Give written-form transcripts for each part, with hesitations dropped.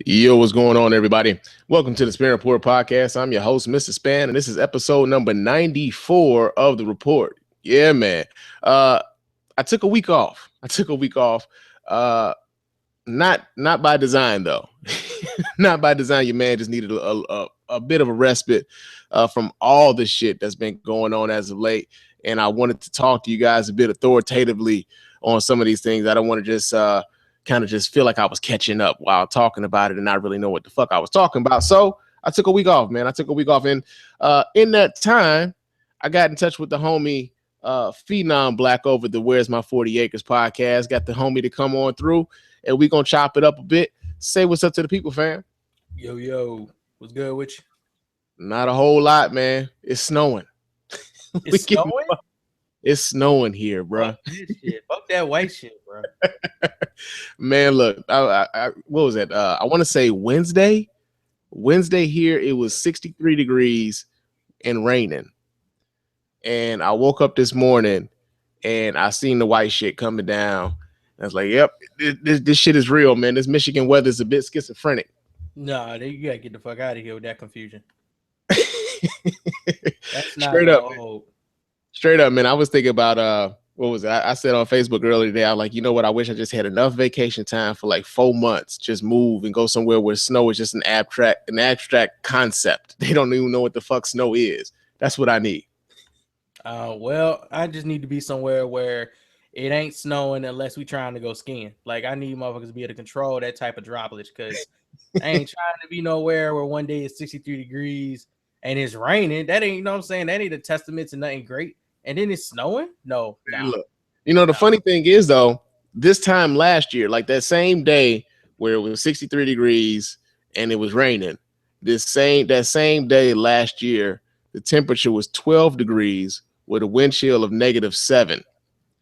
Yo, what's going on, everybody? Welcome to the Spann Report podcast. I'm your host, Mr. Spann, and this is episode number 94 of the report. Yeah, man. I took a week off. Uh, not by design though. Not by design. Your man just needed a bit of a respite from all the shit that's been going on as of late, and I wanted to talk to you guys a bit authoritatively on some of these things. I don't want to just kind of just feel like I was catching up while talking about it and not really know what the fuck I was talking about. So I took a week off, man. I took a week off, and in that time, I got in touch with the homie Phenom Blak over the Where's My 40 Acres podcast. Got the homie to come on through, and we gonna chop it up a bit. Say what's up to the people, fam. Yo, what's good with you? Not a whole lot, man. It's snowing. It's snowing? It's snowing here, bro. Fuck this shit. Fuck that white shit, bro. Man, look, I what was that? I want to say Wednesday. Wednesday here, it was 63 degrees and raining. And I woke up this morning and I seen the white shit coming down. I was like, yep, this shit is real, man. This Michigan weather is a bit schizophrenic. Nah, you gotta get the fuck out of here with that confusion. That's not straight up, man. I was thinking about what was it? I said on Facebook earlier today, I was like, you know what? I wish I just had enough vacation time for like 4 months. Just move and go somewhere where snow is just an abstract concept. They don't even know what the fuck snow is. That's what I need. Well, I just need to be somewhere where it ain't snowing unless we trying to go skiing. Like, I need motherfuckers to be able to control that type of droplage, because I ain't trying to be nowhere where one day it's 63 degrees and it's raining. That ain't, you know what I'm saying? That ain't a testament to nothing great. And then it's snowing? No. Look, the funny thing is, though, this time last year, like that same day where it was 63 degrees and it was raining, that same day last year, the temperature was 12 degrees with a wind chill of -7.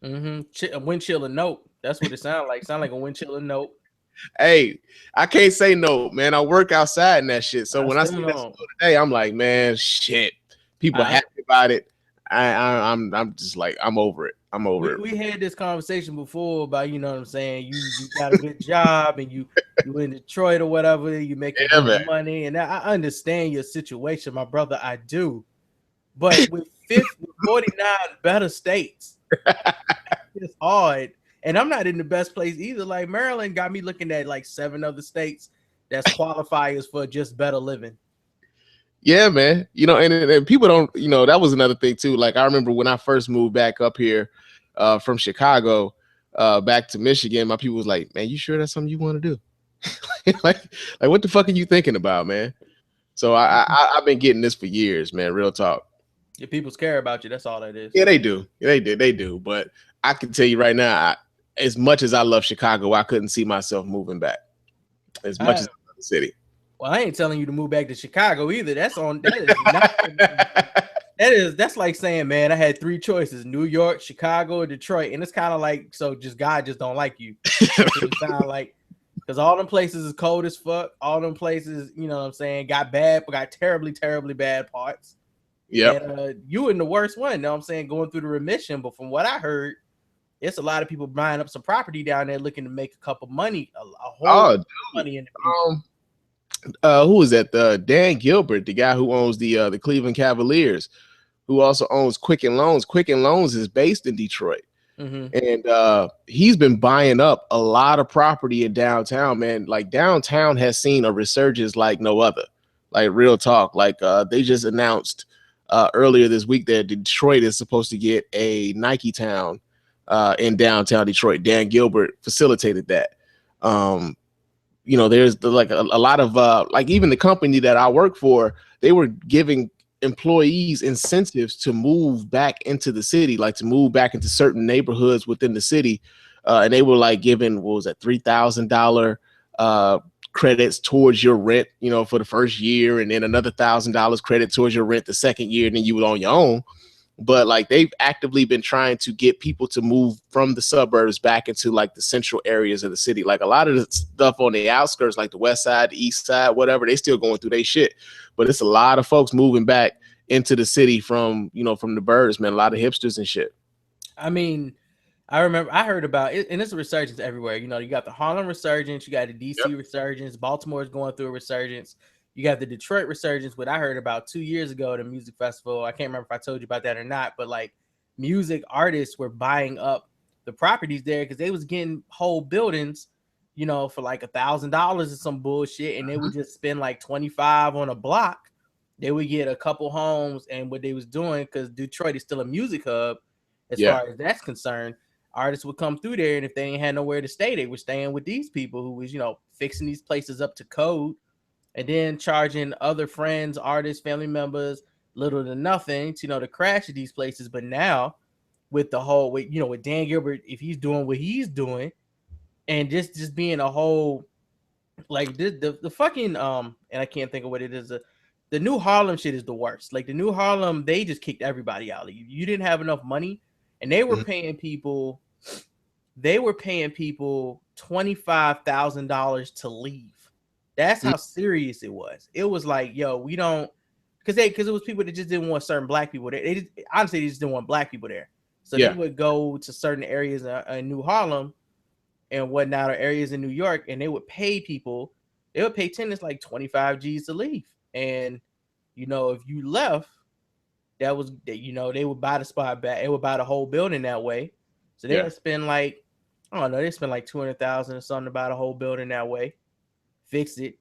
A wind chill of note. That's what it sounds like. Sound like a wind chill of note. Hey, I can't say no, man. I work outside in that shit. So when I see that today, I'm like, man, shit. People are happy about it. I'm just like, I'm over it. We had this conversation before about, you know what I'm saying, you got a good job and you in Detroit or whatever, you make good money, and I understand your situation, my brother. I do, but with 49 better states, it's hard. And I'm not in the best place either. Like, Maryland got me looking at like 7 other states that's qualifiers for just better living. Yeah, man. And people don't, that was another thing too. Like, I remember when I first moved back up here from Chicago back to Michigan, my people was like, man, you sure that's something you want to do? like what the fuck are you thinking about, man? So I've been getting this for years, man. Real talk. Your people's care about you. That's all that is. Yeah, they do. They do. But I can tell you right now, as much as I love Chicago, I couldn't see myself moving back as much as I love the city. Well, I ain't telling you to move back to Chicago either. That's that's like saying, man, I had 3 choices: New York, Chicago, or Detroit. And it's kind of like, so just God just don't like you. It sound like, because all them places is cold as fuck. All them places, you know what I'm saying, got terribly, terribly bad parts. Yeah. You in the worst one, you know what I'm saying, going through the remission. But from what I heard, it's a lot of people buying up some property down there looking to make a couple money, a whole money in the future. Who is that? Dan Gilbert, the guy who owns the Cleveland Cavaliers, who also owns Quicken Loans. Quicken Loans is based in Detroit. And he's been buying up a lot of property in downtown, man. Like, downtown has seen a resurgence like no other. Like, real talk. Like, they just announced earlier this week that Detroit is supposed to get a Nike Town in downtown Detroit. Dan Gilbert facilitated that. There's a lot of like, even the company that I work for, they were giving employees incentives to move back into the city, like to move back into certain neighborhoods within the city. And they were like giving, what was that, $3,000 credits towards your rent, for the first year, and then another $1,000 credit towards your rent the second year, and then you were on your own. But like, they've actively been trying to get people to move from the suburbs back into like the central areas of the city. Like, a lot of the stuff on the outskirts, like the west side, the east side, whatever, they still going through their shit. But it's a lot of folks moving back into the city from the burbs, man. A lot of hipsters and shit. I mean, I remember I heard about it, and it's a resurgence everywhere. You know, you got the Harlem resurgence, you got the Yep. DC resurgence, Baltimore is going through a resurgence. You got the Detroit resurgence, what I heard about 2 years ago at a music festival. I can't remember if I told you about that or not, but like music artists were buying up the properties there because they was getting whole buildings, you know, for like $1,000 or some bullshit, and they would just spend like 25 on a block. They would get a couple homes, and what they was doing, because Detroit is still a music hub as Yeah. far as that's concerned, artists would come through there, and if they ain't had nowhere to stay, they were staying with these people who was, you know, fixing these places up to code, and then charging other friends, artists, family members little to nothing to, you know, to crash at these places. But now with the whole, with, you know, with Dan Gilbert, if he's doing what he's doing, and just being a whole, like the fucking and I can't think of what it is. The new Harlem shit is the worst. Like the new Harlem, they just kicked everybody out. Like, you didn't have enough money, and they were paying people. They were paying people $25,000 to leave. That's how serious it was. It was like, yo, we don't, because it was people that just didn't want certain black people there. They just, honestly, they just didn't want black people there. So they would go to certain areas in New Harlem and whatnot, or areas in New York, and they would pay people. They would pay tenants like 25 G's to leave. And you know, if you left, that was, you know, they would buy the spot back. They would buy the whole building that way. So they would spend like, I don't know, they spend like 200,000 or something to buy the whole building that way, fix it,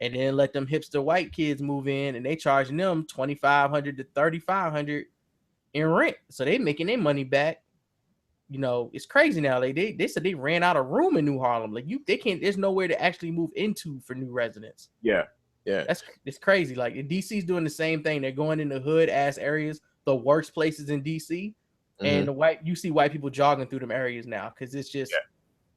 and then let them hipster white kids move in, and they charging them 2,500 to 3,500 in rent. So they making their money back. You know, it's crazy now. Like they said they ran out of room in New Harlem. Like they can't. There's nowhere to actually move into for new residents. Yeah. It's crazy. Like DC's doing the same thing. They're going in the hood ass areas, the worst places in DC, and you see white people jogging through them areas now because it's just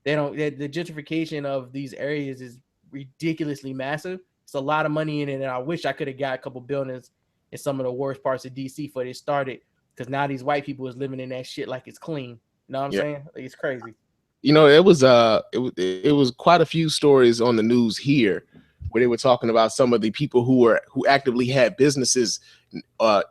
they don't. The gentrification of these areas is ridiculously massive. It's a lot of money in it, and I wish I could have got a couple buildings in some of the worst parts of DC before they started, because now these white people is living in that shit like it's clean. You know what I'm saying? Like, it's crazy. You know, it was quite a few stories on the news here where they were talking about some of the people who actively had businesses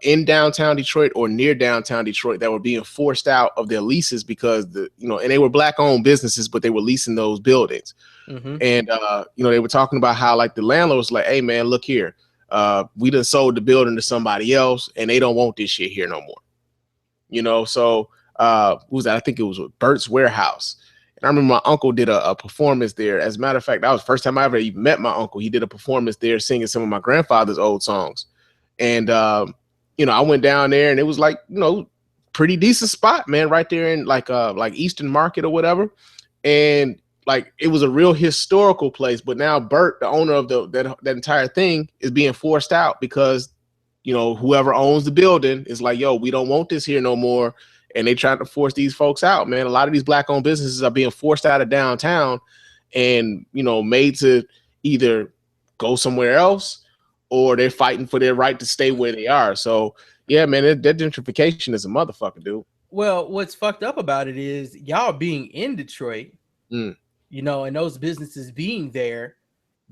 in downtown Detroit or near downtown Detroit that were being forced out of their leases because and they were black owned businesses, but they were leasing those buildings. And they were talking about how like the landlord was like, hey man, look here, we done sold the building to somebody else and they don't want this shit here no more. So who was that? I think it was Bert's Warehouse. And I remember my uncle did a performance there. As a matter of fact, that was the first time I ever even met my uncle. He did a performance there singing some of my grandfather's old songs. And, I went down there and it was like, pretty decent spot, man, right there in like Eastern Market or whatever. And like, it was a real historical place. But now Bert, the owner of that entire thing, is being forced out because, whoever owns the building is like, yo, we don't want this here no more. And they trying to force these folks out, man. A lot of these black owned businesses are being forced out of downtown and, made to either go somewhere else or they're fighting for their right to stay where they are. So, yeah, man, that gentrification is a motherfucker, dude. Well, what's fucked up about it is y'all being in Detroit, and those businesses being there,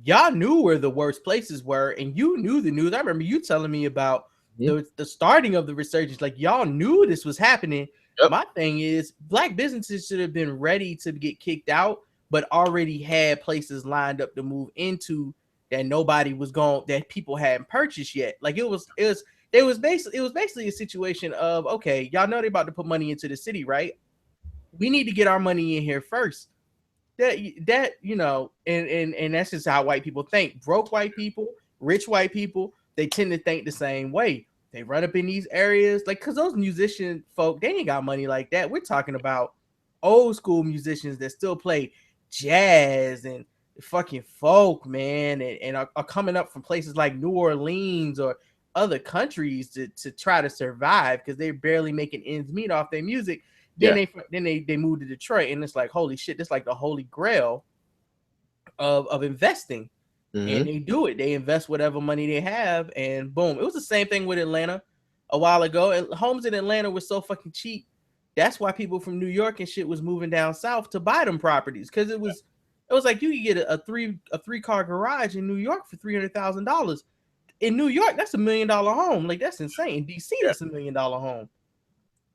y'all knew where the worst places were, and you knew the news. I remember you telling me about the starting of the resurgence. Like, y'all knew this was happening. My thing is, black businesses should have been ready to get kicked out, but already had places lined up to move into that nobody was going, that people hadn't purchased yet. Like it was basically a situation of, okay, y'all know they're about to put money into the city, right? We need to get our money in here first. And that's just how white people think. Broke white people, rich white people, they tend to think the same way. They run up in these areas, like, because those musician folk, they ain't got money like that. We're talking about old school musicians that still play jazz and fucking folk, man, and are coming up from places like New Orleans or other countries to try to survive because they're barely making ends meet off their music. Then they move to Detroit, and it's like, holy shit, this is like the holy grail of investing. And they do it. They invest whatever money they have, and boom. It was the same thing with Atlanta a while ago. And homes in Atlanta were so fucking cheap. That's why people from New York and shit was moving down south to buy them properties, because it was like you could get a three-car garage in New York for $300,000. In New York, that's $1 million home. Like, that's insane. In DC, that's $1 million home.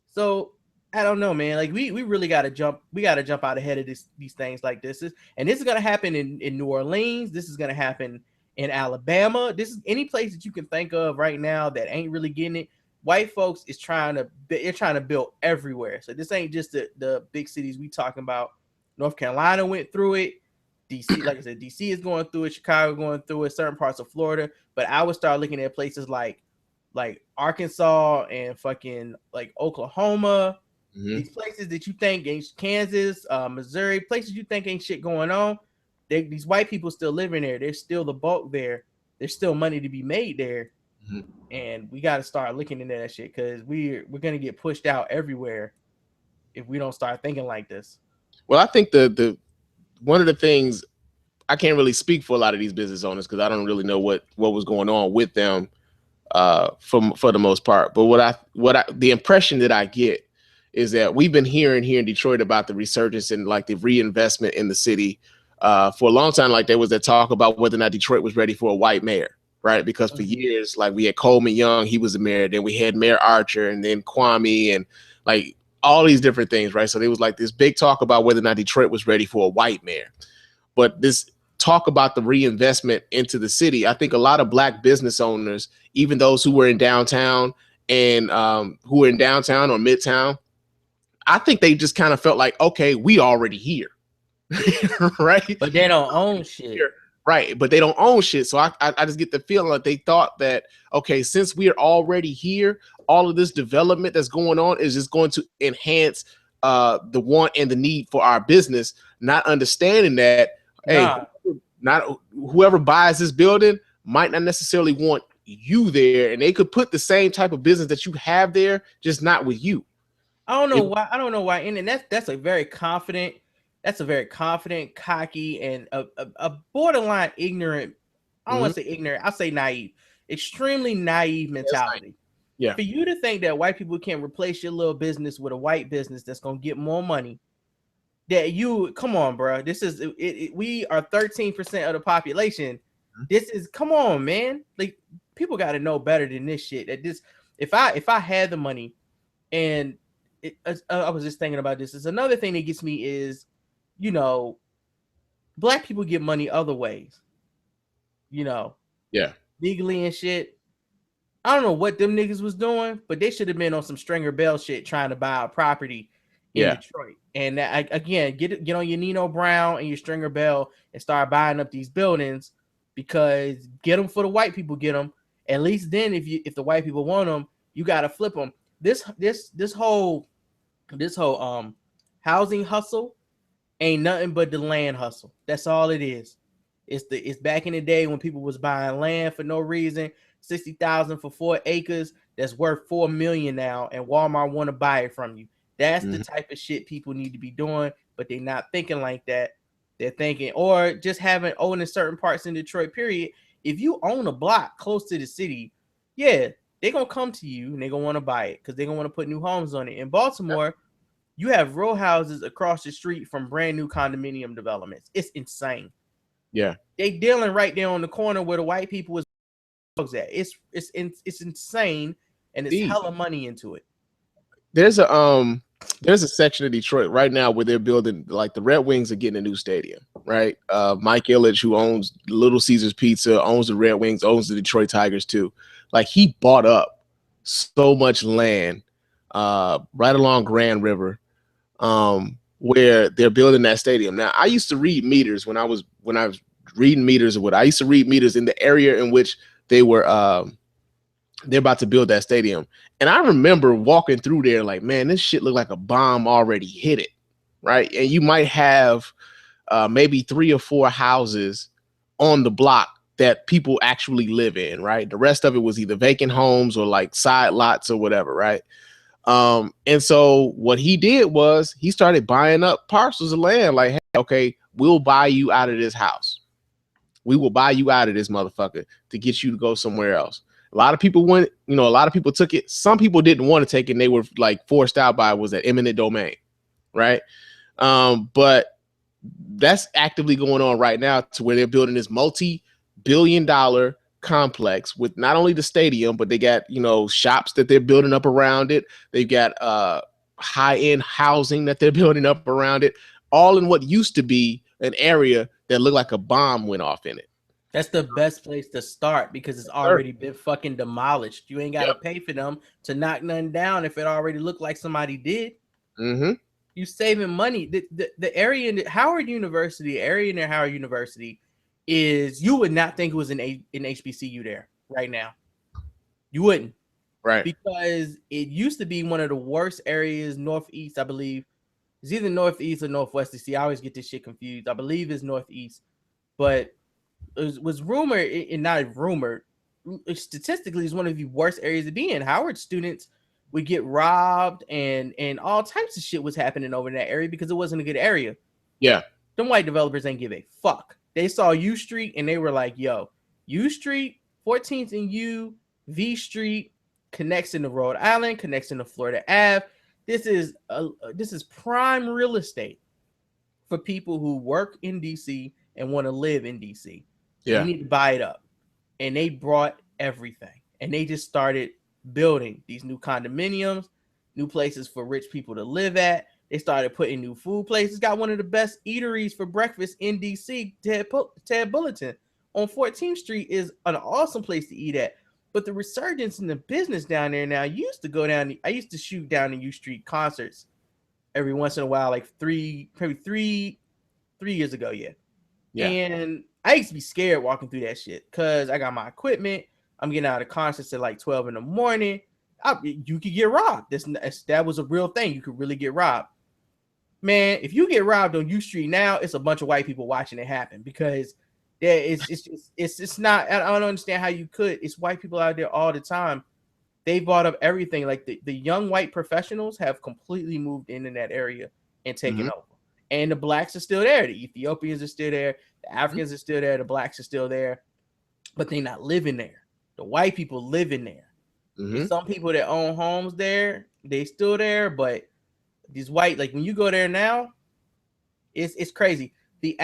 So I don't know, man. Like we really gotta jump. We gotta jump out ahead of these things like this. This is gonna happen in New Orleans. This is gonna happen in Alabama. This is any place that you can think of right now that ain't really getting it. White folks is they're trying to build everywhere. So this ain't just the big cities we talking about. North Carolina went through it. DC, like I said, DC is going through it. Chicago going through it. Certain parts of Florida. But I would start looking at places like Arkansas and fucking like Oklahoma. These places that you think ain't Kansas, Missouri, places you think ain't shit going on, these white people still living there. There's still the bulk there. There's still money to be made there, and we got to start looking into that shit because we're gonna get pushed out everywhere if we don't start thinking like this. Well, I think the one of the things, I can't really speak for a lot of these business owners because I don't really know what was going on with them for the most part. But the impression that I get is that we've been hearing here in Detroit about the resurgence and like the reinvestment in the city for a long time. Like there was that talk about whether or not Detroit was ready for a white mayor, right? Because for years, like we had Coleman Young, he was the mayor. Then we had Mayor Archer, and then Kwame, and like all these different things, right? So there was like this big talk about whether or not Detroit was ready for a white mayor. But this talk about the reinvestment into the city, I think a lot of Black business owners, even those who were in downtown and who were in downtown or midtown, I think they just kind of felt like, okay, we already here. Right? But they don't own shit. Right. But they don't own shit. So I just get the feeling like they thought that, okay, since we are already here, all of this development that's going on is just going to enhance the want and the need for our business, not understanding that, hey, not whoever buys this building might not necessarily want you there, and they could put the same type of business that you have there, just not with you. I don't know why. And that's a very confident, cocky, and a borderline ignorant. I don't want to say ignorant. I'll say naive, extremely naive mentality. Yeah. For you to think that white people can replace your little business with a white business that's gonna get more money, that you come on, bro. This is we are 13% of the population. This is come on, man. Like people got to know better than this shit. That this, if I had the money, and I was just thinking about this. It's another thing that gets me is, Black people get money other ways. Legally and shit. I don't know what them niggas was doing, but they should have been on some Stringer Bell shit trying to buy a property in Detroit. And again, get on your Nino Brown and your Stringer Bell and start buying up these buildings, because get them for the white people. Get them. At least then, if the white people want them, you got to flip them. This whole housing hustle ain't nothing but the land hustle. That's all it is. It's back in the day when people was buying land for no reason, 60,000 for 4 acres that's worth $4 million now, and Walmart want to buy it from you. That's the type of shit people need to be doing, but they're not thinking like that. They're thinking, or just owning certain parts in Detroit, period. If you own a block close to the city, yeah, they're going to come to you and they're going to want to buy it because they're going to want to put new homes on it. In Baltimore, you have row houses across the street from brand new condominium developments. It's insane. Yeah. They dealing right there on the corner where the white people is at. It's insane, and it's hella money into it. There's a section of Detroit right now where they're building, like the Red Wings are getting a new stadium, right? Mike Ilitch, who owns Little Caesars Pizza, owns the Red Wings, owns the Detroit Tigers too. Like he bought up so much land right along Grand River where they're building that stadium. Now, I used to read meters when I was reading meters or what. I used to read meters in the area in which they're about to build that stadium. And I remember walking through there like, man, this shit looked like a bomb already hit it, right? And you might have maybe 3 or 4 houses on the block that people actually live in, right? The rest of it was either vacant homes or like side lots or whatever, right? And so what he did was he started buying up parcels of land like, hey, okay, we'll buy you out of this house. We will buy you out of this motherfucker to get you to go somewhere else. A lot of people went, a lot of people took it. Some people didn't want to take it, and they were like forced out by it. Was that eminent domain, right? But that's actively going on right now to where they're building this multi-billion-dollar complex with not only the stadium, but they got, shops that they're building up around it. They've got high-end housing that they're building up around it, all in what used to be an area that looked like a bomb went off in it. That's the best place to start because it's already been fucking demolished. You ain't got to pay for them to knock nothing down if it already looked like somebody did. Mm-hmm. You saving money. The area in the Howard University, area near Howard University, is, you would not think it was an HBCU there right now. You wouldn't, Right? because it used to be one of the worst areas northeast. I believe it's either northeast or northwest DC. I always get this shit confused. I believe it's northeast, but it was rumored, and not rumored, statistically, it's one of the worst areas to be in. Howard students would get robbed, and all types of shit was happening over in that area because it wasn't a good area. Yeah. Them white developers ain't give a fuck. They saw U Street and they were like, yo, U Street, 14th and U, V Street connects into Rhode Island, connects into Florida Ave. This is prime real estate for people who work in DC and want to live in DC. Yeah. You need to buy it up. And they brought everything. And they just started building these new condominiums, new places for rich people to live at. They started putting new food places. Got one of the best eateries for breakfast in DC. Ted Bulletin on 14th Street is an awesome place to eat at. But the resurgence in the business down there now, I used to shoot down in U Street concerts every once in a while, like three years ago. Yeah. And I used to be scared walking through that shit because I got my equipment. I'm getting out of concerts at like 12 in the morning. You could get robbed. That was a real thing. You could really get robbed. Man, if you get robbed on U Street now, it's a bunch of white people watching it happen because it's not. I don't understand how you could. It's white people out there all the time. They bought up everything. Like the young white professionals have completely moved in that area and taken over. And the blacks are still there. The Ethiopians are still there. The Africans are still there. The blacks are still there. But they're not living there. The white people live in there. Some people that own homes there, they still there. But these white, like when you go there now, it's crazy. The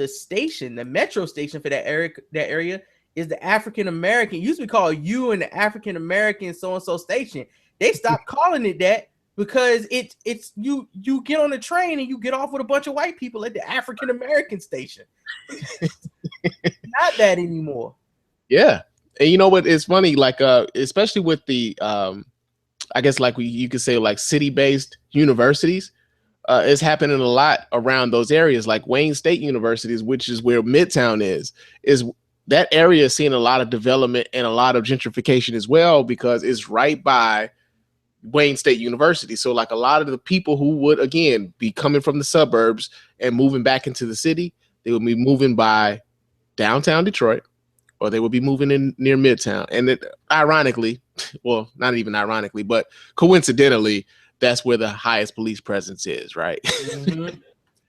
station, the metro station for that area is the African American. Used to be called U and the African American so-and-so station. They stopped calling it that because it's you get on the train and you get off with a bunch of white people at the African American station. Not that anymore. Yeah. And you know what? It's funny, like especially with the I guess like you could say like city-based universities, it's happening a lot around those areas, like Wayne State Universities, which is where Midtown is that area is seeing a lot of development and a lot of gentrification as well because it's right by Wayne State University. So like a lot of the people who would, again, be coming from the suburbs and moving back into the city, they would be moving by downtown Detroit, or they would be moving in near Midtown. And it, ironically, well, not even ironically, but coincidentally, that's where the highest police presence is, right?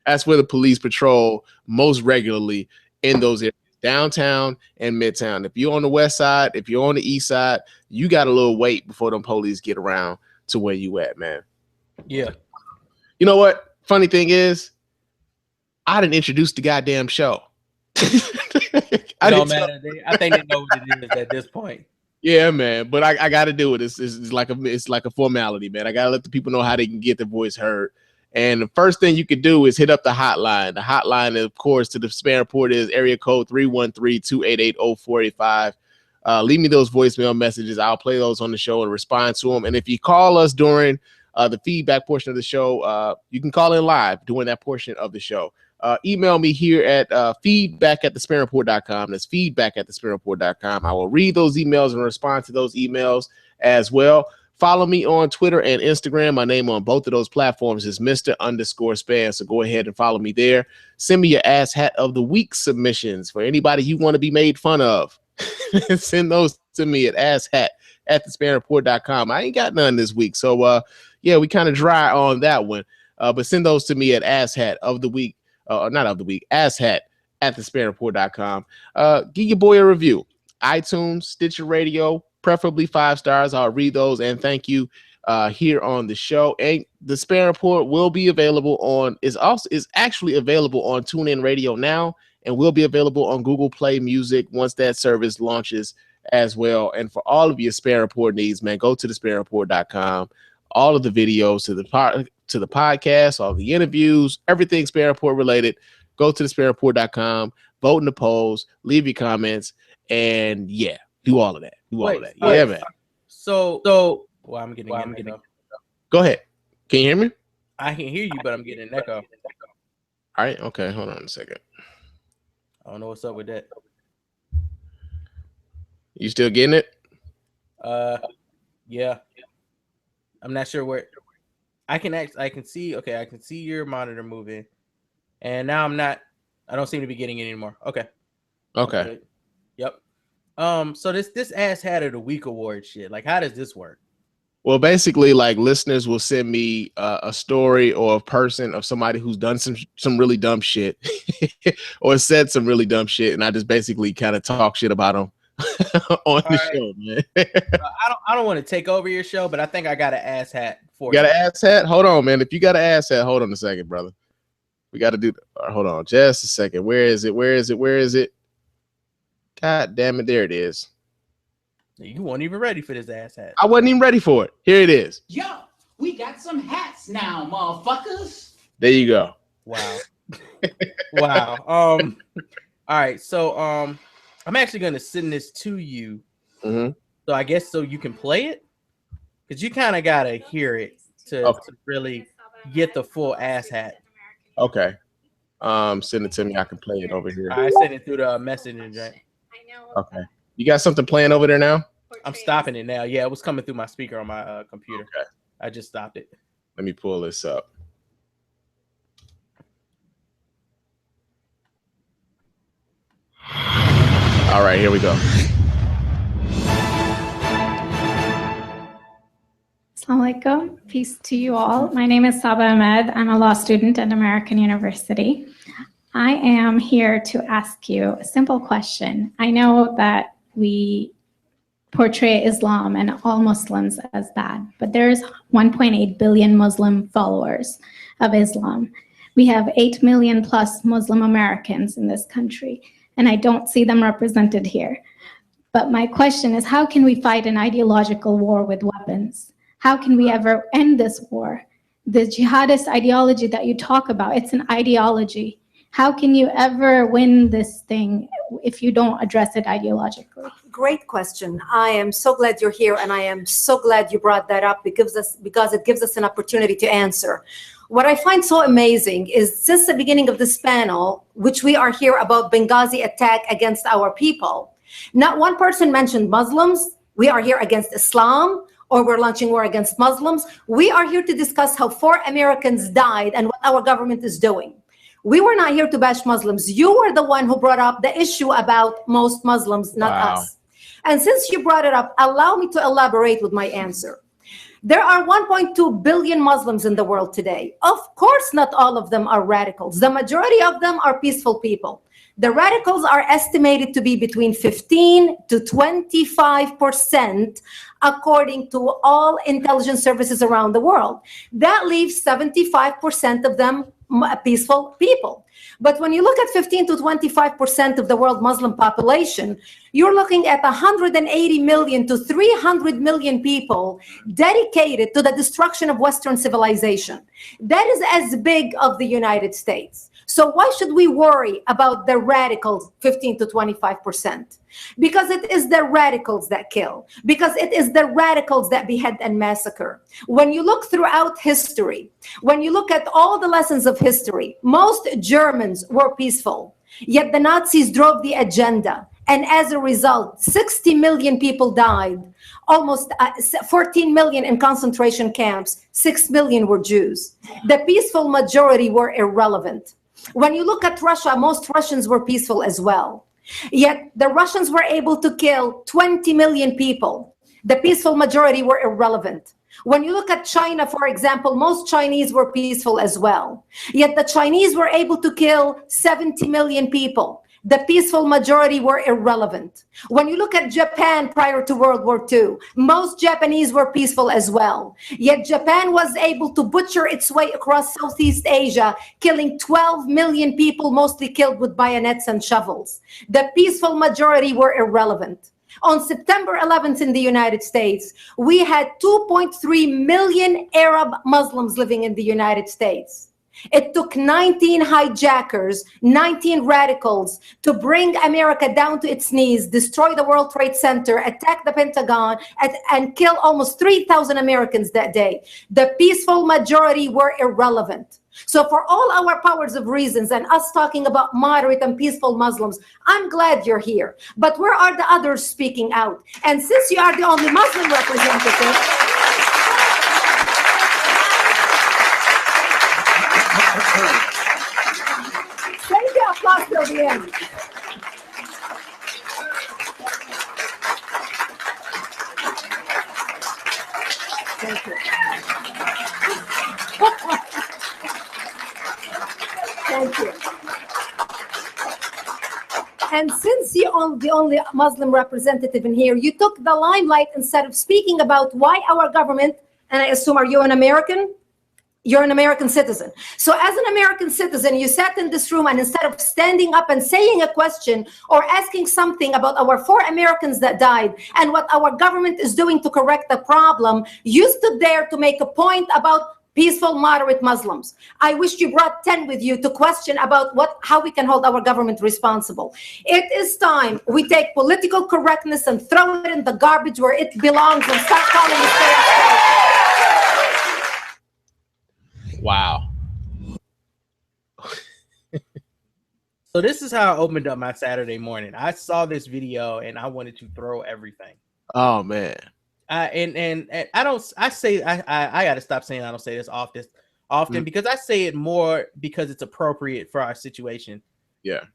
That's where the police patrol most regularly in those areas, downtown and Midtown. If you're on the west side, if you're on the east side, you got a little wait before them police get around to where you at, man. Yeah. You know what? Funny thing is, I didn't introduce the goddamn show. I think they know what it is at this point. Yeah, man, but I got to do it. It's like a formality, man. I got to let the people know how they can get their voice heard. And the first thing you could do is hit up the hotline. The hotline, of course, to the Spann Report is area code 313-288-0485. Leave me those voicemail messages. I'll play those on the show and respond to them. And if you call us during the feedback portion of the show, you can call in live during that portion of the show. Email me here at feedback@thespannreport.com. That's feedback@thespannreport.com. I will read those emails and respond to those emails as well. Follow me on Twitter and Instagram. My name on both of those platforms is Mr._Spann. So go ahead and follow me there. Send me your ass hat of the week submissions for anybody you want to be made fun of. Send those to me at asshat@thespannreport.com. I ain't got none this week. So yeah, we kind of dry on that one. But send those to me at asshat of the week. Not of the week, asshat@thespannreport.com. Give your boy a review. iTunes, Stitcher Radio, preferably 5 stars. I'll read those and thank you here on the show. And the Spann Report will be available is actually available on TuneIn Radio now, and will be available on Google Play Music once that service launches as well. And for all of your Spann Report needs, man, go to thespannreport.com. all of the videos to the podcast, all the interviews, everything Spann Report related. Go to thespannreport.com, vote in the polls, leave your comments, and yeah, do all of that. Yeah, man. So, well, I'm getting an echo. Go ahead. Can you hear me? I can hear you, but I'm getting an echo. All right. Okay. Hold on a second. I don't know what's up with that. You still getting it? Yeah. I'm not sure where. I can see. Okay, I can see your monitor moving, and now I don't seem to be getting it anymore. Okay. Yep. So this ass hat of the week award shit. Like, how does this work? Well, basically, like, listeners will send me a story or a person of somebody who's done some really dumb shit or said some really dumb shit, and I just basically kind of talk shit about them on the show, man. I don't want to take over your show, but I think I got an ass hat for you. Got an ass hat? Hold on, man. If you got an ass hat, hold on a second, brother. We got to do. Hold on, just a second. Where is it? God damn it! There it is. You weren't even ready for this ass hat. I wasn't even ready for it. Here it is. Yo, we got some hats now, motherfuckers. There you go. Wow. Wow. All right. So I'm actually gonna send this to you. Mm-hmm. So I guess so you can play it, because you kind of gotta hear it to really get the full ass hat. Okay. Send it to me. I can play it over here. I sent it through the messenger. Right? Okay. You got something playing over there now? I'm stopping it now. Yeah, it was coming through my speaker on my computer. Okay. I just stopped it. Let me pull this up. All right, here we go. Assalamu alaikum. Peace to you all. My name is Saba Ahmed. I'm a law student at American University. I am here to ask you a simple question. I know that we portray Islam and all Muslims as bad, but there's 1.8 billion Muslim followers of Islam. We have 8 million plus Muslim Americans in this country, and I don't see them represented here. But my question is, how can we fight an ideological war with weapons? How can we ever end this war? The jihadist ideology that you talk about, it's an ideology. How can you ever win this thing if you don't address it ideologically? Great question. I am so glad you're here, and I am so glad you brought that up because it gives us an opportunity to answer. What I find so amazing is since the beginning of this panel, which we are here about Benghazi attack against our people, not one person mentioned Muslims. We are here against Islam, or we're launching war against Muslims. We are here to discuss how 4 Americans died and what our government is doing. We were not here to bash Muslims. You were the one who brought up the issue about most Muslims, not us. And since you brought it up, allow me to elaborate with my answer. There are 1.2 billion Muslims in the world today. Of course, not all of them are radicals. The majority of them are peaceful people. The radicals are estimated to be between 15 to 25%, according to all intelligence services around the world. That leaves 75% of them peaceful people. But when you look at 15 to 25% of the world Muslim population, you're looking at 180 million to 300 million people dedicated to the destruction of Western civilization. That is as big of the United States. So why should we worry about the radicals, 15 to 25%? Because it is the radicals that kill. Because it is the radicals that behead and massacre. When you look throughout history, when you look at all the lessons of history, most Germans were peaceful, yet the Nazis drove the agenda. And as a result, 60 million people died, almost 14 million in concentration camps, 6 million were Jews. The peaceful majority were irrelevant. When you look at Russia, most Russians were peaceful as well. Yet the Russians were able to kill 20 million people. The peaceful majority were irrelevant. When you look at China, for example, most Chinese were peaceful as well. Yet the Chinese were able to kill 70 million people. The peaceful majority were irrelevant. When you look at Japan prior to World War II, most Japanese were peaceful as well. Yet Japan was able to butcher its way across Southeast Asia, killing 12 million people, mostly killed with bayonets and shovels. The peaceful majority were irrelevant. On September 11th in the United States, we had 2.3 million Arab Muslims living in the United States. It took 19 hijackers, 19 radicals to bring America down to its knees, destroy the World Trade Center, attack the Pentagon, and kill almost 3,000 Americans that day. The peaceful majority were irrelevant. So for all our powers of reasons and us talking about moderate and peaceful Muslims, I'm glad you're here. But where are the others speaking out? And since you are the only Muslim representative, save the applause till the end. Thank you. Thank you. And since you're the only Muslim representative in here, you took the limelight instead of speaking about why our government, and I assume, are you an American? You're an American citizen. So as an American citizen, you sat in this room and instead of standing up and saying a question or asking something about our 4 Americans that died and what our government is doing to correct the problem, you stood there to make a point about peaceful, moderate Muslims. I wish you brought 10 with you to question about how we can hold our government responsible. It is time we take political correctness and throw it in the garbage where it belongs and start calling it fair. Wow. So this is how I opened up my Saturday morning. I saw this video and I wanted to throw everything. Oh man. And I gotta stop saying I don't say this often because I say it more because it's appropriate for our situation. Yeah.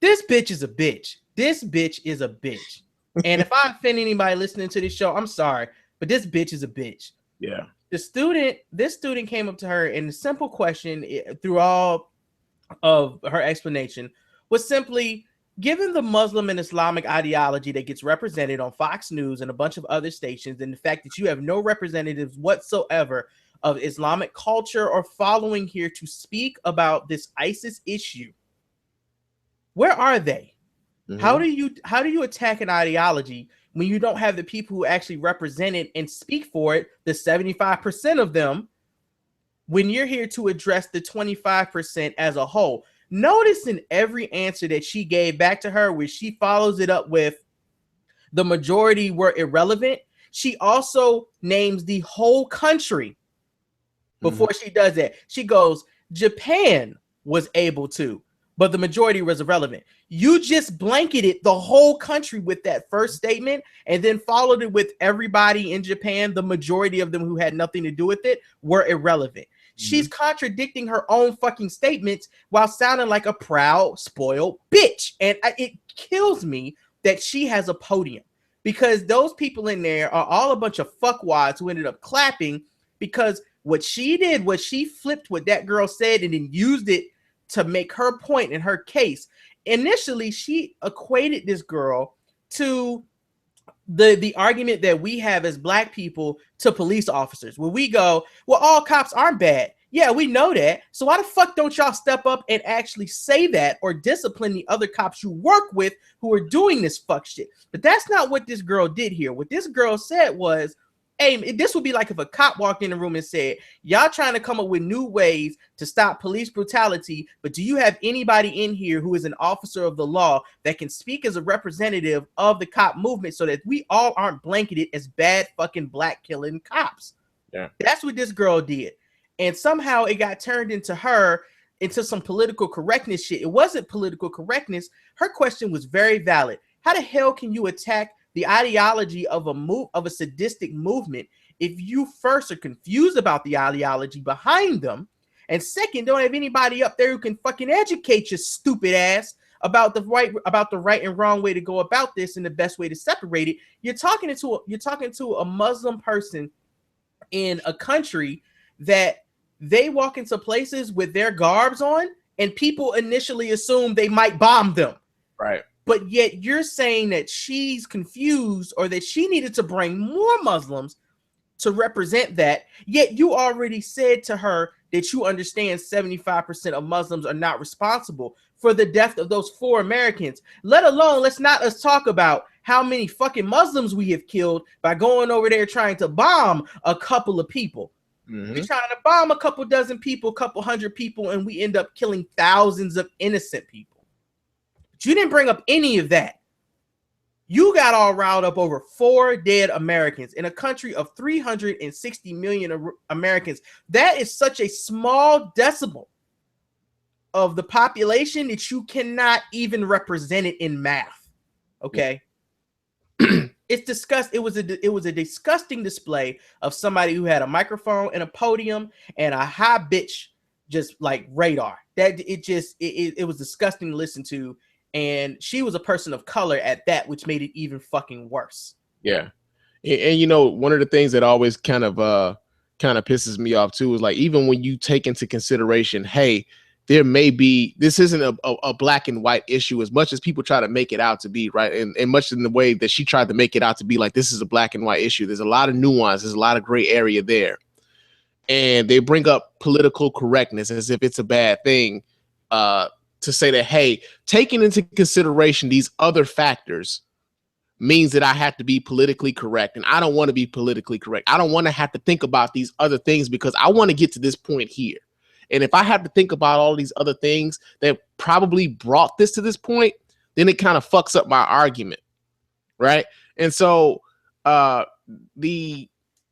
This bitch is a bitch. This bitch is a bitch. And if I offend anybody listening to this show, I'm sorry, but this bitch is a bitch. Yeah. This student came up to her and the simple question through all of her explanation was simply, given the Muslim and Islamic ideology that gets represented on Fox News and a bunch of other stations, and the fact that you have no representatives whatsoever of Islamic culture or following here to speak about this ISIS issue, where are they? Mm-hmm. How do you attack an ideology when you don't have the people who actually represent it and speak for it, the 75% of them, when you're here to address the 25% as a whole? Notice in every answer that she gave back to her, where she follows it up with the majority were irrelevant, she also names the whole country before she does that. She goes, Japan was able to, but the majority was irrelevant. You just blanketed the whole country with that first statement and then followed it with everybody in Japan, the majority of them who had nothing to do with it, were irrelevant. She's contradicting her own fucking statements while sounding like a proud, spoiled bitch. And it kills me that she has a podium, because those people in there are all a bunch of fuckwads who ended up clapping because what she did was she flipped what that girl said and then used it to make her point in her case. Initially, she equated this girl to the argument that we have as Black people to police officers, where we go, well, all cops aren't bad. Yeah, we know that. So why the fuck don't y'all step up and actually say that or discipline the other cops you work with who are doing this fuck shit? But that's not what this girl did here. What this girl said was, hey, this would be like if a cop walked in the room and said, y'all trying to come up with new ways to stop police brutality, but do you have anybody in here who is an officer of the law that can speak as a representative of the cop movement so that we all aren't blanketed as bad fucking Black killing cops? Yeah. That's what this girl did. And somehow it got turned into some political correctness shit. It wasn't political correctness. Her question was very valid. How the hell can you attack the ideology of a sadistic movement if you first are confused about the ideology behind them, and second, don't have anybody up there who can fucking educate your stupid ass about the right and wrong way to go about this and the best way to separate it? You're talking to a Muslim person in a country that they walk into places with their garbs on and people initially assume they might bomb them. Right. But yet you're saying that she's confused or that she needed to bring more Muslims to represent that. Yet you already said to her that you understand 75% of Muslims are not responsible for the death of those 4 Americans. Let alone, let's not talk about how many fucking Muslims we have killed by going over there trying to bomb a couple of people. We're trying to bomb a couple dozen people, a couple hundred people, and we end up killing thousands of innocent people. But you didn't bring up any of that. You got all riled up over 4 dead Americans in a country of 360 million Americans. That is such a small decibel of the population that you cannot even represent it in math. Okay. It's disgust. It was a disgusting display of somebody who had a microphone and a podium and a high bitch just like radar. That it was disgusting to listen to. And she was a person of color at that, which made it even fucking worse. Yeah. And you know, one of the things that always kind of pisses me off too is like, even when you take into consideration, hey, there may be, this isn't a black and white issue as much as people try to make it out to be, right? And much in the way that she tried to make it out to be like, this is a black and white issue. There's a lot of nuance. There's a lot of gray area there. And they bring up political correctness as if it's a bad thing, to say that, hey, taking into consideration these other factors means that I have to be politically correct. And I don't want to be politically correct. I don't want to have to think about these other things because I want to get to this point here. And if I have to think about all these other things that probably brought this to this point, then it kind of fucks up my argument. Right. And so the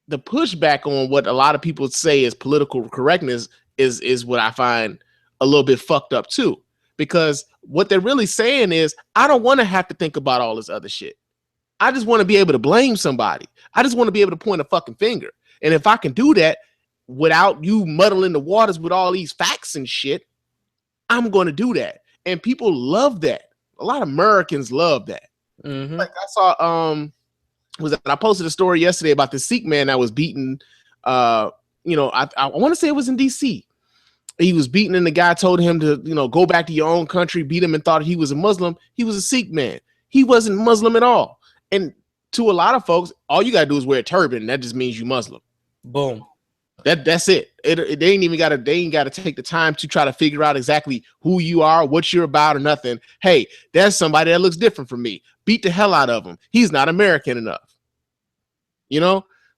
pushback on what a lot of people say is political correctness is what I find a little bit fucked up too. Because what they're really saying is, I don't want to have to think about all this other shit. I just want to be able to blame somebody. I just want to be able to point a fucking finger. And if I can do that without you muddling the waters with all these facts and shit, I'm going to do that. And people love that. A lot of Americans love that. Like I saw, I posted a story yesterday about the Sikh man that was beaten. I want to say it was in DC. He was beaten and the guy told him to, go back to your own country, beat him and thought he was a Muslim. He was a Sikh man. He wasn't Muslim at all. And to a lot of folks, all you got to do is wear a turban. That just means you Muslim. Boom. They ain't got to take the time to try to figure out exactly who you are, what you're about or nothing. Hey, there's somebody that looks different from me. Beat the hell out of him. He's not American enough.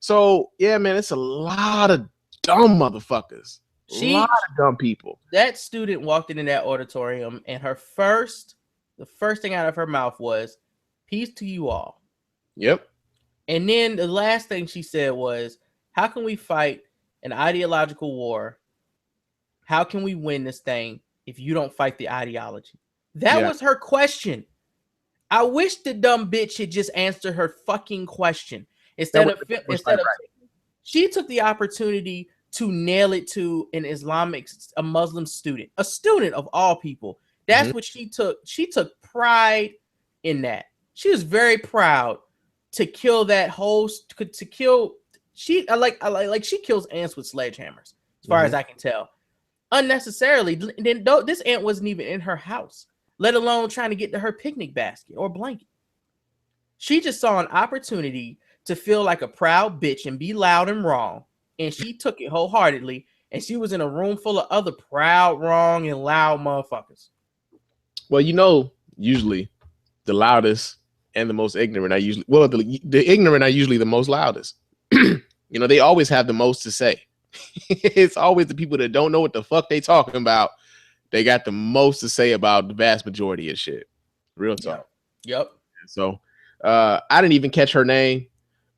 So yeah, man, it's a lot of dumb motherfuckers. A lot of dumb people. That student walked into that auditorium and the first thing out of her mouth was, peace to you all. Yep. And then the last thing she said was, how can we fight an ideological war? How can we win this thing if you don't fight the ideology? That was her question. I wish the dumb bitch had just answered her fucking question. Instead of she took the opportunity to nail it to a Muslim student, a student of all people. That's what she took. She took pride in that. She was very proud to kill that whole, to kill. She kills ants with sledgehammers, as far as I can tell, unnecessarily. Then this ant wasn't even in her house, let alone trying to get to her picnic basket or blanket. She just saw an opportunity to feel like a proud bitch and be loud and wrong. And she took it wholeheartedly, and she was in a room full of other proud, wrong, and loud motherfuckers. Well, usually the loudest and the most ignorant are usually, the ignorant are usually the most loudest. They always have the most to say. It's always the people that don't know what the fuck they talking about. They got the most to say about the vast majority of shit. Real talk. Yep. So I didn't even catch her name,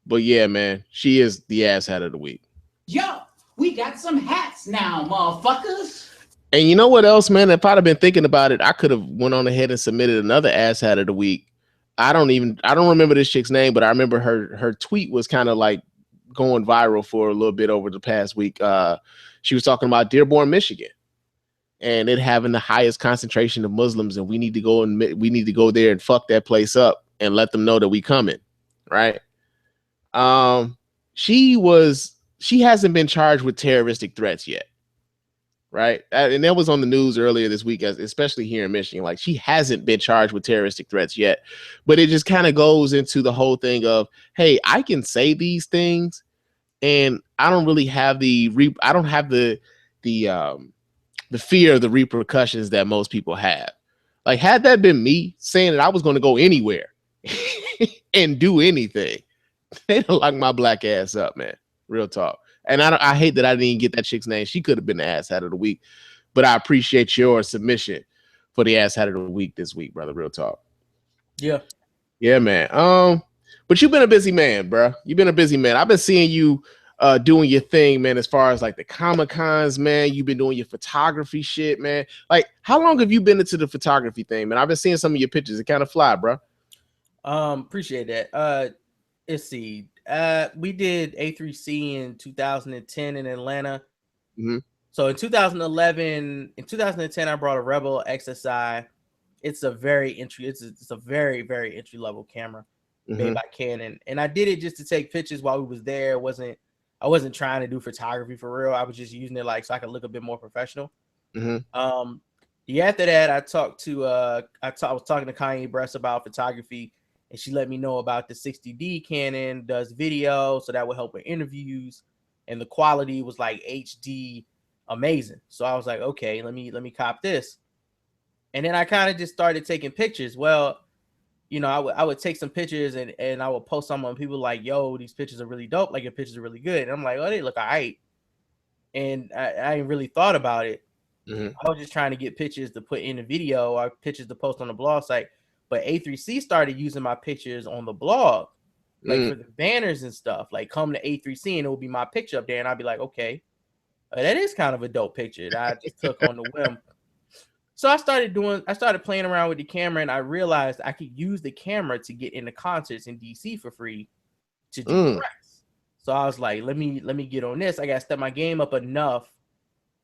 but yeah, man, she is the asshat of the week. Yo, we got some hats now, motherfuckers. And you know what else, man? If I'd have been thinking about it, I could have went on ahead and submitted another asshat of the week. I don't remember this chick's name, but I remember her tweet was kind of like going viral for a little bit over the past week. She was talking about Dearborn, Michigan, and it having the highest concentration of Muslims, and we need to go there and fuck that place up and let them know that we coming, right? She hasn't been charged with terroristic threats yet, right? And that was on the news earlier this week, especially here in Michigan. Like, she hasn't been charged with terroristic threats yet, but it just kind of goes into the whole thing of, hey, I can say these things, and I don't really have the fear of the repercussions that most people have. Like, had that been me saying that I was going to go anywhere and do anything. They don't lock my black ass up, man. Real talk. And I hate that I didn't get that chick's name. She could have been the ass hat of the week, but I appreciate your submission for the ass hat of the week this week, brother. Real talk. Yeah. Yeah, man. But you've been a busy man, bro. You've been a busy man. I've been seeing you doing your thing, man, as far as like the Comic-Cons, man. You've been doing your photography shit, man. Like, how long have you been into the photography thing, man? I've been seeing some of your pictures. It kind of fly, bro. Appreciate that. Let's see. We did A3C in 2010 in Atlanta. Mm-hmm. So in 2010, I brought a Rebel XSI. It's a very very, very entry level camera made by Canon. And I did it just to take pictures while we was there. I wasn't trying to do photography for real. I was just using it like so I could look a bit more professional. Yeah, after that, I was talking to Kanye Bress about photography, and she let me know about the 60D Canon does video, so that would help with interviews, and the quality was like HD amazing. So I was like, okay, let me cop this. And then I kind of just started taking pictures. Well, you know, I would take some pictures and I would post some on people like, yo, these pictures are really dope. Like your pictures are really good. And I'm like, oh, they look all right. And I ain't really thought about it. I was just trying to get pictures to put in the video or pictures to post on the blog site. But A3C started using my pictures on the blog, like for the banners and stuff. Like come to A3C and it will be my picture up there. And I'd be like, okay, that is kind of a dope picture that I just took on the whim. So I started playing around with the camera, and I realized I could use the camera to get into concerts in DC for free to do press. So I was like, let me get on this. I got to step my game up enough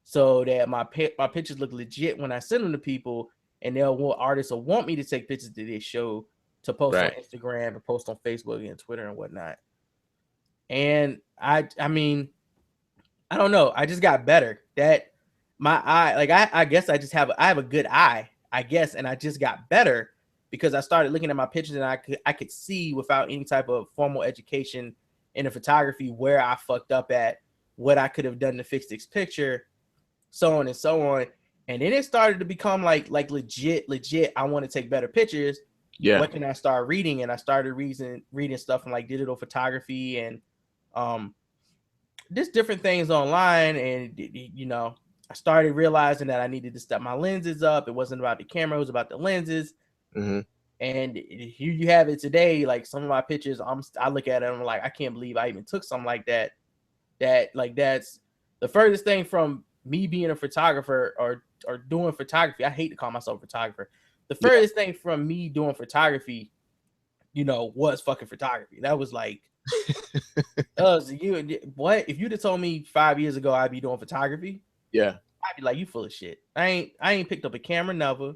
so that my pictures look legit when I send them to people, and artists will want me to take pictures to this show to post on Instagram and post on Facebook and Twitter and whatnot. And I mean, I don't know. I just got better. That my eye, like I guess I have a good eye, I guess, and I just got better because I started looking at my pictures and I could see without any type of formal education in the photography where I fucked up at, what I could have done to fix this picture, so on and so on. And then it started to become like legit. I want to take better pictures. Yeah. What can I start reading? And I started reading stuff from like digital photography and just different things online. And you know, I started realizing that I needed to step my lenses up. It wasn't about the camera; it was about the lenses. And here you have it today. Like some of my pictures, I look at it and I'm like, I can't believe I even took something like that. That's the furthest thing from me being a photographer or doing photography. I hate to call myself a photographer. The furthest thing from me doing photography, you know, was fucking photography. That was like, what? If you'd have told me 5 years ago I'd be doing photography, I'd be like, you full of shit. I ain't picked up a camera, never.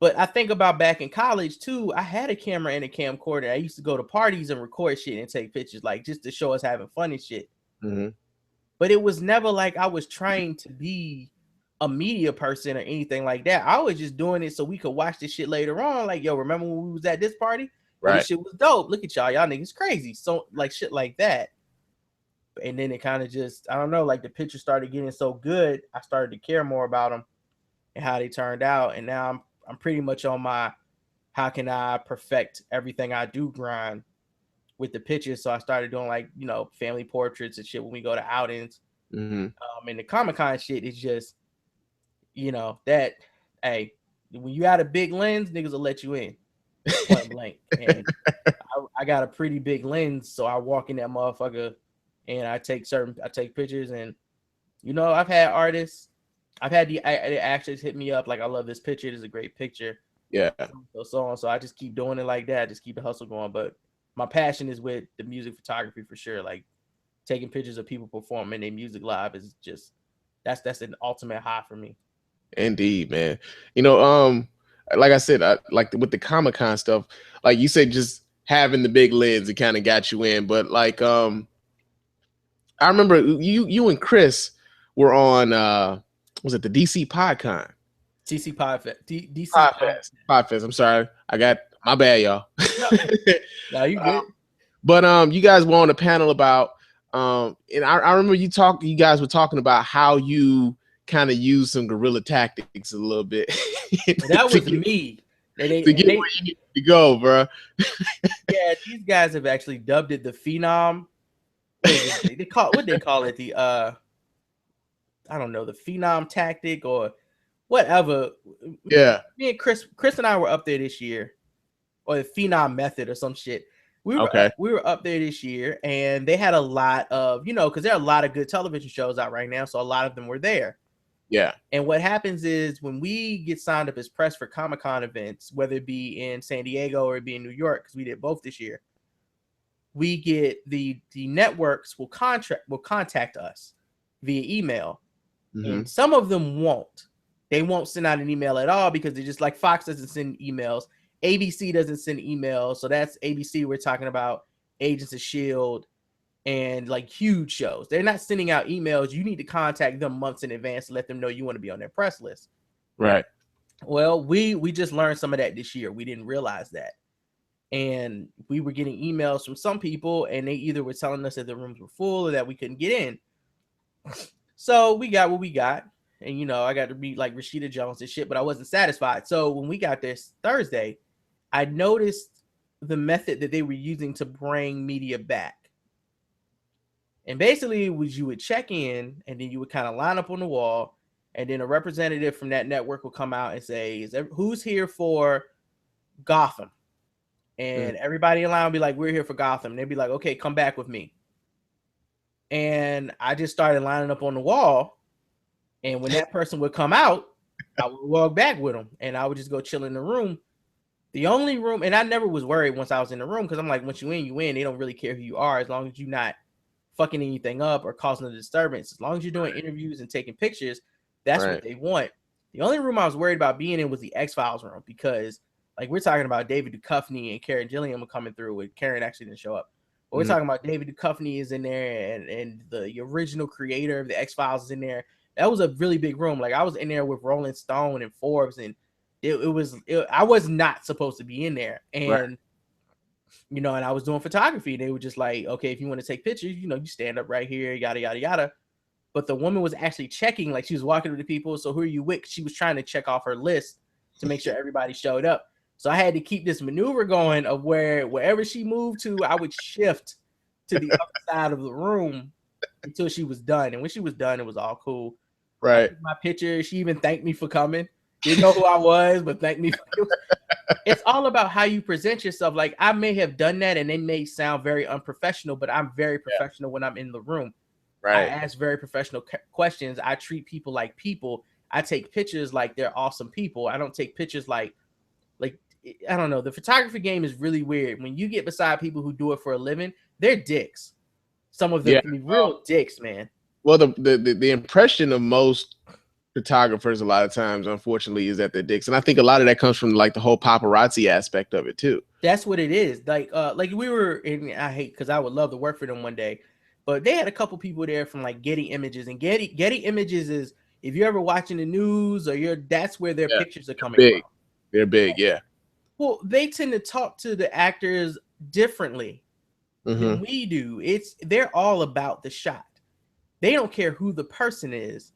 But I think about back in college too. I had a camera and a camcorder. I used to go to parties and record shit and take pictures, like just to show us having fun and shit. But it was never like I was trying to be a media person or anything like that. I was just doing it so we could watch this shit later on. Like, yo, remember when we was at this party? Right. This shit was dope. Look at y'all niggas crazy. So like shit like that. And then it kind of just, I don't know, like the pictures started getting so good. I started to care more about them and how they turned out. And now I'm pretty much on my, how can I perfect everything I do grind with the pictures. So I started doing like, you know, family portraits and shit when we go to outings. And the Comic-Con shit is just, you know, that, hey, when you got a big lens, niggas will let you in. Point blank. And I got a pretty big lens, so I walk in that motherfucker and I take pictures. And, you know, I've had the actors hit me up like, I love this picture. It is a great picture. Yeah. So on. So I just keep doing it like that. Just keep the hustle going. But my passion is with the music photography for sure. Like taking pictures of people performing their music live is just, that's an ultimate high for me. Indeed, man. You know, like I said, like with the Comic-Con stuff, like you said, just having the big lens, it kind of got you in. But like, I remember you and Chris were on, was it the DC PodCon? DC Podfest. DC Podfest. I'm sorry, I got my bad, y'all. No, you good. But you guys were on a panel about, and I remember you guys were talking about how you kind of use some guerrilla tactics a little bit. That was me. to get where you need to go, bro. Yeah, these guys have actually dubbed it the Phenom. They call it the I don't know, the Phenom tactic or whatever. Yeah. Me and Chris and I were up there this year, or the Phenom method or some shit. We were up there this year, and they had a lot of, because there are a lot of good television shows out right now, so a lot of them were there. Yeah. And what happens is when we get signed up as press for Comic-Con events, whether it be in San Diego or it be in New York, because we did both this year, we get the networks will contact us via email. Mm-hmm. And some of them won't. They won't send out an email at all because they're just like Fox doesn't send emails. ABC doesn't send emails. So that's ABC. We're talking about Agents of S.H.I.E.L.D. and like huge shows. They're not sending out emails. You need to contact them months in advance to let them know you want to be on their press list. Right. Well, we just learned some of that this year. We didn't realize that. And we were getting emails from some people, and they either were telling us that the rooms were full or that we couldn't get in. So we got what we got. And, I got to read like Rashida Jones and shit, but I wasn't satisfied. So when we got there Thursday, I noticed the method that they were using to bring media back. And basically it was you would check in, and then you would kind of line up on the wall, and then a representative from that network would come out and say, who's here for Gotham? And everybody in line would be like, we're here for Gotham. And they'd be like, okay, come back with me. And I just started lining up on the wall. And when that person would come out, I would walk back with them, and I would just go chill in the room. The only room, and I never was worried once I was in the room, because I'm like, once you in. They don't really care who you are, as long as you're not fucking anything up or causing a disturbance. As long as you're doing interviews and taking pictures, that's what they want. The only room I was worried about being in was the X-Files room, because like we're talking about David Duchovny and Karen Gilliam were coming through. With Karen actually didn't show up. But we're talking about David Duchovny is in there, and the original creator of the X-Files is in there. That was a really big room. Like I was in there with Rolling Stone and Forbes, and I was not supposed to be in there. And and I was doing photography. They were just like, okay, if you want to take pictures, you stand up right here, yada yada yada. But the woman was actually checking, like she was walking with the people. So who are you with? She was trying to check off her list to make sure everybody showed up. So I had to keep this maneuver going of wherever she moved to, I would shift to the other side of the room until she was done. And when she was done, it was all cool. Right. My picture, she even thanked me for coming. Didn't know who I was, but thanked me. It's all about how you present yourself. Like I may have done that, and it may sound very unprofessional, but I'm very professional when I'm in the room. Right. I ask very professional questions. I treat people like people. I take pictures like they're awesome people. I don't take pictures like I don't know. The photography game is really weird. When you get beside people who do it for a living, they're dicks. Some of them can be real dicks, man. Well, the impression of most photographers a lot of times, unfortunately, is that they're dicks. And I think a lot of that comes from like the whole paparazzi aspect of it too. That's what it is. Like we were in, I hate, because I would love to work for them one day, but they had a couple people there from like Getty Images, and Getty Images is, if you're ever watching the news or that's where their pictures are coming from. They're big, yeah. Well, they tend to talk to the actors differently than we do. They're all about the shot. They don't care who the person is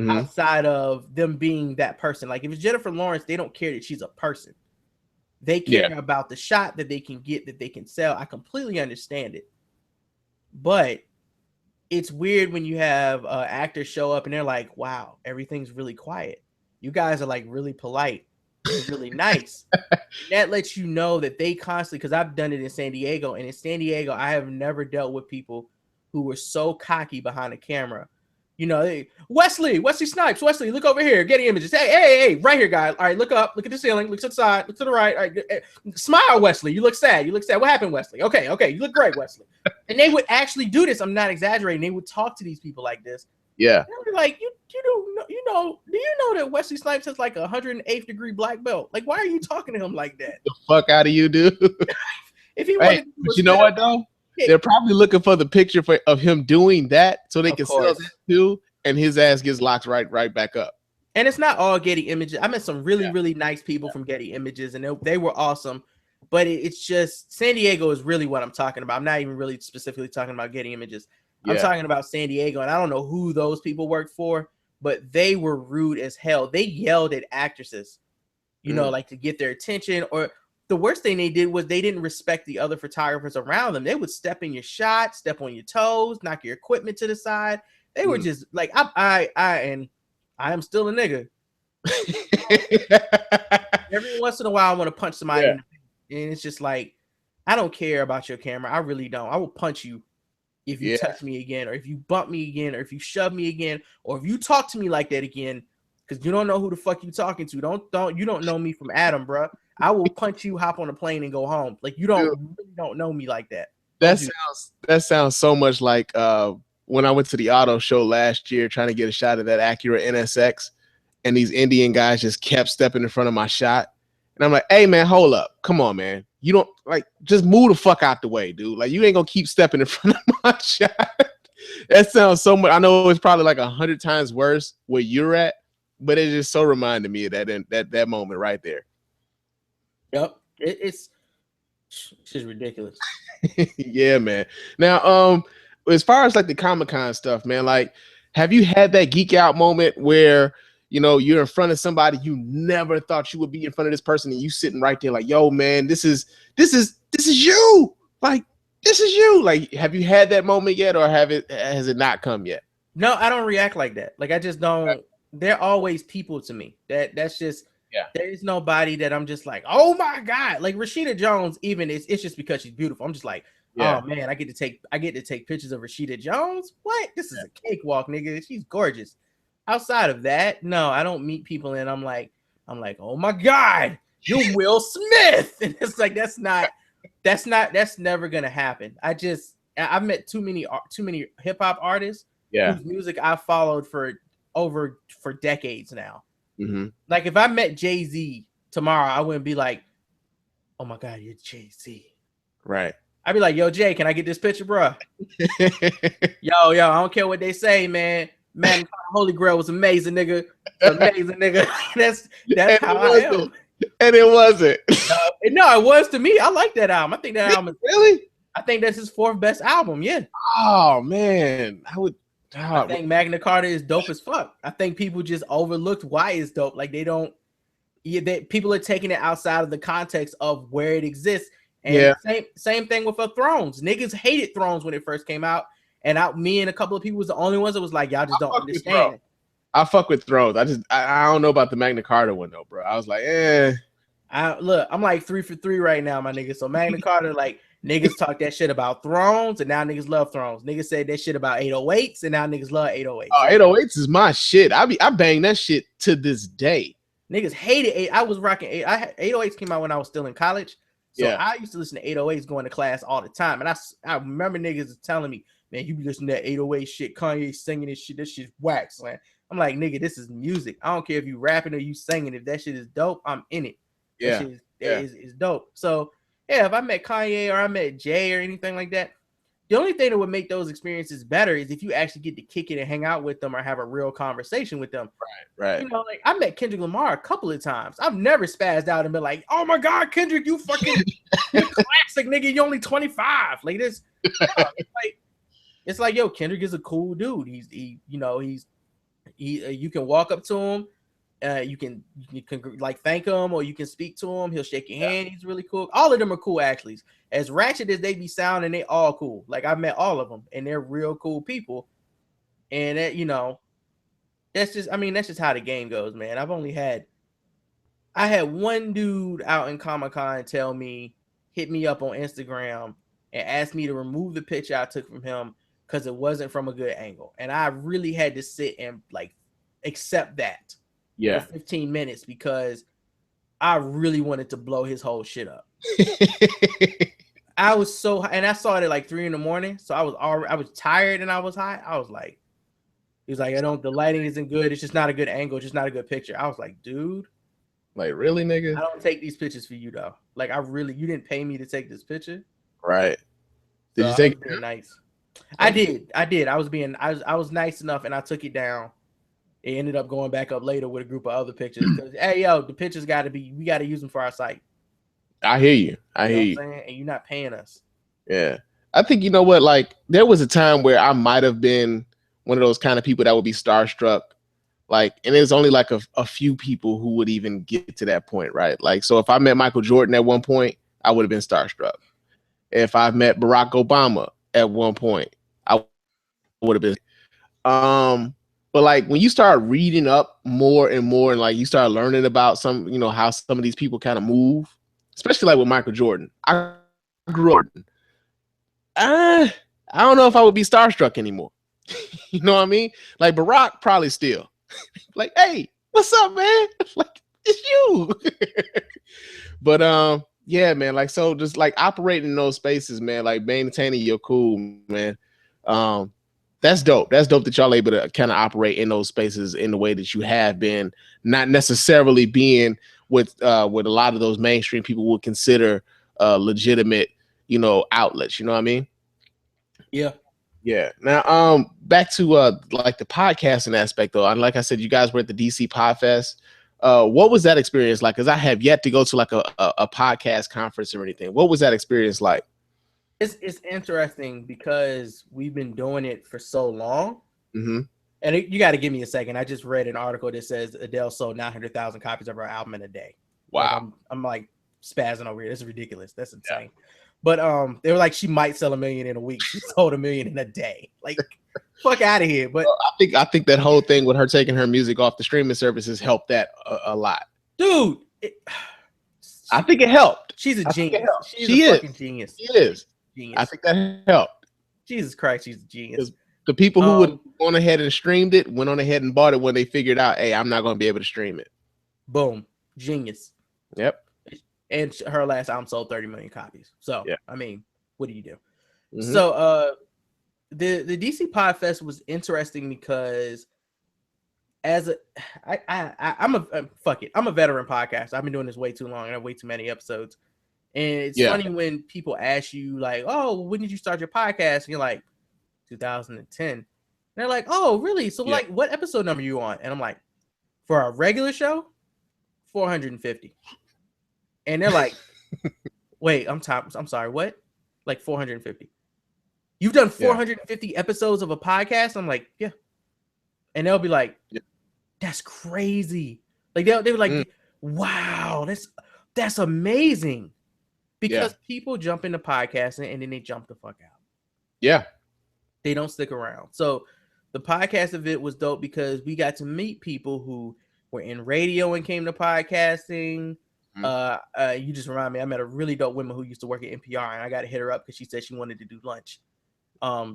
outside of them being that person. Like if it's Jennifer Lawrence, they don't care that she's a person. They care about the shot that they can get, that they can sell. I completely understand it. But it's weird when you have actors show up and they're like, wow, everything's really quiet. You guys are like really polite. It's really nice. That lets you know that they constantly, because I've done it in San Diego, and in San Diego, I have never dealt with people who were so cocky behind the camera. Wesley Snipes, Wesley, look over here, Getty Images. Hey, right here, guys. All right, look up, look at the ceiling, look to the side, look to the right. All right, smile, Wesley. You look sad. What happened, Wesley? Okay, you look great, Wesley. And they would actually do this. I'm not exaggerating. They would talk to these people like this. Yeah. They were like, do you know that Wesley Snipes has like 108th degree black belt? Like, why are you talking to him like that? The fuck out of you, dude. If he wanted, but you know what though? They're probably looking for the picture of him doing that so they can sell that too, and his ass gets locked right back up. And it's not all Getty Images. I met some really nice people from Getty Images, and they were awesome. But it's just San Diego is really what I'm talking about. I'm not even really specifically talking about Getty Images. I'm talking about San Diego, and I don't know who those people worked for, but they were rude as hell. They yelled at actresses. you know, like to get their attention. Or the worst thing they did was they didn't respect the other photographers around them. They would step in your shot, step on your toes, knock your equipment to the side. They were just like, I am still a nigga. Every once in a while, I want to punch somebody in the face. And it's just like, I don't care about your camera. I really don't. I will punch you if you touch me again, or if you bump me again, or if you shove me again, or if you talk to me like that again, because you don't know who the fuck you talking to. You don't know me from Adam, bro. I will punch you, hop on a plane, and go home. Like you really don't know me like that. That sounds so much like when I went to the auto show last year trying to get a shot of that Acura NSX, and these Indian guys just kept stepping in front of my shot. And I'm like, hey, man, hold up. Come on, man. You don't just move the fuck out the way, dude. Like, you ain't gonna keep stepping in front of my shot. That sounds so much. I know it's probably like 100 times worse where you're at, but it just so reminded me of that moment right there. Yep. It's just ridiculous. Yeah, man. Now, as far as like the Comic-Con stuff, man, like, have you had that geek out moment where, you know, you're in front of somebody you never thought you would be in front of this person, and you sitting right there like, yo, man, this is you. Like, this is you. Like, have you had that moment yet, or has it not come yet? No, I don't react like that. Like, I just don't. They're always people to me. That's just there is nobody that I'm just like, oh my God. Like Rashida Jones, even it's just because she's beautiful. I'm just like, oh man, I get to take pictures of Rashida Jones. What? This is a cakewalk, nigga. She's gorgeous. Outside of that, no, I don't meet people and I'm like, oh my God, you're Will Smith. And it's like, that's never gonna happen. I've met too many hip hop artists whose music I followed for decades now. Mm-hmm. Like if I met Jay-Z tomorrow, I wouldn't be like, oh my God, you're Jay-Z. Right. I'd be like, yo, Jay, can I get this picture, bro? yo, I don't care what they say, man. Man, Holy Grail was amazing, nigga. Amazing, nigga. That's how I am. And it wasn't. No, it was to me. I like that album. I think that album is really. I think that's his 4th best album. Yeah. Oh man, I think Magna Carta is dope as fuck. I think people just overlooked why it's dope. Like people are taking it outside of the context of where it exists. And same thing with Thrones. Niggas hated Thrones when it first came out. And me and a couple of people was the only ones that was like, y'all just don't understand. I fuck with Thrones. I don't know about the Magna Carta one though, bro. I was like, I'm like 3 for 3 right now, my nigga. So Magna Carta, like niggas talk that shit about Thrones, and now niggas love Thrones. Niggas said that shit about 808s, and now niggas love 808s. Oh, 808s is my shit. I bang that shit to this day. Niggas hated it. I was rocking 808s came out when I was still in college. So I used to listen to 808s going to class all the time. And I remember niggas telling me, man, you be listening to that 808 shit, Kanye singing this shit. This shit's wax, man. I'm like, nigga, this is music. I don't care if you rapping or you singing. If that shit is dope, I'm in it. Yeah. That shit is dope. So, yeah, if I met Kanye or I met Jay or anything like that, the only thing that would make those experiences better is if you actually get to kick it and hang out with them or have a real conversation with them. Right. You know, like I met Kendrick Lamar a couple of times. I've never spazzed out and been like, oh my God, Kendrick, you fucking you're classic, nigga. You're only 25. Like this. It's like, yo, Kendrick is a cool dude. You can walk up to him. You can like thank him or you can speak to him. He'll shake your hand. He's really cool. All of them are cool, actually. As ratchet as they be sounding, they all cool. Like I met all of them, and they're real cool people. And that, that's just how the game goes, man. I had one dude out in Comic-Con hit me up on Instagram and asked me to remove the picture I took from him because it wasn't from a good angle, and I really had to sit and like accept that. For 15 minutes because I really wanted to blow his whole shit up. I saw it at like 3 a.m. So I was tired and I was high. I was like, he was like, the lighting isn't good. It's just not a good angle. It's just not a good picture. I was like, dude, like really, nigga? I don't take these pictures for you though. Like you didn't pay me to take this picture. Right. Did you take it? Nice. I did. I was nice enough and I took it down. It ended up going back up later with a group of other pictures. Hey, yo, the pictures we got to use them for our site. I hear you. I hear you. And you're not paying us. Yeah. I think, you know what, like there was a time where I might have been one of those kind of people that would be starstruck Like, and there's only like a few people who would even get to that point, right? Like, so if I met Michael Jordan at one point, I would have been starstruck. If I met Barack Obama at one point, I would have been. But like when you start reading up more and more, and like you start learning about some, you know, how some of these people kind of move, especially like with Michael Jordan. I grew up. I don't know if I would be starstruck anymore. You know what I mean? Like Barack probably still. Like, hey, what's up, man? Like, it's you. But yeah, man. Like, so just like operating in those spaces, man. Like maintaining your cool, man. That's dope. That's dope that y'all able to kind of operate in those spaces in the way that you have been, not necessarily being with a lot of those mainstream people would consider legitimate, you know, outlets. You know what I mean? Yeah. Yeah. Now, back to like the podcasting aspect though. And like I said, you guys were at the DC Podfest. What was that experience like? Because I have yet to go to like a podcast conference or anything. What was that experience like? It's interesting because we've been doing it for so long. Mm-hmm. And you got to give me a second. I just read an article that says Adele sold 900,000 copies of her album in a day. Wow. Like I'm like spazzing over here. That's ridiculous. That's insane. Yeah. But they were like, she might sell 1 million in a week. She sold 1 million in a day. Like, fuck out of here. But I think that whole thing with her taking her music off the streaming services helped that a lot. Dude, I think it helped. She's a genius. She is. Fucking genius. She is. Genius. I think that helped. Jesus Christ, she's a genius. The people who would gone ahead and streamed it went on ahead and bought it when they figured out, hey, I'm not going to be able to stream it. Boom. Genius. Yep. And her last album sold 30 million copies. So, yeah. I mean, what do you do? Mm-hmm. So, the DC Podfest was interesting because I'm a veteran podcaster. I've been doing this way too long. I have way too many episodes. And it's funny when people ask you like, oh, when did you start your podcast? And you're like, 2010. And they're like, oh, really? So like, what episode number are you on? And I'm like, for a regular show, 450. And they're like, wait, I'm sorry, what? Like 450. You've done 450 episodes of a podcast? I'm like, yeah. And they'll be like, that's crazy. Like they'll be like, wow, that's amazing. Because people jump into podcasting and then they jump the fuck out. Yeah. They don't stick around. So the podcast of it was dope because we got to meet people who were in radio and came to podcasting. You just remind me, I met a really dope woman who used to work at NPR, and I got to hit her up because she said she wanted to do lunch.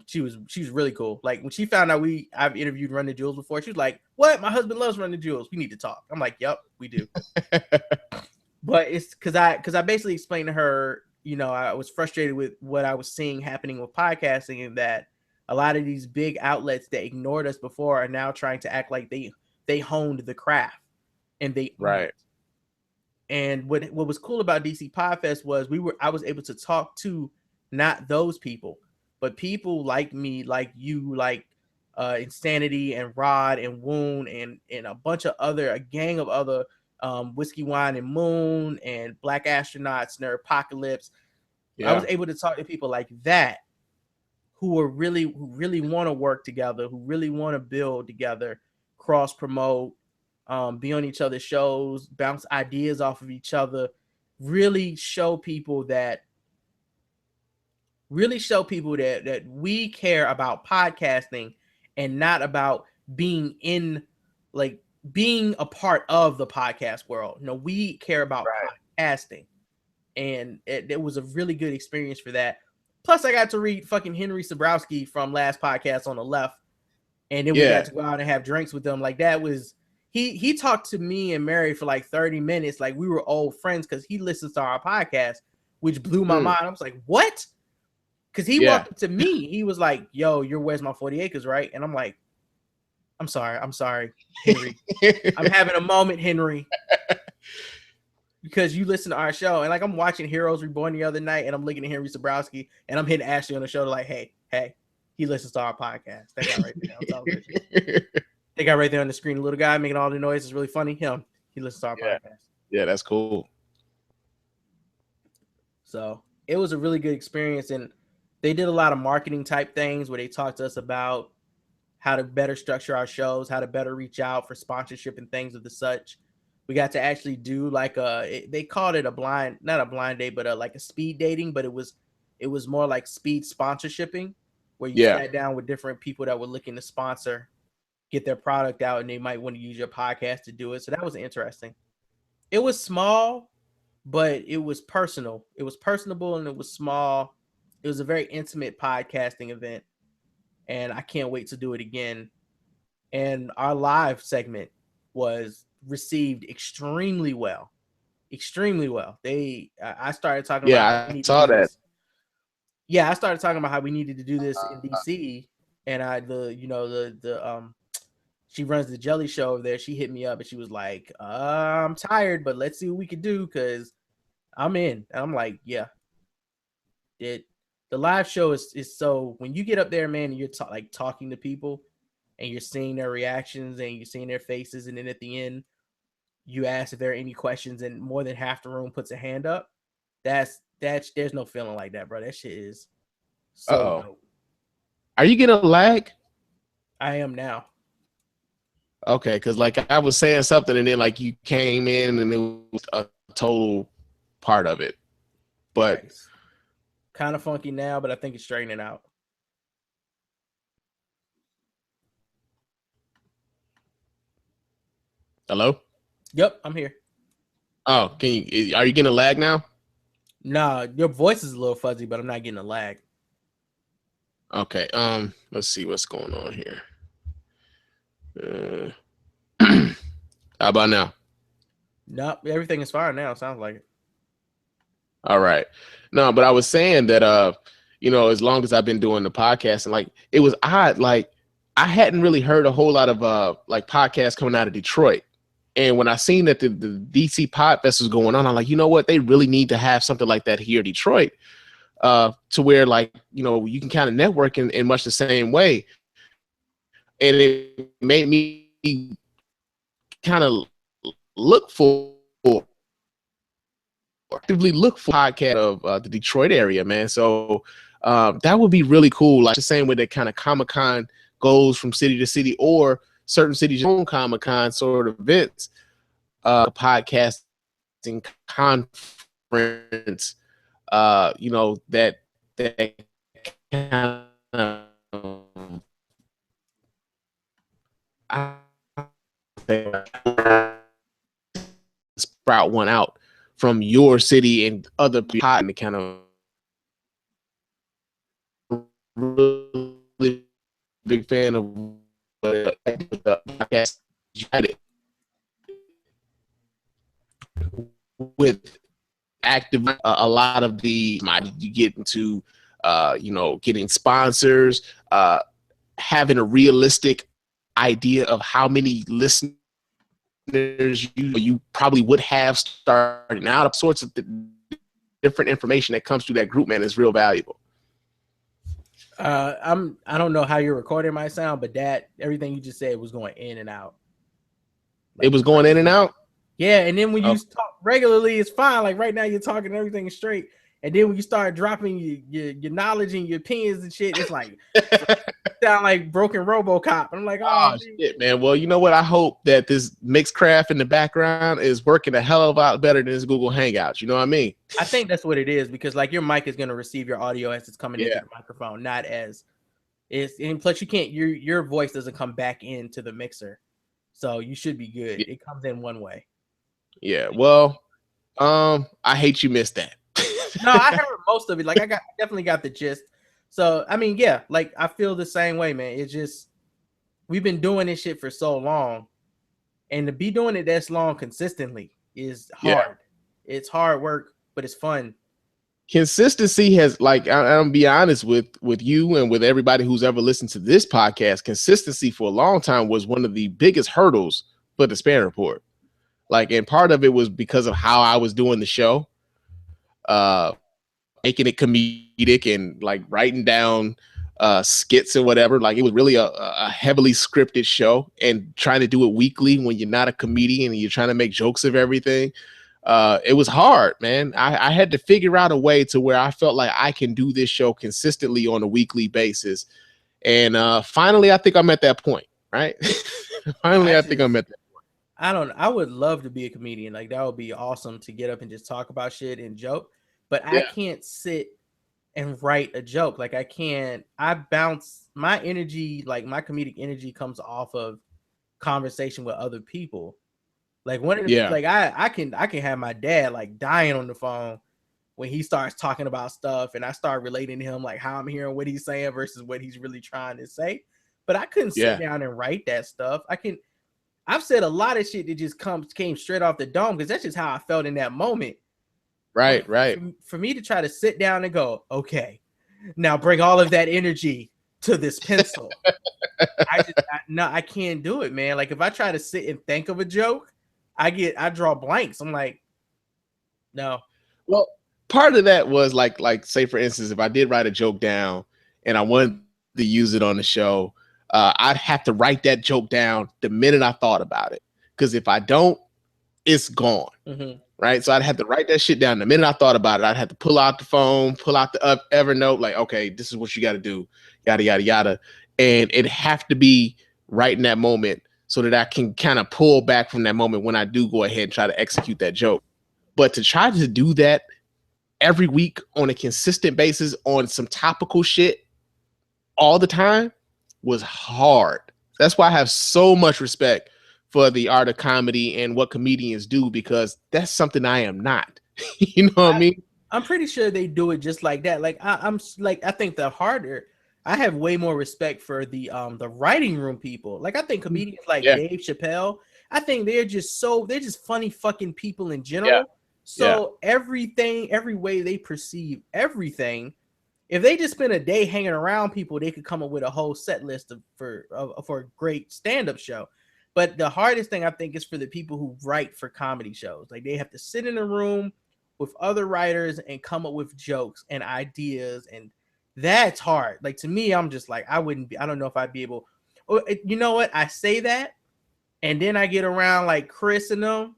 She was really cool. Like when she found out I've interviewed Run the Jewels before, she was like, "What? My husband loves Run the Jewels. We need to talk." I'm like, "Yep, we do." But it's because I basically explained to her, you know, I was frustrated with what I was seeing happening with podcasting, and that a lot of these big outlets that ignored us before are now trying to act like they honed the craft, and they right. And what was cool about DC Podfest was I was able to talk to not those people, but people like me, like you, like Insanity and Rod and Woon and a gang of other Whiskey Wine and Moon and Black Astronauts, Nerd Apocalypse. I was able to talk to people like that who really want to work together, who really want to build together, cross promote, be on each other's shows, bounce ideas off of each other, really show people that we care about podcasting and not about being a part of the podcast world. No, we care about podcasting. And it was a really good experience for that. Plus, I got to read fucking Henry Sabrowski from last podcast on the left. And then we got to go out and have drinks with them. Like that was, he talked to me and Mary for like 30 minutes. Like we were old friends because he listens to our podcast, which blew my mind. I was like, what? Because he walked up to me. He was like, yo, you're Where's My 40 Acres, right? And I'm like, I'm sorry, Henry. I'm having a moment, Henry. Because you listen to our show. And like I'm watching Heroes Reborn the other night and I'm looking at Henry Sabrowski and I'm hitting Ashley on the shoulder like, hey, he listens to our podcast. That guy right there on television. That guy right there on the screen, the little guy making all the noise is really funny. He listens to our podcast. Yeah, that's cool. So it was a really good experience. And they did a lot of marketing type things where they talked to us about how to better structure our shows, how to better reach out for sponsorship and things of the such. We got to actually do like they called it not a blind date, but like a speed dating, but it was more like speed sponsorshiping, where you sat down with different people that were looking to sponsor, get their product out, and they might want to use your podcast to do it. So that was interesting. It was small, but it was personal. It was personable and it was small. It was a very intimate podcasting event, and I can't wait to do it again. And our live segment was received extremely well. Extremely well. I started talking about I saw that. Yeah, I started talking about how we needed to do this in DC, and she runs the Jelly Show over there. She hit me up and she was like, I'm tired, but let's see what we can do, because I'm in. And I'm like, yeah. The live show is so, when you get up there, man, and you're talking to people and you're seeing their reactions and you're seeing their faces, and then at the end you ask if there are any questions and more than half the room puts a hand up. There's no feeling like that, bro. That shit is so dope. Are you gonna lag? I am now. Okay, because like I was saying something and then like you came in and it was a total part of it. But nice. Kind of funky now, but I think it's straightening out. Hello? Yep, I'm here. Oh, are you getting a lag now? Nah, your voice is a little fuzzy, but I'm not getting a lag. Okay, let's see what's going on here. How about now? Nope, everything is fine now. Sounds like it. All right. No, but I was saying that as long as I've been doing the podcast, and like it was odd, like I hadn't really heard a whole lot of like podcasts coming out of Detroit. And when I seen that the DC Podfest was going on, I'm like, you know what? They really need to have something like that here in Detroit, to where like, you can kind of network in much the same way. And it made me kind of actively look for podcast of the Detroit area, man. So that would be really cool. Like the same way that kind of Comic-Con goes from city to city, or certain cities' own Comic-Con sort of events, podcasting conference, that kind of sprout one out from your city and other people, and to kind of really big fan of the podcast with active a lot of the you get into getting sponsors, having a realistic idea of how many listeners you probably would have starting out. Sorts of different information that comes through that group, man, is real valuable. I don't know how your recording might sound, but everything you just said was going in and out. Like, it was going in and out? Yeah, and then when you talk regularly, it's fine. Like right now you're talking and everything is straight. And then when you start dropping your knowledge and your opinions and shit, it's like sound like broken RoboCop. I'm like, oh shit, man. Well, you know what? I hope that this Mixcraft in the background is working a hell of a lot better than this Google Hangouts. You know what I mean? I think that's what it is, because like your mic is going to receive your audio as it's coming into the microphone, not as it's. And plus, you can't. Your voice doesn't come back into the mixer, so you should be good. Yeah. It comes in one way. Yeah. Well, I hate you missed that. No, I heard most of it. Like I definitely got the gist. So I mean, yeah, like I feel the same way, man. It's just we've been doing this shit for so long, and to be doing it this long consistently is hard. Yeah. It's hard work, but it's fun. Consistency has, like, I'm be honest with you and with everybody who's ever listened to this podcast. Consistency for a long time was one of the biggest hurdles for the Spann Report. Like, and part of it was because of how I was doing the show. Making it comedic and like writing down skits or whatever. Like it was really a heavily scripted show, and trying to do it weekly when you're not a comedian and you're trying to make jokes of everything. It was hard, man. I had to figure out a way to where I felt like I can do this show consistently on a weekly basis And finally, I think I'm at that point, right? Finally, I think I'm at that point. I would love to be a comedian. Like, that would be awesome to get up and just talk about shit and joke. But I can't sit and write a joke. Like, I bounce my energy, like my comedic energy comes off of conversation with other people. Like, one of the like I can have my dad like dying on the phone when he starts talking about stuff, and I start relating to him like how I'm hearing what he's saying versus what he's really trying to say. But I couldn't sit down and write that stuff. I've said a lot of shit that just came straight off the dome because that's just how I felt in that moment. Right. For me to try to sit down and go, okay, now bring all of that energy to this pencil. I can't do it, man. Like, if I try to sit and think of a joke, I draw blanks. I'm like, no. Well, part of that was like say for instance, if I did write a joke down and I wanted to use it on the show, I'd have to write that joke down the minute I thought about it. Because if I don't, it's gone. Right. So I'd have to write that shit down the minute I thought about it. I'd have to pull out the phone, pull out the Evernote, like, okay, this is what you got to do, yada, yada, yada. And it'd have to be right in that moment so that I can kind of pull back from that moment when I do go ahead and try to execute that joke. But to try to do that every week on a consistent basis on some topical shit all the time was hard. That's why I have so much respect for the art of comedy and what comedians do, because that's something I am not. You know what I mean? I'm pretty sure they do it just like that. Like, I think I have way more respect for the writing room people. Like, I think comedians like Dave Chappelle, I think they're just funny fucking people in general. So every way they perceive everything, if they just spend a day hanging around people, they could come up with a whole set list for a great stand-up show. But the hardest thing, I think, is for the people who write for comedy shows. Like, they have to sit in a room with other writers and come up with jokes and ideas, and that's hard. Like, to me, I'm just like, I don't know if I'd be able. You know what? I say that, and then I get around like Chris and them,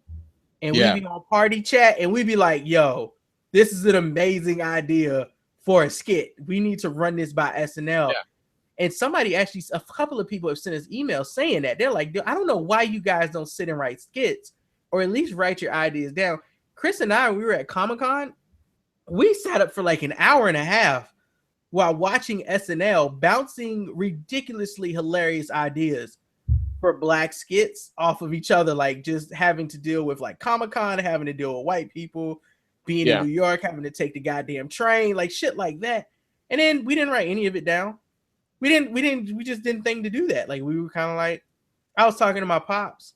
and we be on party chat, and we be like, yo, this is an amazing idea for a skit. We need to run this by SNL. Yeah. And a couple of people have sent us emails saying that. They're like, I don't know why you guys don't sit and write skits, or at least write your ideas down. Chris and I, we were at Comic-Con. We sat up for like an hour and a half while watching SNL, bouncing ridiculously hilarious ideas for Black skits off of each other, like just having to deal with like Comic-Con, having to deal with white people, being in New York, having to take the goddamn train, like shit like that. And then we didn't write any of it down. We just didn't think to do that. Like, we were kind of like, I was talking to my pops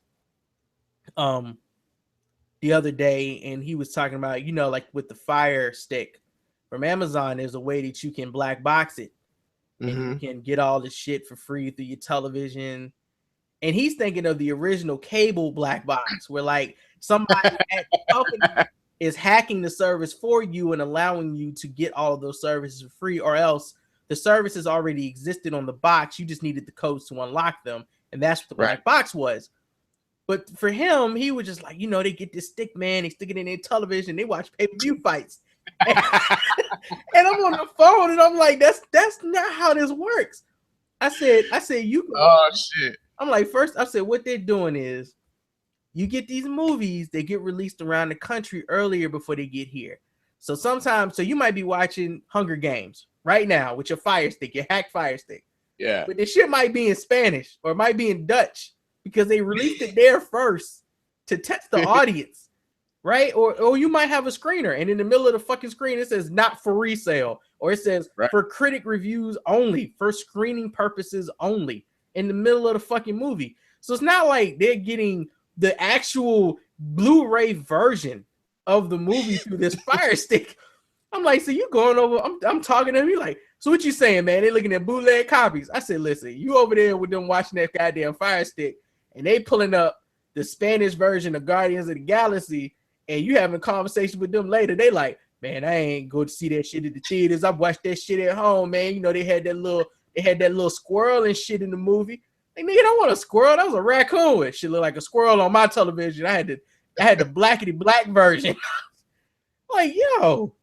the other day, and he was talking about, like with the Fire Stick from Amazon, there's a way that you can black box it, and you can get all this shit for free through your television. And he's thinking of the original cable black box, where like somebody at the company is hacking the service for you and allowing you to get all of those services for free, or else the services already existed on the box. You just needed the codes to unlock them. And that's what the black box was. But for him, he was just like, they get this stick, man. They stick it in their television. They watch pay-per-view fights. And I'm on the phone, and I'm like, that's not how this works. I said, oh, shit. I'm like, first, I said, what they're doing is you get these movies, they get released around the country earlier before they get here. So you might be watching Hunger Games right now with your Fire Stick, your hacked Fire Stick. Yeah. But this shit might be in Spanish, or it might be in Dutch, because they released it there first to test the audience, right? Or you might have a screener, and in the middle of the fucking screen, it says not for resale, or it says for critic reviews only, for screening purposes only, in the middle of the fucking movie. So it's not like they're getting the actual Blu-ray version of the movie through this Fire Stick. I'm like, so you going over, I'm talking to him, you like, so what you saying, man? They looking at bootleg copies. I said, listen, you over there with them watching that goddamn Fire Stick, and they pulling up the Spanish version of Guardians of the Galaxy, and you having a conversation with them later. They like, man, I ain't go to see that shit at the theaters. I watched that shit at home, man. They had that little squirrel and shit in the movie. Like, nigga, don't want a squirrel. That was a raccoon. Shit looked like a squirrel on my television. I had the blackety black version. Like, yo,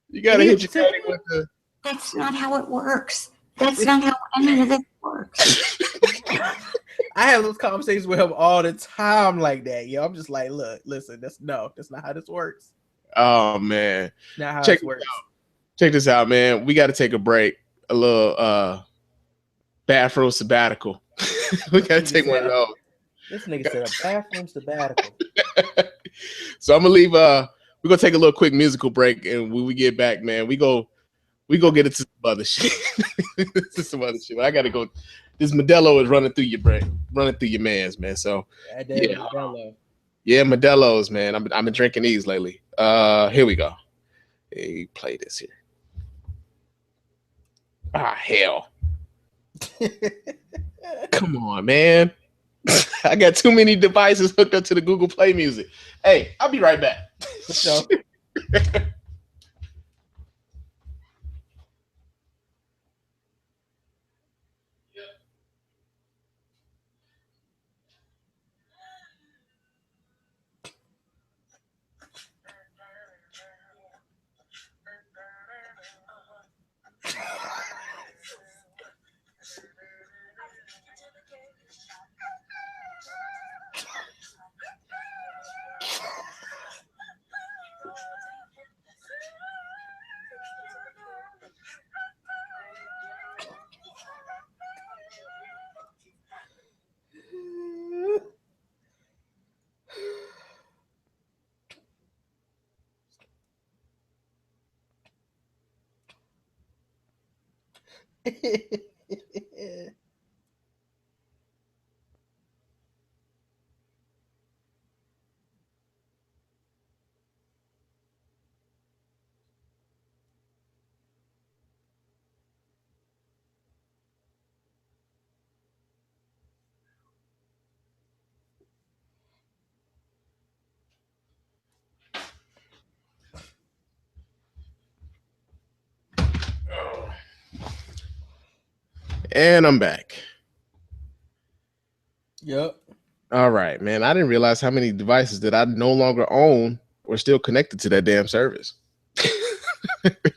you gotta hit your daddy with the. That's not how it works. That's not how any of this works. I have those conversations with him all the time like that. Yo, I'm just like, look, listen, that's not how this works. Oh man. Not how Check this works. Check this out, man. We got to take a break. A little bathroom sabbatical. We got to take one of those. This nigga said a bathroom sabbatical. So I'm gonna leave. We're gonna take a little quick musical break, and when we get back, man, we go get into some other shit. I gotta go. This Modelo is running through your brain, running through your man's, man. So yeah, Modelo's, man. I've been drinking these lately. Here we go. Hey, play this here. Ah, hell. Come on, man. I got too many devices hooked up to the Google Play Music. Hey, I'll be right back. And I'm back. Yep. All right, man. I didn't realize how many devices that I no longer own were still connected to that damn service.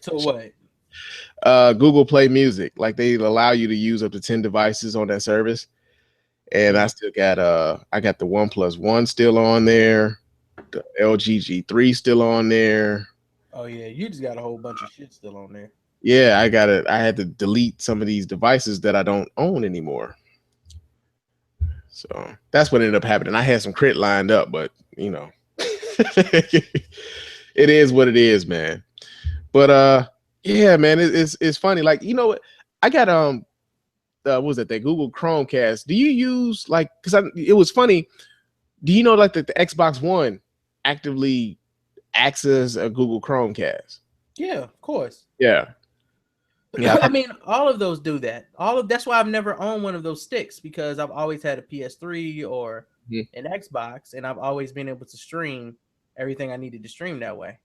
So what? Google Play Music. Like they allow you to use up to 10 devices on that service. And I still got I got the OnePlus One still on there, the LG G3 still on there. Oh yeah, you just got a whole bunch of shit still on there. Yeah, I had to delete some of these devices that I don't own anymore. So that's what ended up happening. I had some crit lined up, but you know, it is what it is, man. But yeah, man, it's funny. Like, you know what? I got what was that Google Chromecast. Do you use like, because it was funny. Do you know like that the Xbox One actively acts as a Google Chromecast? Yeah, of course. Yeah. Yeah. I mean, all of those do that. That's why I've never owned one of those sticks, because I've always had a PS3 or an Xbox, and I've always been able to stream everything I needed to stream that way.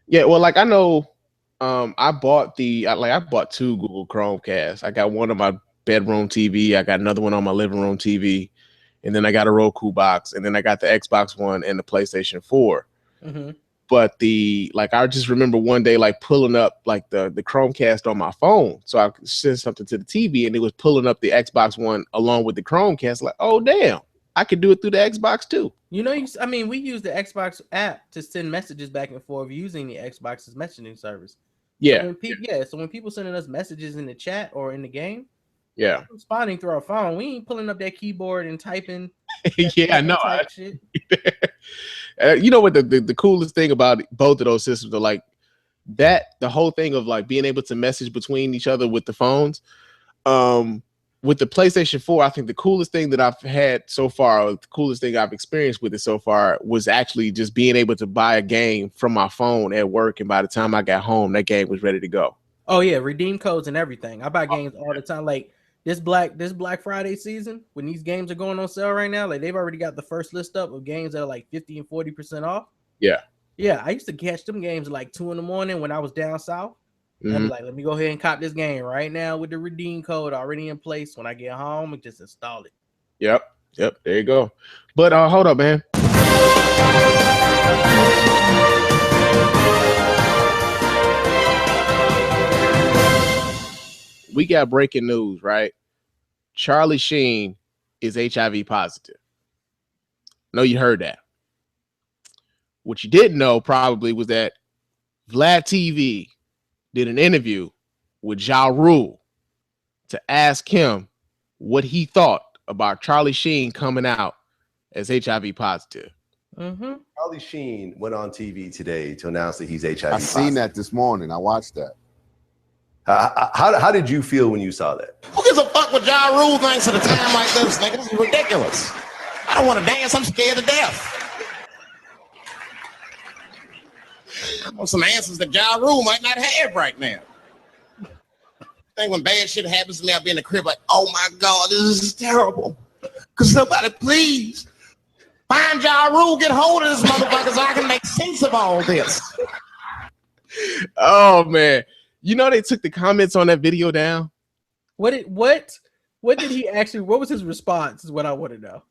Yeah, well, like I know, I bought two Google Chromecasts. I got one on my bedroom TV. I got another one on my living room TV, and then I got a Roku box, and then I got the Xbox One and the PlayStation 4. Mm-hmm. But I just remember one day like pulling up like the Chromecast on my phone, so I could send something to the TV, and it was pulling up the Xbox One along with the Chromecast. Like, oh damn, I could do it through the Xbox too. You know, we use the Xbox app to send messages back and forth using the Xbox's messaging service. Yeah. So when people sending us messages in the chat or in the game, yeah, responding through our phone, we ain't pulling up that keyboard and typing. Yeah, I know. Shit. You know what the coolest thing about both of those systems are, like that the whole thing of like being able to message between each other with the phones. With the PlayStation 4, I think the coolest thing that I've had so far, or the coolest thing I've experienced with it so far, was actually just being able to buy a game from my phone at work, and by the time I got home, that game was ready to go. Oh yeah, redeem codes and everything. I buy games all the time. Like this Black Friday season, when these games are going on sale right now, like they've already got the first list up of games that are like 50 and 40% off. Yeah. Yeah, I used to catch them games at like 2 a.m. when I was down south. Mm-hmm. I'd be like, let me go ahead and cop this game right now with the redeem code already in place. When I get home, and just install it. Yep. There you go. But hold up, man. we got breaking news, right? Charlie Sheen is HIV positive. No, you heard that. What you didn't know probably was that Vlad TV did an interview with Ja Rule to ask him what he thought about Charlie Sheen coming out as HIV positive. Charlie Sheen went on TV today to announce that he's HIV I positive. seen that this morning. I watched that. How did you feel when you saw that? Who gives a fuck what Ja Rule thinks at a time like this, nigga? This is ridiculous. I don't want to dance. I'm scared to death. I want some answers that Ja Rule might not have right now. I think when bad shit happens to me, I'll be in the crib like, oh my God, this is terrible. Could somebody please find Ja Rule, get hold of this motherfucker so I can make sense of all this. Oh man. You know they took the comments on that video down? What did he actually, what was his response is what I want to know.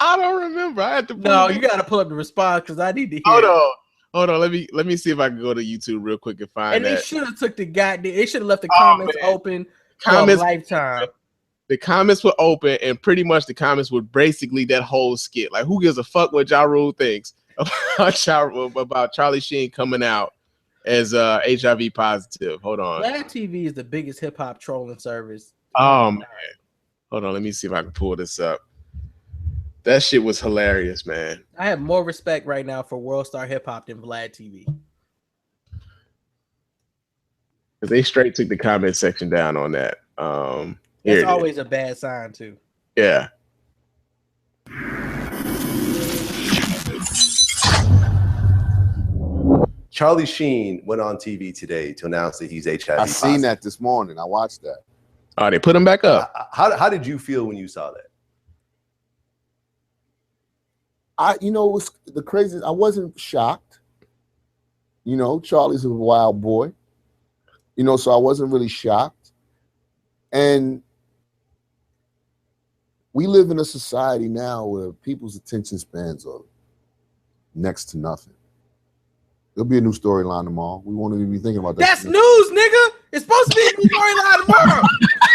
I don't remember. I had to you gotta pull up the response because I need to hear Hold on. Let me see if I can go to YouTube real quick and find that. And they should have took the goddamn, they should have left the comments open for a lifetime. The comments were open, and pretty much the comments were basically that whole skit. Like, who gives a fuck what Ja Rule thinks about Charlie Sheen coming out as HIV positive? Hold on. Vlad TV is the biggest hip hop trolling service. Oh man, hold on. Let me see if I can pull this up. That shit was hilarious, man. I have more respect right now for World Star Hip Hop than Vlad TV. They straight took the comment section down on that. It's always a bad sign too. Yeah. Charlie Sheen went on TV today to announce that he's HIV I seen that this morning. I watched that. Oh, they put him back up. How did you feel when you saw that? It was the craziest. I wasn't shocked. Charlie's a wild boy. So I wasn't really shocked. And we live in a society now where people's attention spans are next to nothing. There'll be a new storyline tomorrow. We won't even be thinking about that. That's news, nigga. It's supposed to be a new storyline tomorrow.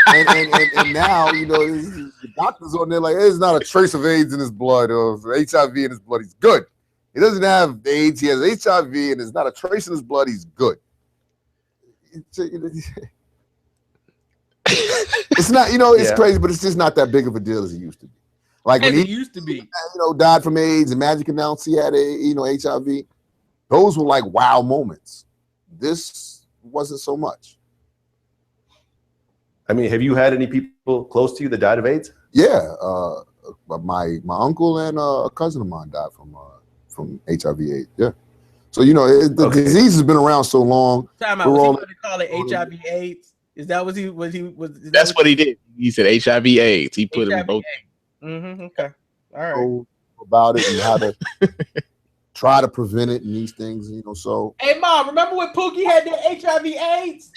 and now, the doctor's on there like, there's not a trace of AIDS in his blood or HIV in his blood. He's good. He doesn't have AIDS. He has HIV, and there's not a trace in his blood. He's good. It's not, it's crazy, but it's just not that big of a deal as it used to be. Like when he used to be, died from AIDS, and Magic announced he had HIV. Those were like wow moments. This wasn't so much. I mean, have you had any people close to you that died of AIDS? Yeah, my uncle and a cousin of mine died from HIV/AIDS. Yeah, so the disease has been around so long. Time out. Was he going to call it HIV/AIDS? Is that what he was? That's what he did. He said HIV/AIDS. He put it both. Okay. All right. About it and how to try to prevent it and these things. So. Hey, Mom, remember when Pookie had that HIV/AIDS?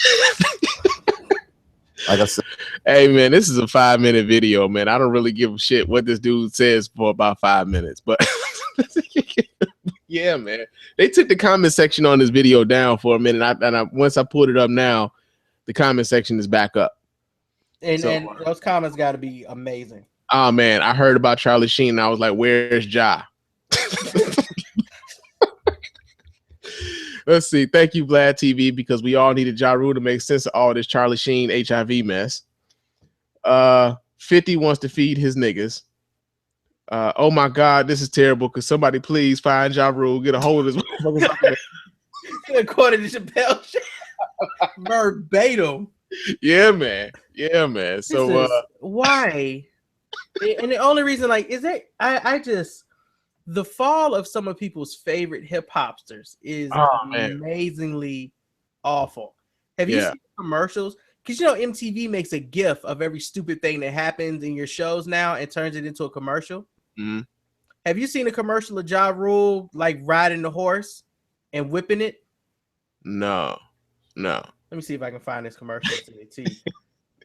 Like I said, hey man, this is a 5-minute video, man. I don't really give a shit what this dude says for about 5 minutes, but yeah, man. They took the comment section on this video down for a minute, and once I pulled it up now, the comment section is back up. And those comments got to be amazing. Oh man, I heard about Charlie Sheen, and I was like, "Where's Ja?" Let's see. Thank you, Vlad TV, because we all needed Ja Rule to make sense of all this Charlie Sheen HIV mess. 50 wants to feed his niggas. Oh my God, this is terrible. Could somebody please find Ja Rule, get a hold of this motherfucker? According to Chappelle, verbatim. Yeah, man. Yeah, man. So why? And the only reason, is that I just. The fall of some of people's favorite hip hopsters is amazingly awful. Have you seen commercials? Because MTV makes a GIF of every stupid thing that happens in your shows now and turns it into a commercial. Mm-hmm. Have you seen a commercial of Ja Rule riding the horse and whipping it? No. Let me see if I can find this commercial.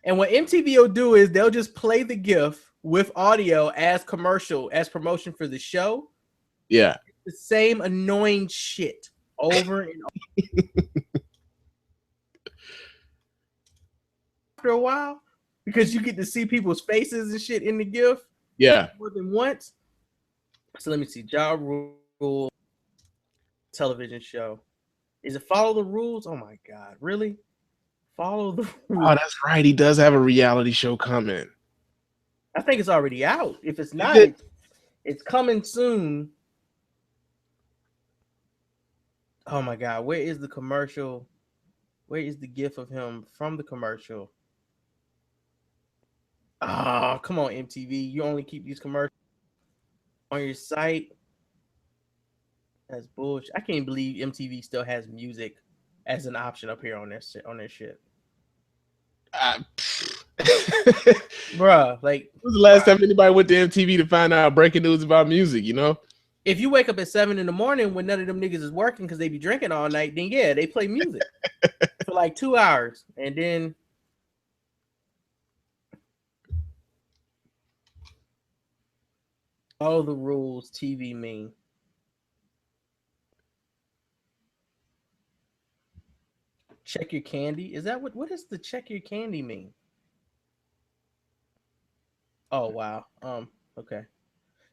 And what MTV will do is they'll just play the GIF with audio as promotion for the show. Yeah. The same annoying shit over and over. after a while because you get to see people's faces and shit in the GIF. Yeah. More than once. So let me see. Ja Rule television show. Is it Follow the Rules? Oh my God. Really? Follow the Rules. Oh, that's right. He does have a reality show coming. I think it's already out. If it's not, it's coming soon. Oh my God. Where is the commercial? Where is the GIF of him from the commercial? Oh, come on, MTV. You only keep these commercials on your site. That's bullshit. I can't believe MTV still has music as an option up here on their shit. Bruh, like, when was the last time anybody went to MTV to find out breaking news about music, you know? If you wake up at 7 in the morning when none of them niggas is working because they be drinking all night, then yeah, they play music for like 2 hours. And then Follow the Rules TV meme. Check your candy. Is that what is the check your candy mean? Oh wow. Okay.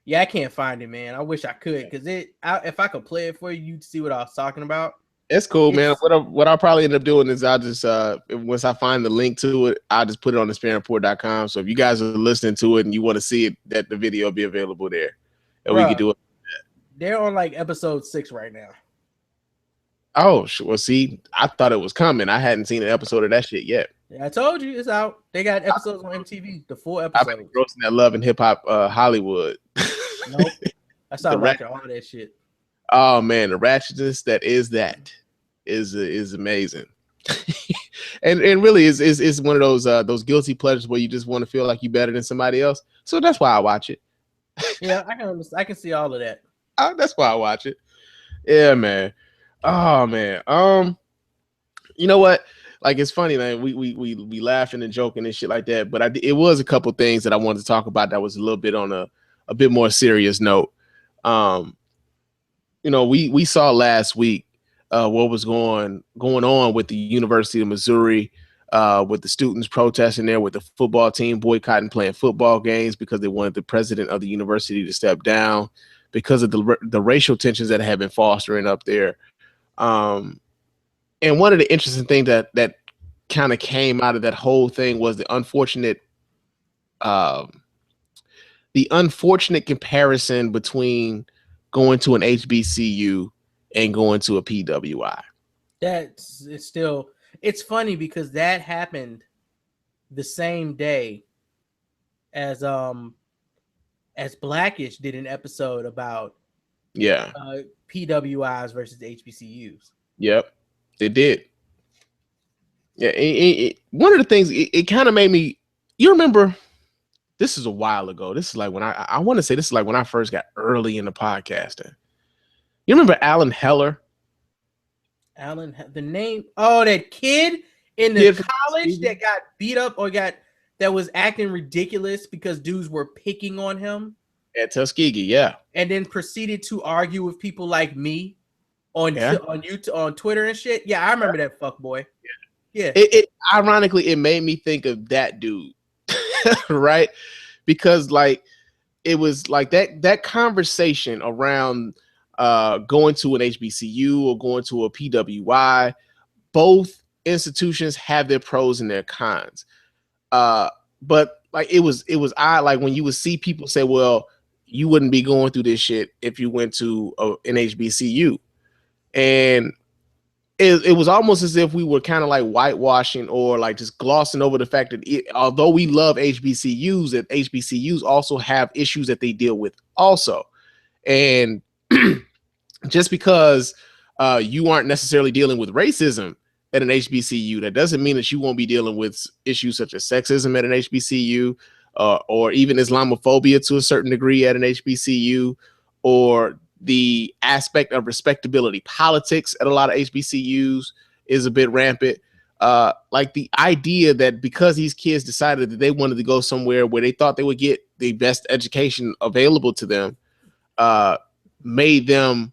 Yeah, I can't find it, man. I wish I could, because if I could play it for you, you'd see what I was talking about. It's cool, man. What I'll probably end up doing is I'll just once I find the link to it, I'll just put it on the SpannReport.com. So if you guys are listening to it and you want to see it, that the video will be available there. And we can do it. They're on like episode 6 right now. Oh, well, see, I thought it was coming. I hadn't seen an episode of that shit yet. Yeah, I told you it's out. They got episodes on MTV, the full episode. I've been grossing that Love and Hip Hop Hollywood. Nope. I started watching all that shit. Oh man, the ratchetness that is amazing. and really is one of those guilty pleasures where you just want to feel like you're better than somebody else. So that's why I watch it. Yeah, I can see all of that. That's why I watch it. Yeah, man. Oh man. You know what? Like, it's funny, man. We laughing and joking and shit like that. But it was a couple things that I wanted to talk about that was a little bit on a bit more serious note. You know, we saw last week what was going on with the University of Missouri, with the students protesting there, with the football team boycotting playing football games because they wanted the president of the university to step down because of the racial tensions that have been fostering up there. And one of the interesting things that kind of came out of that whole thing was the unfortunate comparison between going to an HBCU and going to a PWI. It's funny because that happened the same day as Blackish did an episode about PWIs versus HBCUs. Yep, it did. Yeah, one of the things it kind of made me. You remember? This is a while ago. This is like when I want to say this is like when I first got early into podcasting. You remember Alan Heller? The name? Oh, that kid in the college that got beat up or that was acting ridiculous because dudes were picking on him at Tuskegee, yeah, and then proceeded to argue with people like me on YouTube, on Twitter and shit. Yeah, I remember that fuck boy. Yeah. It ironically, it made me think of that dude, right? Because like it was like that conversation around going to an HBCU or going to a PWI. Both institutions have their pros and their cons. But like it was odd, like when you would see people say, well, you wouldn't be going through this shit if you went to an HBCU. And it was almost as if we were kind of like whitewashing or like just glossing over the fact that although we love HBCUs, that HBCUs also have issues that they deal with also. And just because you aren't necessarily dealing with racism at an HBCU, that doesn't mean that you won't be dealing with issues such as sexism at an HBCU, or even Islamophobia to a certain degree at an HBCU, or the aspect of respectability politics at a lot of HBCUs is a bit rampant. Like the idea that because these kids decided that they wanted to go somewhere where they thought they would get the best education available to them, made them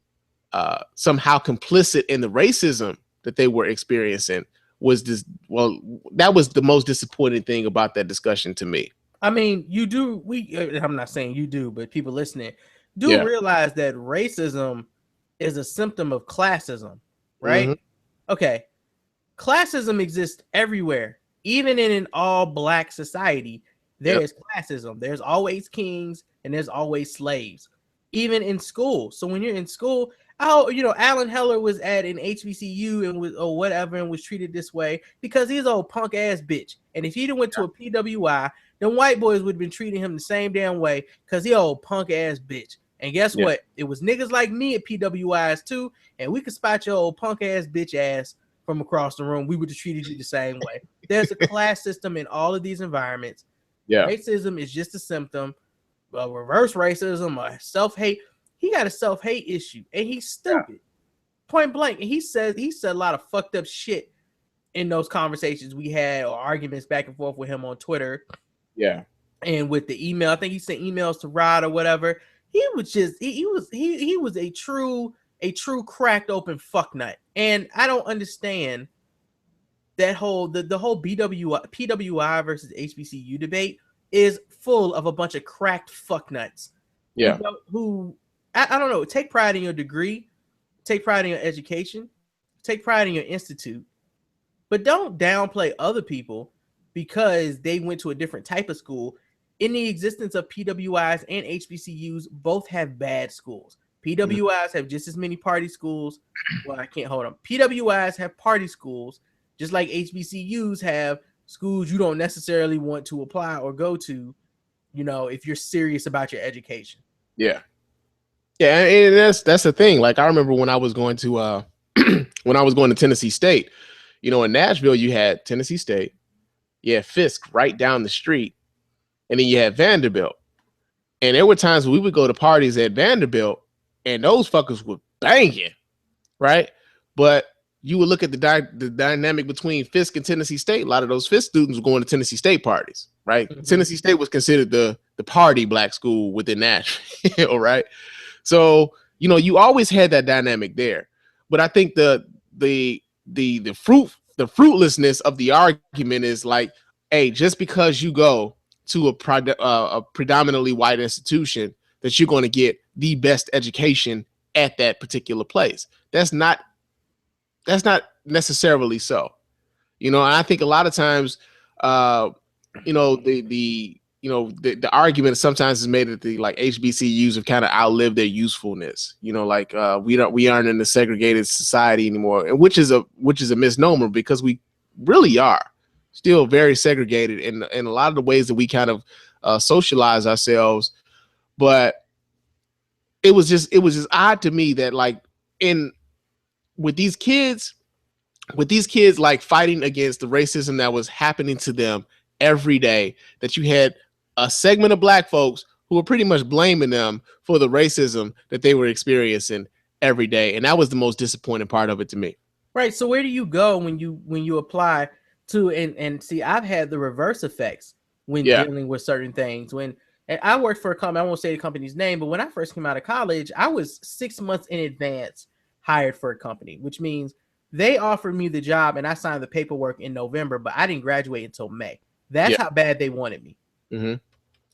somehow complicit in the racism that they were experiencing was this. Well, that was the most disappointing thing about that discussion to me. I mean, you do. I'm not saying you do, but people listening do realize that racism is a symptom of classism, right? Mm-hmm. Okay, classism exists everywhere, even in an all-black society. There is classism. There's always kings and there's always slaves, even in school. So when you're in school, Alan Heller was at an HBCU and was treated this way because he's an old punk ass bitch. And if he'd have went to a PWI, then white boys would have been treating him the same damn way because he old punk ass bitch. And guess what? It was niggas like me at PWIs too, and we could spot your old punk ass bitch ass from across the room. We would have treated you the same way. There's a class system in all of these environments. Racism is just a symptom. Reverse racism or self-hate. He got a self-hate issue, and he's stupid. Point blank. And he said a lot of fucked up shit in those conversations we had or arguments back and forth with him on Twitter. Yeah. And with the email, I think he sent emails to Rod or whatever. He was just he was a true cracked open fucknut. And I don't understand that whole the whole PWI versus HBCU debate is full of a bunch of cracked fucknuts. Yeah. Who I don't know, take pride in your degree, take pride in your education, take pride in your institute, but don't downplay other people because they went to a different type of school. In the existence of PWIs and HBCUs, both have bad schools. PWIs have just as many party schools. Well, I can't hold them. PWIs have party schools, just like HBCUs have schools you don't necessarily want to apply or go to, if you're serious about your education. Yeah. Yeah, and that's the thing. Like, I remember when I was going to Tennessee State, in Nashville, you had Tennessee State, you had Fisk right down the street, and then you had Vanderbilt. And there were times when we would go to parties at Vanderbilt, and those fuckers were banging, right? But you would look at the dynamic between Fisk and Tennessee State. A lot of those Fisk students were going to Tennessee State parties, right? Mm-hmm. Tennessee State was considered the party black school within Nashville, right? So, you always had that dynamic there. But I think the fruitlessness of the argument is like, hey, just because you go to a predominantly white institution, that you're going to get the best education at that particular place. That's not necessarily so. And I think a lot of times, the argument sometimes is made that the HBCUs have kind of outlived their usefulness. We aren't in a segregated society anymore, and which is a misnomer, because we really are still very segregated in a lot of the ways that we kind of socialize ourselves. But it was just odd to me that with these kids fighting against the racism that was happening to them every day, that you had a segment of black folks who were pretty much blaming them for the racism that they were experiencing every day. And that was the most disappointing part of it to me. Right. So where do you go when you apply to, and see, I've had the reverse effects when dealing with certain things. And I worked for a company, I won't say the company's name, but when I first came out of college, I was 6 months in advance hired for a company, which means they offered me the job and I signed the paperwork in November, but I didn't graduate until May. That's how bad they wanted me. Mm-hmm.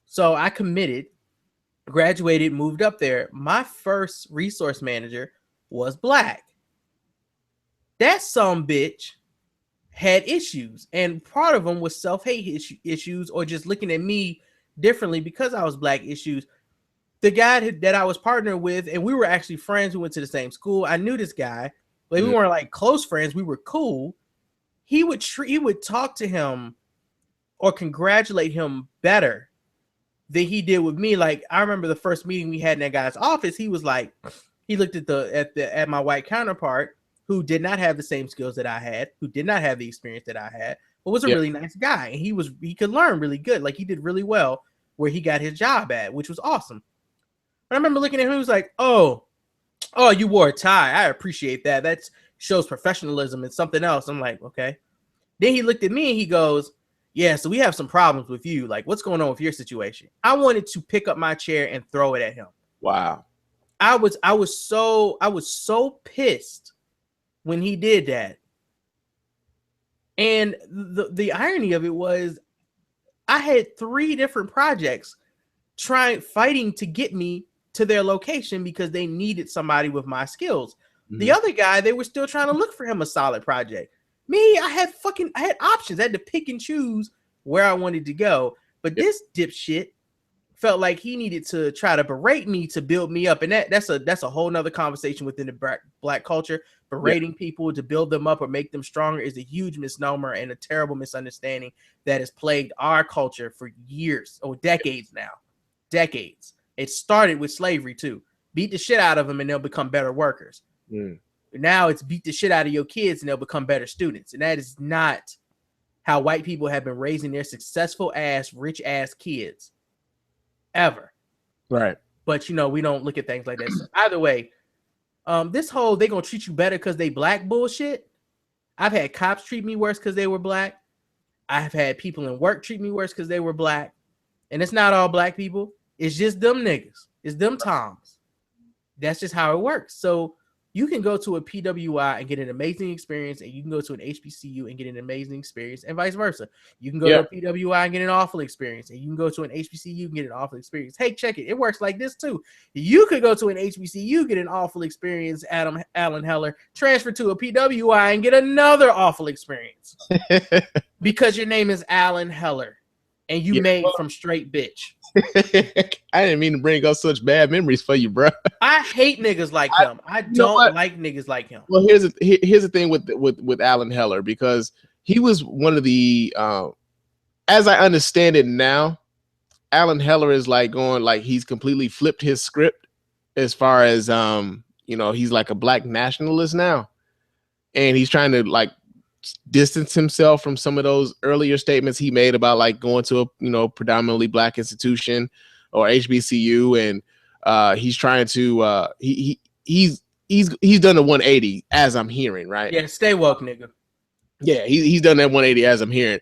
So I committed, graduated, moved up there. My first resource manager was black. That some bitch had issues, and part of them was self-hate issues or just looking at me differently because I was black issues. The guy that I was partnered with, and we were actually friends, we went to the same school. I knew this guy, but we weren't close friends. We were cool. He would talk to him or congratulate him better than he did with me. Like, I remember the first meeting we had in that guy's office, he was like, he looked at my white counterpart, who did not have the same skills that I had, who did not have the experience that I had, but was a really nice guy. And he could learn really good. Like, he did really well where he got his job at, which was awesome. But I remember looking at him, he was like, oh, you wore a tie. I appreciate that. That shows professionalism and something else. I'm like, okay. Then he looked at me and he goes, yeah, so we have some problems with you. Like, what's going on with your situation? I wanted to pick up my chair and throw it at him. Wow. I was so pissed when he did that. And the irony of it was I had 3 different projects fighting to get me to their location because they needed somebody with my skills. The other guy, they were still trying to look for him a solid project. Me, I had options. I had to pick and choose where I wanted to go. But this dipshit felt like he needed to try to berate me to build me up. And that's a whole nother conversation within the black culture. Berating people to build them up or make them stronger is a huge misnomer and a terrible misunderstanding that has plagued our culture for years or decades now. Decades. It started with slavery too. Beat the shit out of them and they'll become better workers. Now it's beat the shit out of your kids and they'll become better students. And that is not how white people have been raising their successful ass, rich ass kids ever. Right. But we don't look at things like that. So either way, this whole they gonna treat you better because they black bullshit. I've had cops treat me worse because they were black. I've had people in work treat me worse because they were black. And it's not all black people. It's just them niggas. It's them toms. That's just how it works. So you can go to a PWI and get an amazing experience, and you can go to an HBCU and get an amazing experience, and vice versa. You can go to a PWI and get an awful experience, and you can go to an HBCU and get an awful experience. Hey, check it. It works like this too. You could go to an HBCU, get an awful experience, Alan Heller, transfer to a PWI and get another awful experience because your name is Alan Heller and you made from straight bitch. I didn't mean to bring up such bad memories for you, bro. I hate niggas like him. I don't like niggas like him. Well, here's the thing with Alan Heller, because he was one of the as I understand it now, Alan Heller is like he's completely flipped his script as far as he's like a black nationalist now, and he's trying to like distance himself from some of those earlier statements he made about like going to a predominantly black institution or HBCU, and he's trying to he's done a 180 as I'm hearing, right? Yeah, stay woke, nigga. Yeah, he's done that 180 as I'm hearing.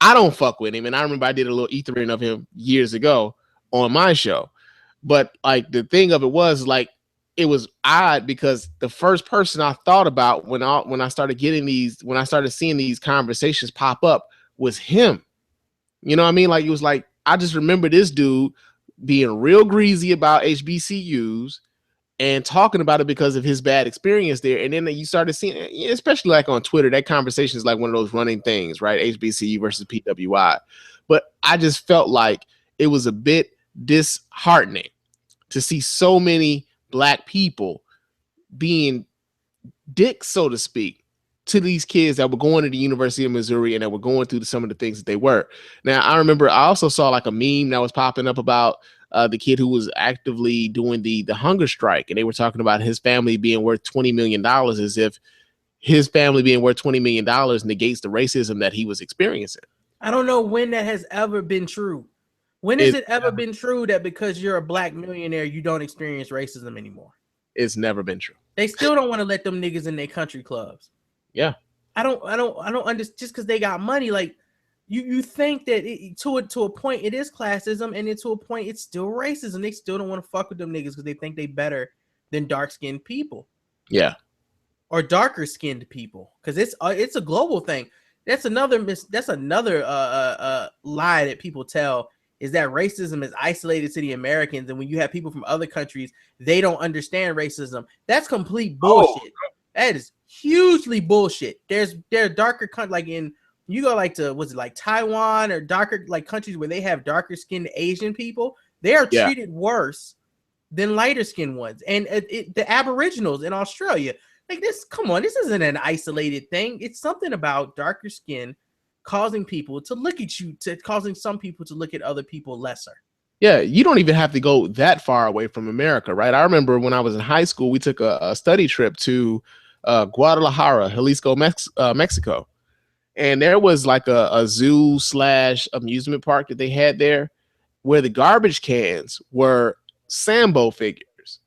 I don't fuck with him, and I remember I did a little ethering of him years ago on my show, but like the thing of it was like it was odd because the first person I thought about when I started seeing these conversations pop up was him. You know what I mean? Like it was like I just remember this dude being real greasy about HBCUs and talking about it because of his bad experience there. And then you started seeing, especially like on Twitter, that conversation is like one of those running things, right? HBCU versus PWI. But I just felt like it was a bit disheartening to see so many black people being dicks, so to speak, to these kids that were going to the University of Missouri and that were going through some of the things that they were. Now, I remember I also saw like a meme that was popping up about the kid who was actively doing the hunger strike, and they were talking about his family being worth $20 million, as if his family being worth $20 million negates the racism that he was experiencing. I don't know when that has ever been true. When has it ever been true that because you're a black millionaire, you don't experience racism anymore? It's never been true. They still don't want to let them niggas in their country clubs. Yeah. I don't understand, just because they got money. Like you think that to a point it is classism, and then to a point it's still racism. They still don't want to fuck with them niggas because they think they better than dark-skinned people. Yeah. Or darker skinned people. Because it's a global thing. That's another lie that people tell, is that racism is isolated to the Americans, and when you have people from other countries, they don't understand racism. That's complete bullshit. That is hugely bullshit. There are darker countries, like you go like to, was it like Taiwan or darker like countries where they have darker skinned Asian people, they are treated worse than lighter skinned ones. And the Aboriginals in Australia, like this, come on, this isn't an isolated thing. It's something about darker skin causing people to look at you, causing some people to look at other people lesser. Yeah, you don't even have to go that far away from America, right? I remember when I was in high school, we took a study trip to Guadalajara, Jalisco, Mexico. And there was like a zoo / amusement park that they had there where the garbage cans were Sambo figures,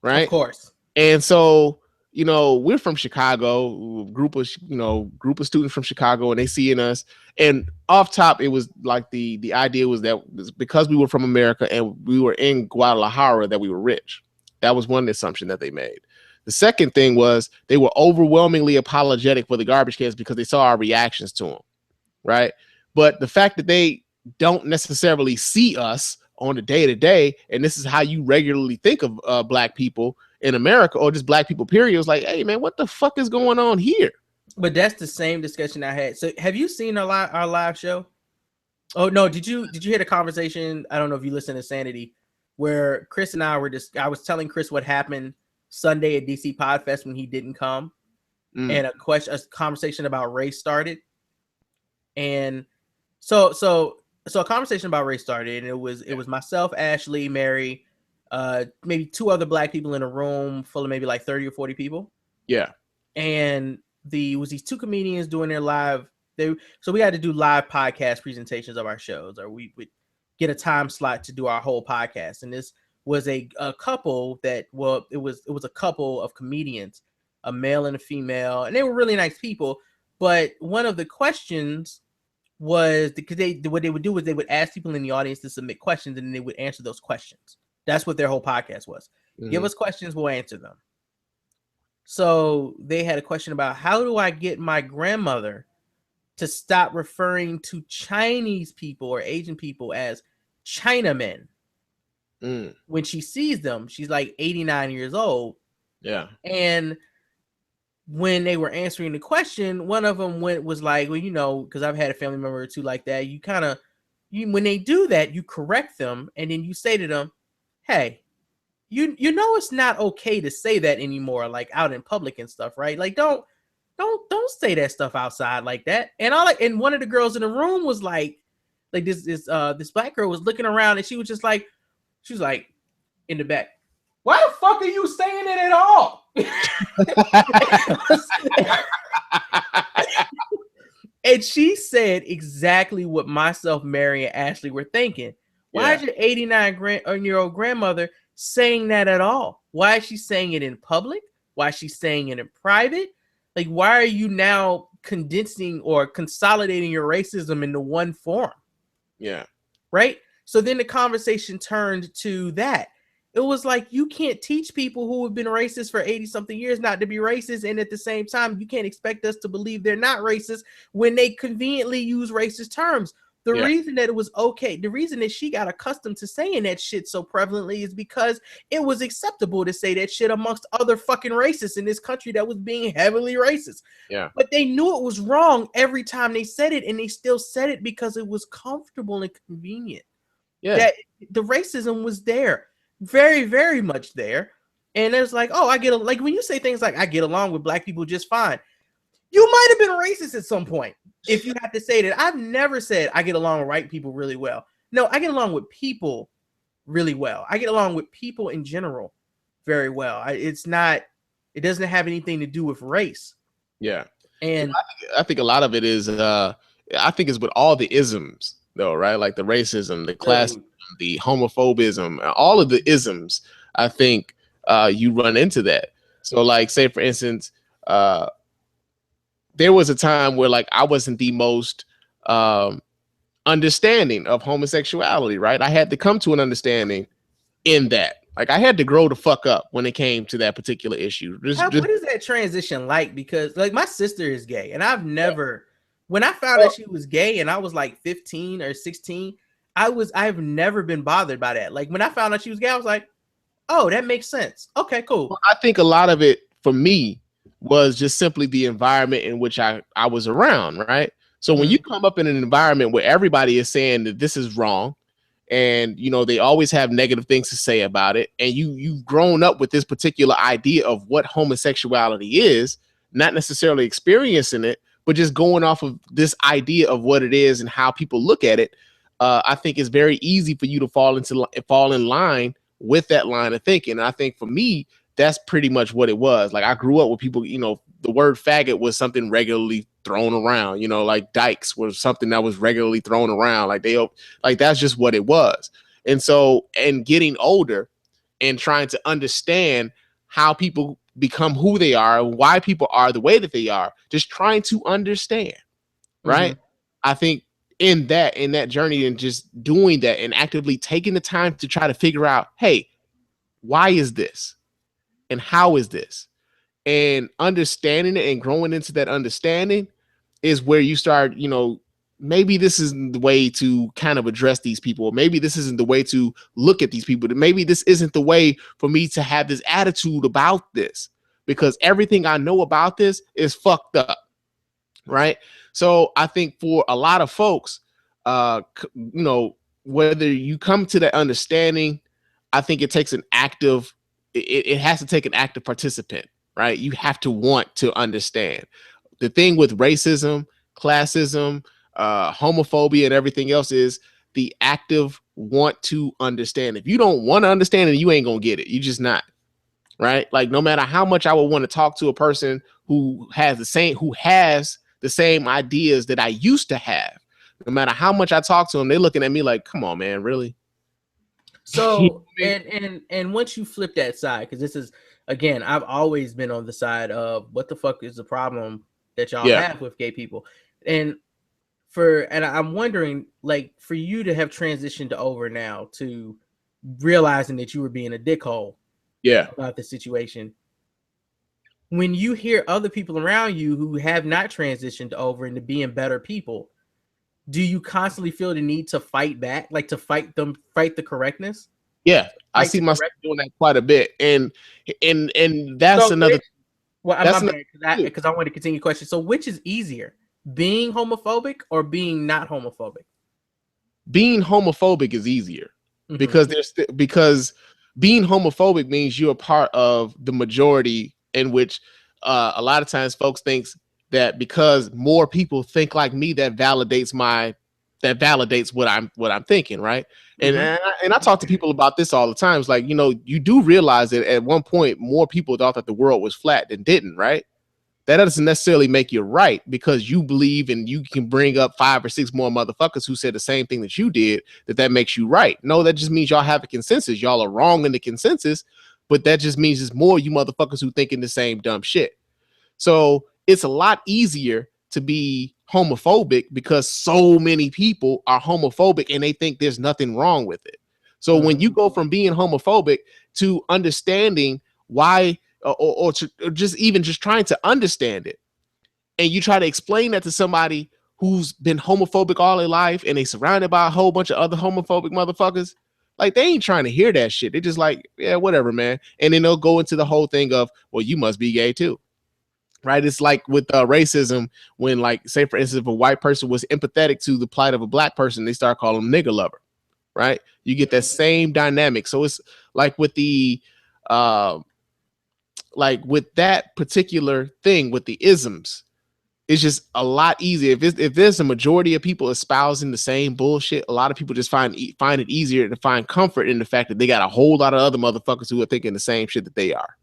right? Of course. And so, we're from Chicago, group of students from Chicago, and they seeing us. And off top, it was like the idea was that because we were from America and we were in Guadalajara that we were rich. That was one assumption that they made. The second thing was they were overwhelmingly apologetic for the garbage cans because they saw our reactions to them, right? But the fact that they don't necessarily see us on the day-to-day, and this is how you regularly think of Black people in America, or just Black people period, was like, hey man, what the fuck is going on here? But that's the same discussion I had. So have you seen our live show? Oh no, did you hear the conversation? I don't know if you listened to Sanity, where Chris and I were just, I was telling Chris what happened Sunday at DC Podfest when he didn't come, and a conversation about race started. And so a conversation about race started, and it was myself, Ashley, Mary, maybe two other Black people in a room full of maybe like 30 or 40 people. Yeah. And was these two comedians doing their live. So we had to do live podcast presentations of our shows, or we would get a time slot to do our whole podcast. And this was a couple that, well, it was a couple of comedians, a male and a female, and they were really nice people. But one of the questions was, because what they would do is they would ask people in the audience to submit questions, and then they would answer those questions. That's what their whole podcast was. Give us questions, we'll answer them. So they had a question about, how do I get my grandmother to stop referring to Chinese people or Asian people as Chinamen? When she sees them, she's like 89 years old. Yeah. And when they were answering the question, one of them was like, well, you know, because I've had a family member or two like that. You kind of, when they do that, you correct them, and then you say to them, hey, you know it's not okay to say that anymore, like out in public and stuff, right? Like don't say that stuff outside like that. And one of the girls in the room was like this Black girl was looking around, and she was like in the back, why the fuck are you saying it at all? And she said exactly what myself, Mary, and Ashley were thinking. Why is your 89-year-old grandmother saying that at all? Why is she saying it in public? Why is she saying it in private? Like, why are you now condensing or consolidating your racism into one form? Yeah. Right? So then the conversation turned to that. It was like, you can't teach people who have been racist for 80-something years not to be racist, and at the same time, you can't expect us to believe they're not racist when they conveniently use racist terms. The reason that it was okay, the reason that she got accustomed to saying that shit so prevalently is because it was acceptable to say that shit amongst other fucking racists in this country that was being heavily racist. Yeah. But they knew it was wrong every time they said it, and they still said it because it was comfortable and convenient. Yeah. That the racism was there, very, very much there. And it's like, oh, like when you say things like, I get along with Black people just fine, you might have been racist at some point. If you have to say that. I've never said I get along with white people really well. No, I get along with people really well. I get along with people in general very well. It doesn't have anything to do with race. Yeah. And I think a lot of it is, I think it's with all the isms though, right? Like the racism, the classism, the homophobism, all of the isms. I think you run into that. So like, say for instance, there was a time where like I wasn't the most understanding of homosexuality, right? I had to come to an understanding in that. Like I had to grow the fuck up when it came to that particular issue. What is that transition like? Because like my sister is gay, and I've never, when I found out she was gay and I was like 15 or 16, I've never been bothered by that. Like when I found out she was gay, I was like, oh, that makes sense. Okay, cool. Well, I think a lot of it for me was just simply the environment in which I was around, right? So when you come up in an environment where everybody is saying that this is wrong, and you know they always have negative things to say about it, and you've grown up with this particular idea of what homosexuality is, not necessarily experiencing it, but just going off of this idea of what it is and how people look at it, I think it's very easy for you to fall in line with that line of thinking. And I think for me, that's pretty much what it was. Like I grew up with people, you know, the word faggot was something regularly thrown around, you know, like dykes was something that was regularly thrown around. Like that's just what it was. And so, and getting older and trying to understand how people become who they are, why people are the way that they are, just trying to understand, right? I think in that journey and just doing that and actively taking the time to try to figure out, hey, why is this? And how is this? And understanding it and growing into that understanding is where you start, maybe this isn't the way to kind of address these people. Or maybe this isn't the way to look at these people. Maybe this isn't the way for me to have this attitude about this, because everything I know about this is fucked up. Right. So I think for a lot of folks, whether you come to that understanding, I think it takes it has to take an active participant, right? You have to want to understand. The thing with racism, classism, homophobia, and everything else is the active want to understand. If you don't want to understand it, you ain't gonna get it. You just not, right? Like, no matter how much I would want to talk to a person who has the same ideas that I used to have, no matter how much I talk to them, they're looking at me like, come on, man, really? So, and once you flip that side, because this is, again, I've always been on the side of what the fuck is the problem that y'all have with gay people. And I'm wondering, like, for you to have transitioned over now to realizing that you were being a dickhole about the situation, when you hear other people around you who have not transitioned over into being better people, do you constantly feel the need to fight back, like to fight the correctness? Yeah, I see myself doing that quite a bit, and that's another. Well, I'm because I want to continue the question. So, which is easier, being homophobic or being not homophobic? Being homophobic is easier because because being homophobic means you're a part of the majority, in which a lot of times folks thinks that because more people think like me, that validates what I'm thinking, right? And I talk to people about this all the time. It's like, you do realize that at one point more people thought that the world was flat than didn't, right? That doesn't necessarily make you right, because you believe and you can bring up 5 or 6 more motherfuckers who said the same thing that you did, that makes you right. No, that just means y'all have a consensus. Y'all are wrong in the consensus, but that just means it's more you motherfuckers who thinking the same dumb shit. So it's a lot easier to be homophobic because so many people are homophobic and they think there's nothing wrong with it. So when you go from being homophobic to understanding why, or just trying to understand it, and you try to explain that to somebody who's been homophobic all their life and they surrounded by a whole bunch of other homophobic motherfuckers, like, they ain't trying to hear that shit. They just like, yeah, whatever, man. And then they'll go into the whole thing of, well, you must be gay too. Right? It's like with racism, when, like, say for instance, if a white person was empathetic to the plight of a black person, they start calling them nigger lover, right? You get that same dynamic. So it's like with the with that particular thing with the isms, it's just a lot easier. If there's a majority of people espousing the same bullshit, a lot of people just find it easier to find comfort in the fact that they got a whole lot of other motherfuckers who are thinking the same shit that they are.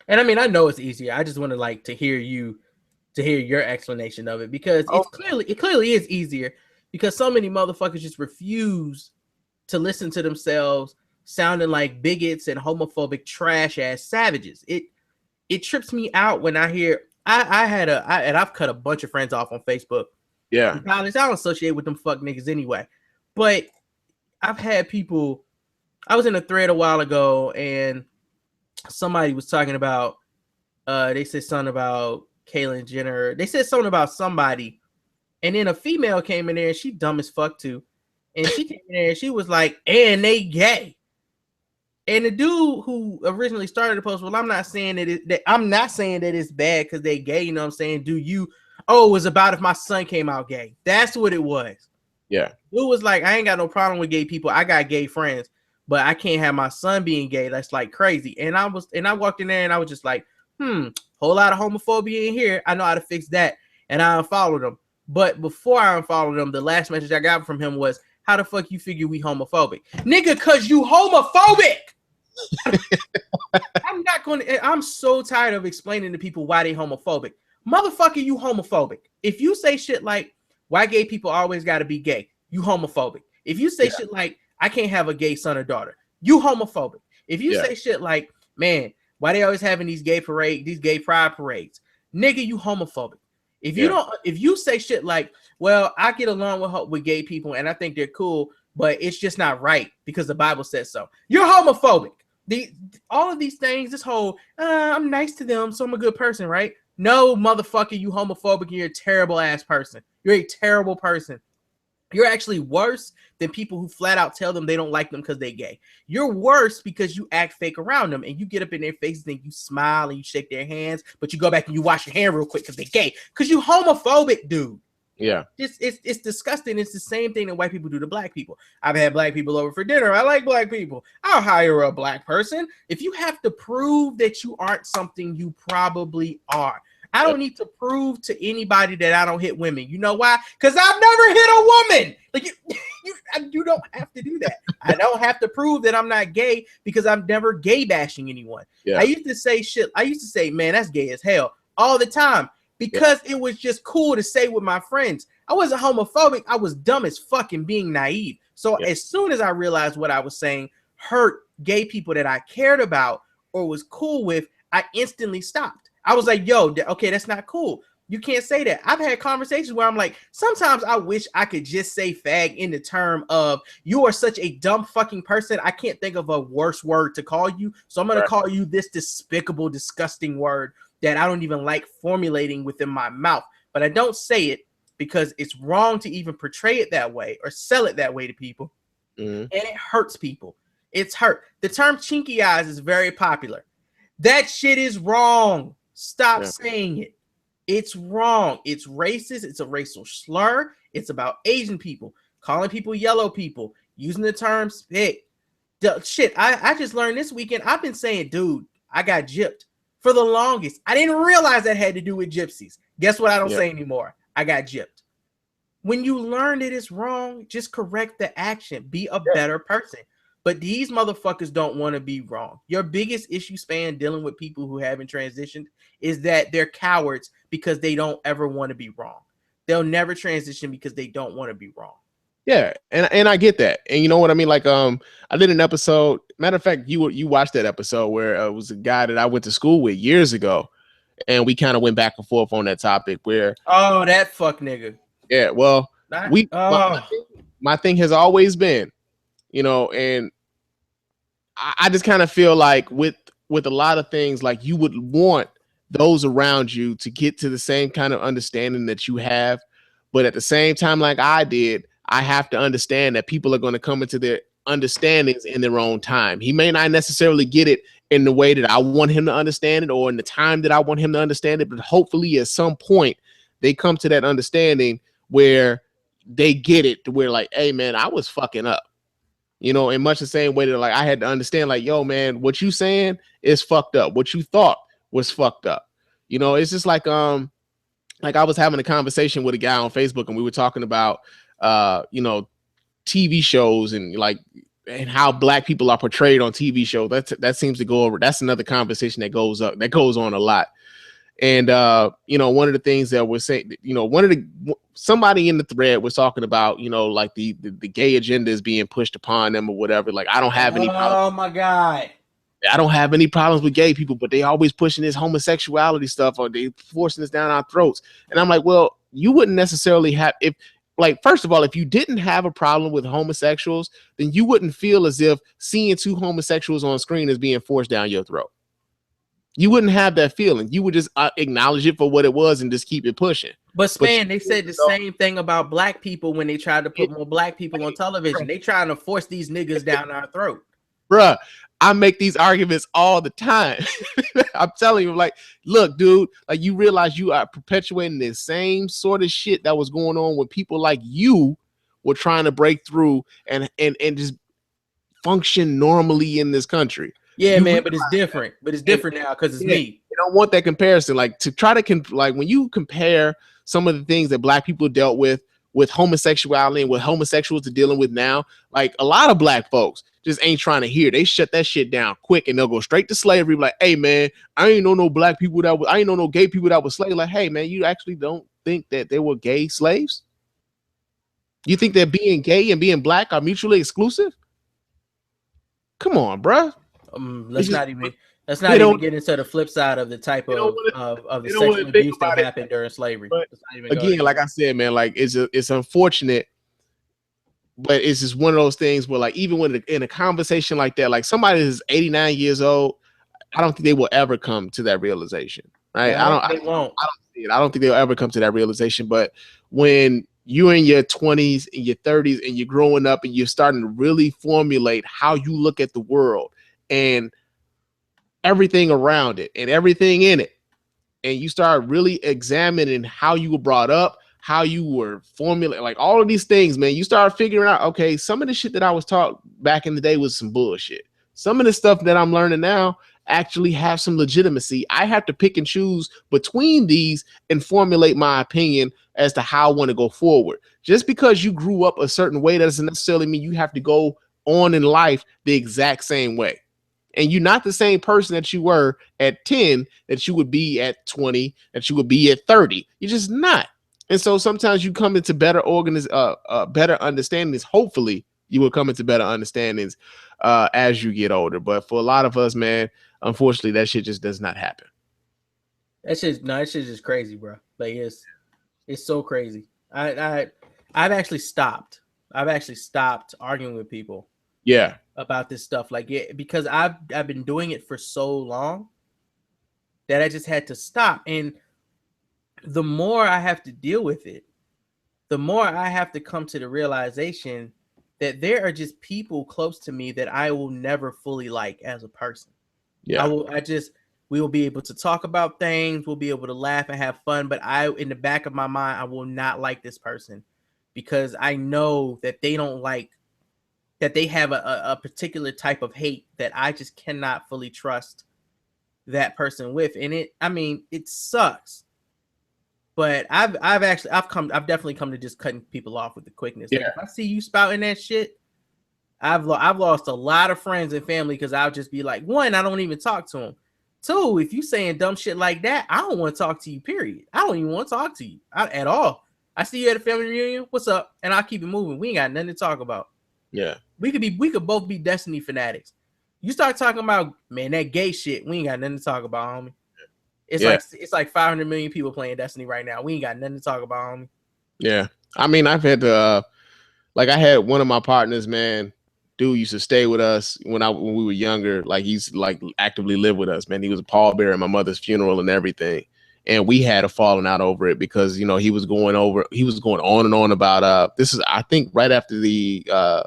And I mean, I know it's easier. I just want to hear your explanation of it, because it clearly is easier, because so many motherfuckers just refuse to listen to themselves sounding like bigots and homophobic trash ass savages. It trips me out when I hear I've cut a bunch of friends off on Facebook. Yeah. I don't associate with them fuck niggas anyway. But I've had people, I was in a thread a while ago and somebody was talking about, they said something about Caitlyn Jenner. They said something about somebody, and then a female came in there and she dumb as fuck too. And she came in there and she was like, and they gay. And the dude who originally started the post, well, I'm not saying that it's bad because they gay, you know what I'm saying? It was about if my son came out gay. That's what it was. Yeah. Dude was like, I ain't got no problem with gay people. I got gay friends, but I can't have my son being gay. That's like crazy. And I walked in there and I was just like, whole lot of homophobia in here. I know how to fix that. And I unfollowed him. But before I unfollowed him, the last message I got from him was, how the fuck you figure we homophobic? Nigga, cause you homophobic. I'm so tired of explaining to people why they homophobic. Motherfucker, you homophobic. If you say shit like, why gay people always gotta be gay, you homophobic. If you say shit like, I can't have a gay son or daughter, you homophobic. If you say shit like, man, why they always having these gay pride parades, nigga, you homophobic. If you say shit like, well, I get along with gay people and I think they're cool, but it's just not right because the Bible says so, you're homophobic. All of these things, this whole I'm nice to them, so I'm a good person, right? No, motherfucker, you homophobic and you're a terrible ass person. You're a terrible person. You're actually worse than people who flat out tell them they don't like them because they're gay. You're worse because you act fake around them and you get up in their faces and you smile and you shake their hands, but you go back and you wash your hand real quick because they're gay. Because you homophobic, dude. Yeah. It's disgusting. It's the same thing that white people do to black people. I've had black people over for dinner. I like black people. I'll hire a black person. If you have to prove that you aren't something, you probably are. I don't need to prove to anybody that I don't hit women. You know why? Because I've never hit a woman. Like you don't have to do that. I don't have to prove that I'm not gay because I'm never gay bashing anyone. Yeah. I used to say shit. I used to say, man, that's gay as hell all the time because it was just cool to say with my friends. I wasn't homophobic. I was dumb as fucking being naive. So as soon as I realized what I was saying hurt gay people that I cared about or was cool with, I instantly stopped. I was like, yo, okay, that's not cool. You can't say that. I've had conversations where I'm like, sometimes I wish I could just say fag in the term of you are such a dumb fucking person. I can't think of a worse word to call you. So I'm going to call you this despicable, disgusting word that I don't even like formulating within my mouth. But I don't say it because it's wrong to even portray it that way or sell it that way to people. And it hurts people. It's hurt. The term chinky eyes is very popular. That shit is wrong. Stop saying it. It's wrong. It's racist. It's a racial slur. It's about Asian people, calling people yellow people, using the term spit. Shit, I just learned this weekend. I've been saying, dude, I got gypped for the longest. I didn't realize that had to do with gypsies. Guess what I don't say anymore? I got gypped. When you learn that it's wrong, just correct the action. Be a better person. But these motherfuckers don't want to be wrong. Your biggest issue, Spann, dealing with people who haven't transitioned is that they're cowards because they don't ever want to be wrong. They'll never transition because they don't want to be wrong. Yeah, and I get that. And you know what I mean? Like, I did an episode. Matter of fact, you watched that episode where it was a guy that I went to school with years ago, and we kind of went back and forth on that topic where that fuck nigga. Yeah, well, my thing has always been, you know, and I just kind of feel like with a lot of things, like you would want those around you to get to the same kind of understanding that you have. But at the same time, like I did, I have to understand that people are going to come into their understandings in their own time. He may not necessarily get it in the way that I want him to understand it or in the time that I want him to understand it. But hopefully at some point they come to that understanding where they get it to where like, hey, man, I was fucking up. You know, in much the same way that like I had to understand, like, yo, man, what you saying is fucked up. What you thought was fucked up. You know, it's just like I was having a conversation with a guy on Facebook and we were talking about you know, TV shows and like and how black people are portrayed on TV shows. That seems to go over. That's another conversation that goes on a lot. And you know, one of the things that we're saying, you know, somebody in the thread was talking about, you know, like the gay agenda is being pushed upon them or whatever. Like, I don't have any problems. Oh my God. I don't have any problems with gay people, but they always pushing this homosexuality stuff or they forcing this down our throats. And I'm like, well, you wouldn't necessarily have like, first of all, if you didn't have a problem with homosexuals, then you wouldn't feel as if seeing two homosexuals on screen is being forced down your throat. You wouldn't have that feeling. You would just acknowledge it for what it was and just keep it pushing. But Spann, they said the same thing about black people when they tried to put more black people on television. They trying to force these niggas down our throat. Bruh, I make these arguments all the time. I'm telling you, like, look, dude, like you realize you are perpetuating the same sort of shit that was going on when people like you were trying to break through and just function normally in this country. Yeah, man, but it's different. But it's different now because it's me. You don't want that comparison. Like to try to like when you compare some of the things that black people dealt with homosexuality and what homosexuals are dealing with now, like a lot of black folks just ain't trying to hear. They shut that shit down quick and they'll go straight to slavery. Like, hey man, I ain't know no black people I ain't know no gay people that were slaves. Like, hey man, you actually don't think that they were gay slaves? You think that being gay and being black are mutually exclusive? Come on, bruh. Let's not even get into the flip side of the type of the sexual abuse that happened during slavery. But again, like I said, man, like it's unfortunate but it's just one of those things where, like, even when in a conversation like that, like somebody is 89 years old, I don't think they will ever come to that realization, right? No, they won't. I don't see it. I don't think they'll ever come to that realization. But when you're in your 20s and your 30s and you're growing up and you're starting to really formulate how you look at the world and everything around it and everything in it, and you start really examining how you were brought up, how you were formulating, like all of these things, man, you start figuring out, okay, some of the shit that I was taught back in the day was some bullshit. Some of the stuff that I'm learning now actually have some legitimacy. I have to pick and choose between these and formulate my opinion as to how I want to go forward. Just because you grew up a certain way doesn't necessarily mean you have to go on in life the exact same way. And you're not the same person that you were at 10, that you would be at 20, that you would be at 30. You're just not. And so sometimes you come into better better understandings. Hopefully you will come into better understandings as you get older. But for a lot of us, man, unfortunately, that shit just does not happen. That shit's just crazy, bro. Like it's so crazy. I've actually stopped. I've actually stopped arguing with people. Yeah. About this stuff, like, yeah, because I've been doing it for so long that I just had to stop. And the more I have to deal with it, the more I have to come to the realization that there are just people close to me that I will never fully like as a person. Yeah. We will be able to talk about things, we'll be able to laugh and have fun, but in the back of my mind, I will not like this person because I know that they don't like, that they have a particular type of hate that I just cannot fully trust that person with. And it sucks. But I've definitely come to just cutting people off with the quickness. Yeah. Like if I see you spouting that shit, I've lost a lot of friends and family because I'll just be like, one, I don't even talk to them. Two, if you saying dumb shit like that, I don't want to talk to you, period. I don't even want to talk to you at all. I see you at a family reunion, what's up? And I'll keep it moving. We ain't got nothing to talk about. Yeah. We could both be Destiny fanatics. You start talking about, man, that gay shit, we ain't got nothing to talk about, homie. It's like 500 million people playing Destiny right now. We ain't got nothing to talk about, homie. Yeah. I mean, I've had to like I had one of my partners, man, dude used to stay with us when we were younger. Like he's like actively live with us, man. He was a pallbearer at my mother's funeral and everything. And we had a falling out over it because, you know, he was going on and on about this is, I think, right after the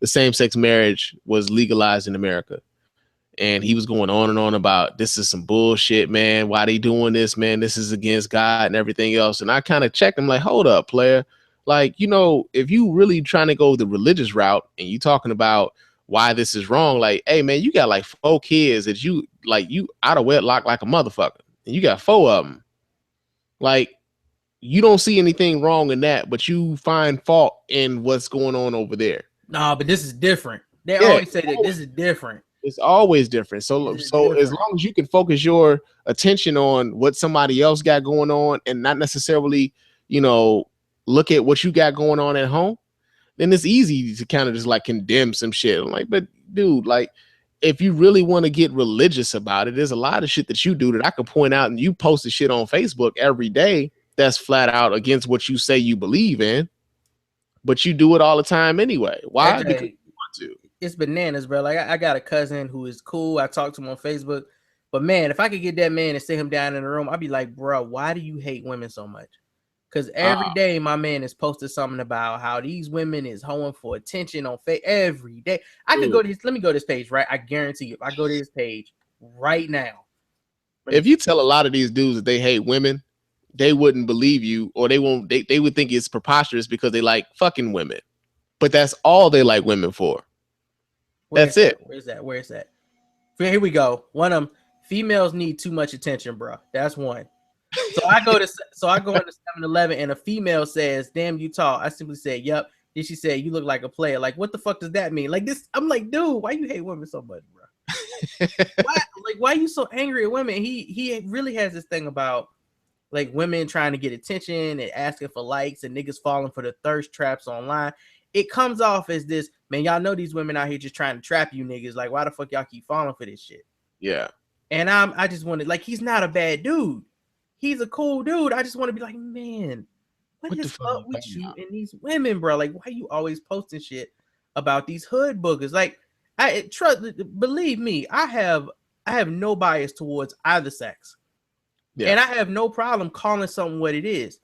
same-sex marriage was legalized in America. And he was going on and on about this is some bullshit, man. Why they doing this, man? This is against God and everything else. And I kind of checked him like, hold up, player. Like, you know, if you really trying to go the religious route and you talking about why this is wrong, like, hey, man, you got like 4 kids that you out of wedlock like a motherfucker. And you got 4 of them. Like, you don't see anything wrong in that, but you find fault in what's going on over there. Nah, but this is different. They always say that this is different. It's always different. So as long as you can focus your attention on what somebody else got going on and not necessarily, you know, look at what you got going on at home, then it's easy to kind of just like condemn some shit. I'm like, but dude, like, if you really want to get religious about it, there's a lot of shit that you do that I could point out, and you post the shit on Facebook every day that's flat out against what you say you believe in, but you do it all the time anyway. Why? Because you want to. It's bananas, bro. Like I got a cousin who is cool. I talk to him on Facebook, but man, if I could get that man and sit him down in the room, I'd be like, bro, why do you hate women so much? Because every day my man is posted something about how these women is hoeing for attention on every day. I could go to let me go to this page, right? I guarantee you, if I go to this page right now. If you tell a lot of these dudes that they hate women, they wouldn't believe you, or they won't. They would think it's preposterous because they like fucking women, but that's all they like women for. That's it. Where's that? Here we go. One of them, females need too much attention, bro. That's one. So I go into 7-Eleven and a female says, "Damn, you tall." I simply say, "Yep." Then she said, "You look like a player." Like, what the fuck does that mean? Like this, I'm like, dude, why you hate women so much, bro? Why are you so angry at women? He really has this thing about like women trying to get attention and asking for likes and niggas falling for the thirst traps online. It comes off as this, man, y'all know these women out here just trying to trap you niggas. Like, why the fuck y'all keep falling for this shit? Yeah. And I just wanted, like, he's not a bad dude. He's a cool dude. I just want to be like, man, what is up with you and these women, bro? Like, why you always posting shit about these hood boogers? Like, believe me, I have no bias towards either sex. Yeah. And I have no problem calling something what it is.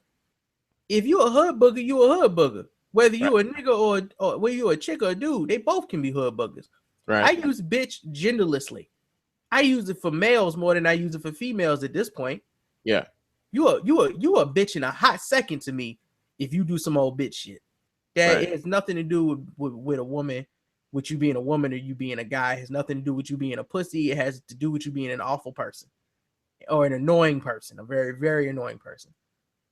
If you a hood booger, you a hood booger. Whether you a nigga or whether you a chick or a dude, they both can be hood boogers. Right. I use bitch genderlessly. I use it for males more than I use it for females at this point. Yeah. You a bitch in a hot second to me if you do some old bitch shit. That has nothing to do with a woman, with you being a woman or you being a guy. It has nothing to do with you being a pussy. It has to do with you being an awful person or an annoying person, a very, very annoying person.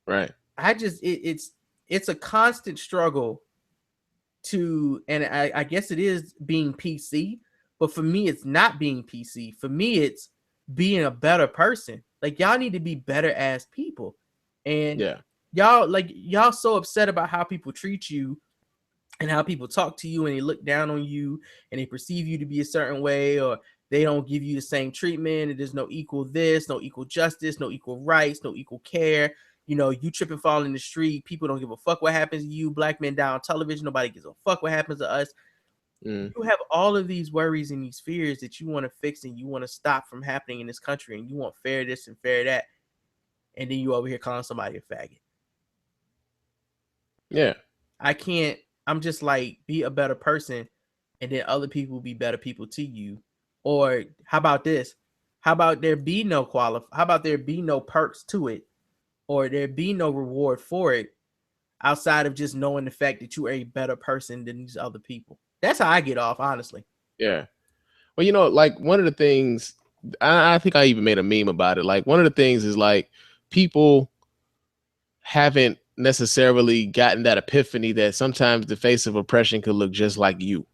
Right. I just it's a constant struggle to, and I guess it is being PC, but for me it's not being PC. For me it's being a better person. Like, y'all need to be better as people. And y'all so upset about how people treat you and how people talk to you and they look down on you and they perceive you to be a certain way, or they don't give you the same treatment, and there's no equal this, no equal justice, no equal rights, no equal care. You know, you trip and fall in the street, people don't give a fuck what happens to you. Black men die on television, nobody gives a fuck what happens to us. You have all of these worries and these fears that you want to fix and you want to stop from happening in this country, and you want fair this and fair that, and then you over here calling somebody a faggot. Yeah. I'm just like, be a better person, and then other people be better people to you. Or how about this? How about there be no how about there be no perks to it, or there be no reward for it outside of just knowing the fact that you are a better person than these other people? That's how I get off, honestly. Yeah. Well, you know, like, one of the things, I think I even made a meme about it. Like, one of the things is, like, people haven't necessarily gotten that epiphany that sometimes the face of oppression could look just like you.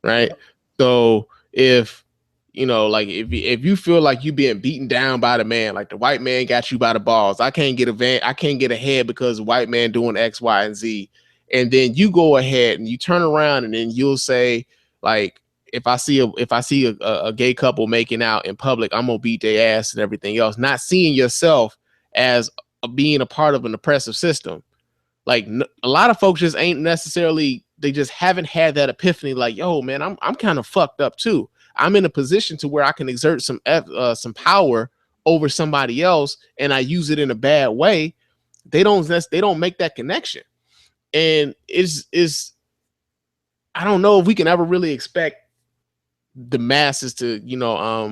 Right. Yep. So if, you know, like, if you feel like you being beaten down by the man, like the white man got you by the balls, I can't get ahead because the white man doing X, Y, and Z. And then you go ahead and you turn around and then you'll say, like, if I see a gay couple making out in public, I'm gonna beat their ass and everything else, not seeing yourself as being a part of an oppressive system. Like, a lot of folks just ain't necessarily, they just haven't had that epiphany. Like, yo, man, I'm kind of fucked up too. I'm in a position to where I can exert some power over somebody else, and I use it in a bad way. They don't make that connection. And is I don't know if we can ever really expect the masses to, you know, I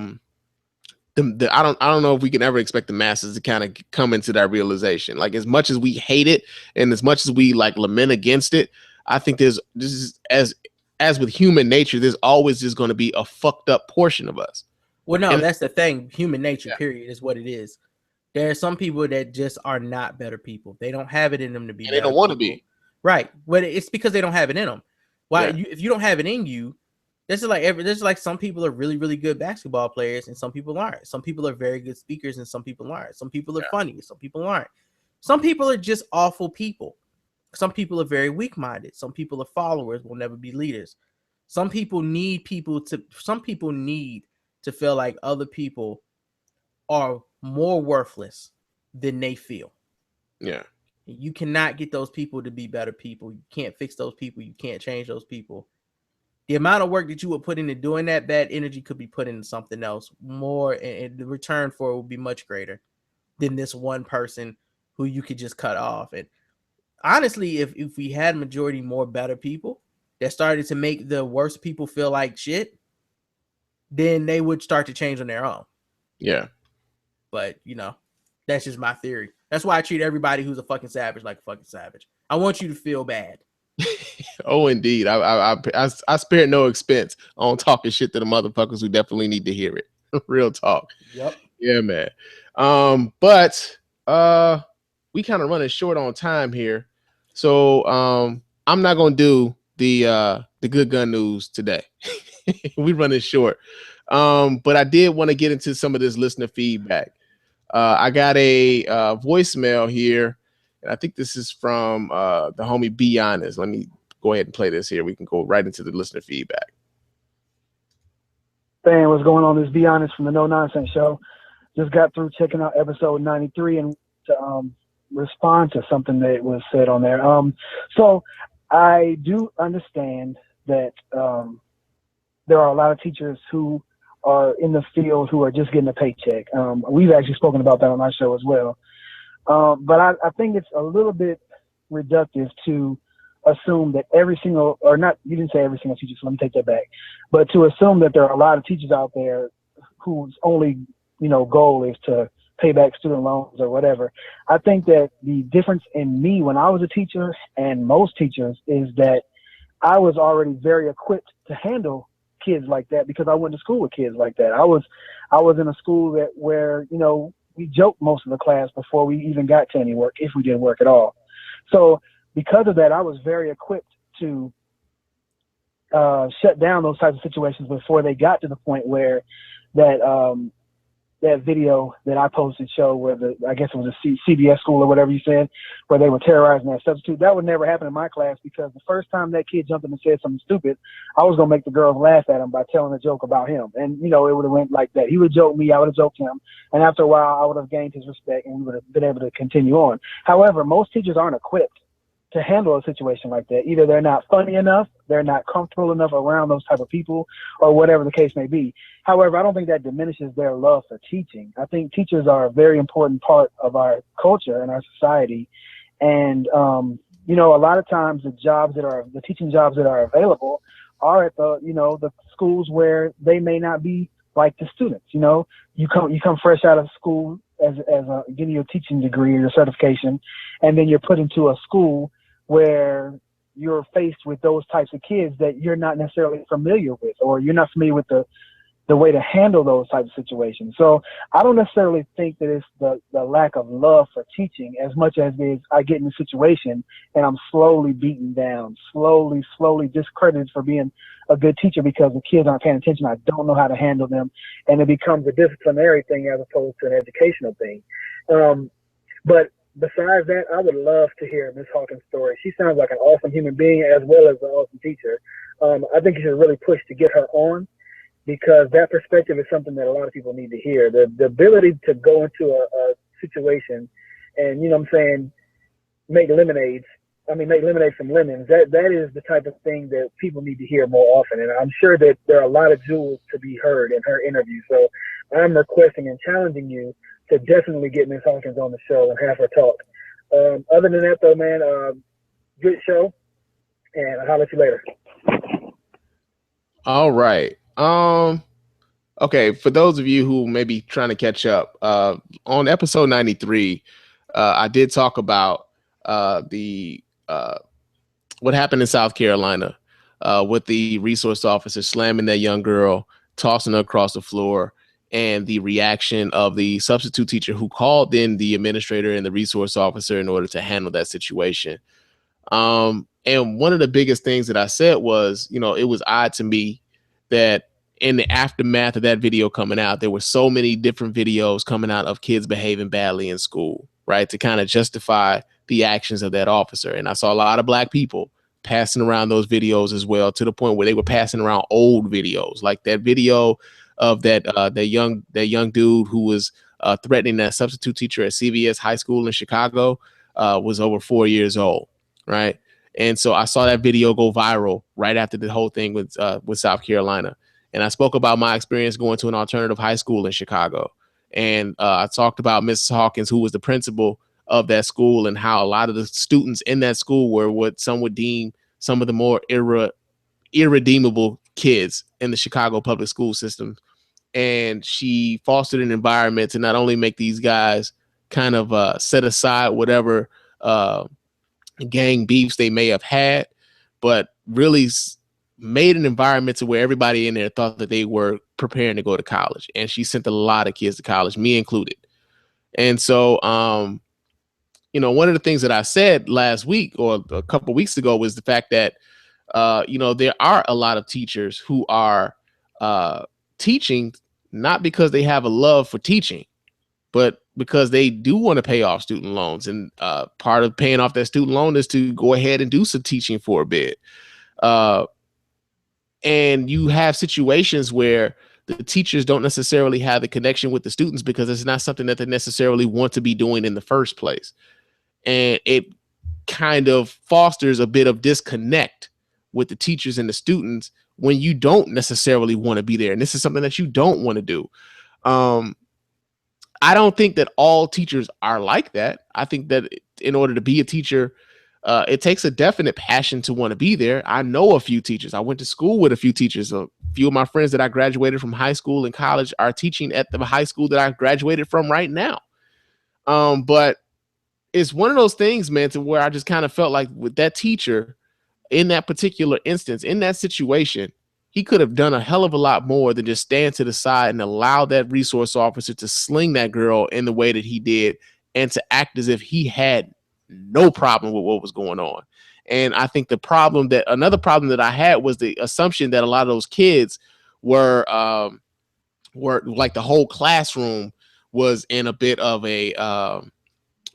don't know if we can ever expect the masses to kind of come into that realization. Like, as much as we hate it and as much as we like lament against it, I think this is as with human nature, there's always just going to be a fucked up portion of us. Well, no, that's the thing. Human nature, period, is what it is. There are some people that just are not better people. They don't have it in them to be. And they don't want to be. Right. But it's because they don't have it in them. Why? If you don't have it in you, this is like some people are really, really good basketball players and some people aren't. Some people are very good speakers and some people aren't. Some people are funny, some people aren't. Some people are just awful people. Some people are very weak-minded. Some people are followers, will never be leaders. Some people need to feel like other people are more worthless than they feel. Yeah. You cannot get those people to be better people. You can't fix those people. You can't change those people. The amount of work that you would put into doing that, bad energy could be put into something else more, and the return for it will be much greater than this one person who you could just cut off. And honestly, if we had majority more better people that started to make the worst people feel like shit, then they would start to change on their own. Yeah. But, you know, that's just my theory. That's why I treat everybody who's a fucking savage like a fucking savage. I want you to feel bad. Oh, indeed. I spare no expense on talking shit to the motherfuckers who definitely need to hear it. Real talk. Yep. Yeah, man. But we kind of running short on time here. So I'm not gonna do the good gun news today. We running short. But I did want to get into some of this listener feedback. I got a voicemail here, and I think this is from the homie Be Honest. Let me go ahead and play this here. We can go right into the listener feedback. Hey, what's going on? This is Be Honest from the No Nonsense Show. Just got through checking out episode 93 and respond to something that was said on there. So I do understand that there are a lot of teachers who are in the field who are just getting a paycheck. We've actually spoken about that on our show as well. But I think it's a little bit reductive to assume that every single, or not, you didn't say every single teacher, so let me take that back, but to assume that there are a lot of teachers out there whose only, goal is to pay back student loans or whatever. I think that the difference in me when I was a teacher and most teachers is that I was already very equipped to handle kids like that because I went to school with kids like that. I was in a school where we joked most of the class before we even got to any work, if we did work at all. So because of that, I was very equipped to shut down those types of situations before they got to the point where that video that I posted showed where I guess it was a CBS school or whatever you said, where they were terrorizing that substitute. That would never happen in my class because the first time that kid jumped in and said something stupid, I was going to make the girls laugh at him by telling a joke about him. And, it would have went like that. He would joke me, I would have joked him. And after a while, I would have gained his respect and we would have been able to continue on. However, most teachers aren't equipped to handle a situation like that. Either they're not funny enough, they're not comfortable enough around those type of people, or whatever the case may be. However, I don't think that diminishes their love for teaching. I think teachers are a very important part of our culture and our society. And, a lot of times the teaching jobs that are available are at the schools where they may not be like the students. You come fresh out of school as getting your teaching degree or your certification, and then you're put into a school where you're faced with those types of kids that you're not necessarily familiar with, or you're not familiar with the way to handle those types of situations. So I don't necessarily think that it's the lack of love for teaching as much as it is I get in a situation and I'm slowly beaten down, slowly discredited for being a good teacher because the kids aren't paying attention. I don't know how to handle them. And it becomes a disciplinary thing as opposed to an educational thing. But besides that, I would love to hear Ms. Hawkins' story. She sounds like an awesome human being as well as an awesome teacher. I think you should really push to get her on, because that perspective is something that a lot of people need to hear. The ability to go into a situation and, make lemonade from lemons. That is the type of thing that people need to hear more often. And I'm sure that there are a lot of jewels to be heard in her interview. So I'm requesting and challenging you to definitely get Ms. Hawkins on the show and have her talk. Other than that, though, man, good show, and I'll holler at you later. All right. Okay, for those of you who may be trying to catch up, on episode 93, I did talk about what happened in South Carolina with the resource officer slamming that young girl, tossing her across the floor, and the reaction of the substitute teacher who called in the administrator and the resource officer in order to handle that situation. And one of the biggest things that I said was, it was odd to me that in the aftermath of that video coming out, there were so many different videos coming out of kids behaving badly in school, right, to kind of justify the actions of that officer. And I saw a lot of Black people passing around those videos as well, to the point where they were passing around old videos, like that video of that young dude who was threatening that substitute teacher at CVS High School in Chicago, was over 4 years old, right? And so I saw that video go viral right after the whole thing with South Carolina. And I spoke about my experience going to an alternative high school in Chicago. And I talked about Mrs. Hawkins, who was the principal of that school, and how a lot of the students in that school were what some would deem some of the more irredeemable kids in the Chicago public school system. And she fostered an environment to not only make these guys kind of set aside whatever gang beefs they may have had, but really made an environment to where everybody in there thought that they were preparing to go to college. And she sent a lot of kids to college, me included. And so, one of the things that I said last week or a couple of weeks ago was the fact that, there are a lot of teachers who are teaching not because they have a love for teaching, but because they do want to pay off student loans. And part of paying off that student loan is to go ahead and do some teaching for a bit. And you have situations where the teachers don't necessarily have the connection with the students because it's not something that they necessarily want to be doing in the first place. and it kind of fosters a bit of disconnect with the teachers and the students when you don't necessarily want to be there. And this is something that you don't want to do. I don't think that all teachers are like that. I think that in order to be a teacher, it takes a definite passion to want to be there. I know a few teachers. I went to school with a few teachers. A few of my friends that I graduated from high school and college are teaching at the high school that I graduated from right now. But it's one of those things, man, to where I just kind of felt like with that teacher in that particular instance, in that situation, he could have done a hell of a lot more than just stand to the side and allow that resource officer to sling that girl in the way that he did and to act as if he had no problem with what was going on. And I think another problem that I had was the assumption that a lot of those kids were like the whole classroom was in a bit of a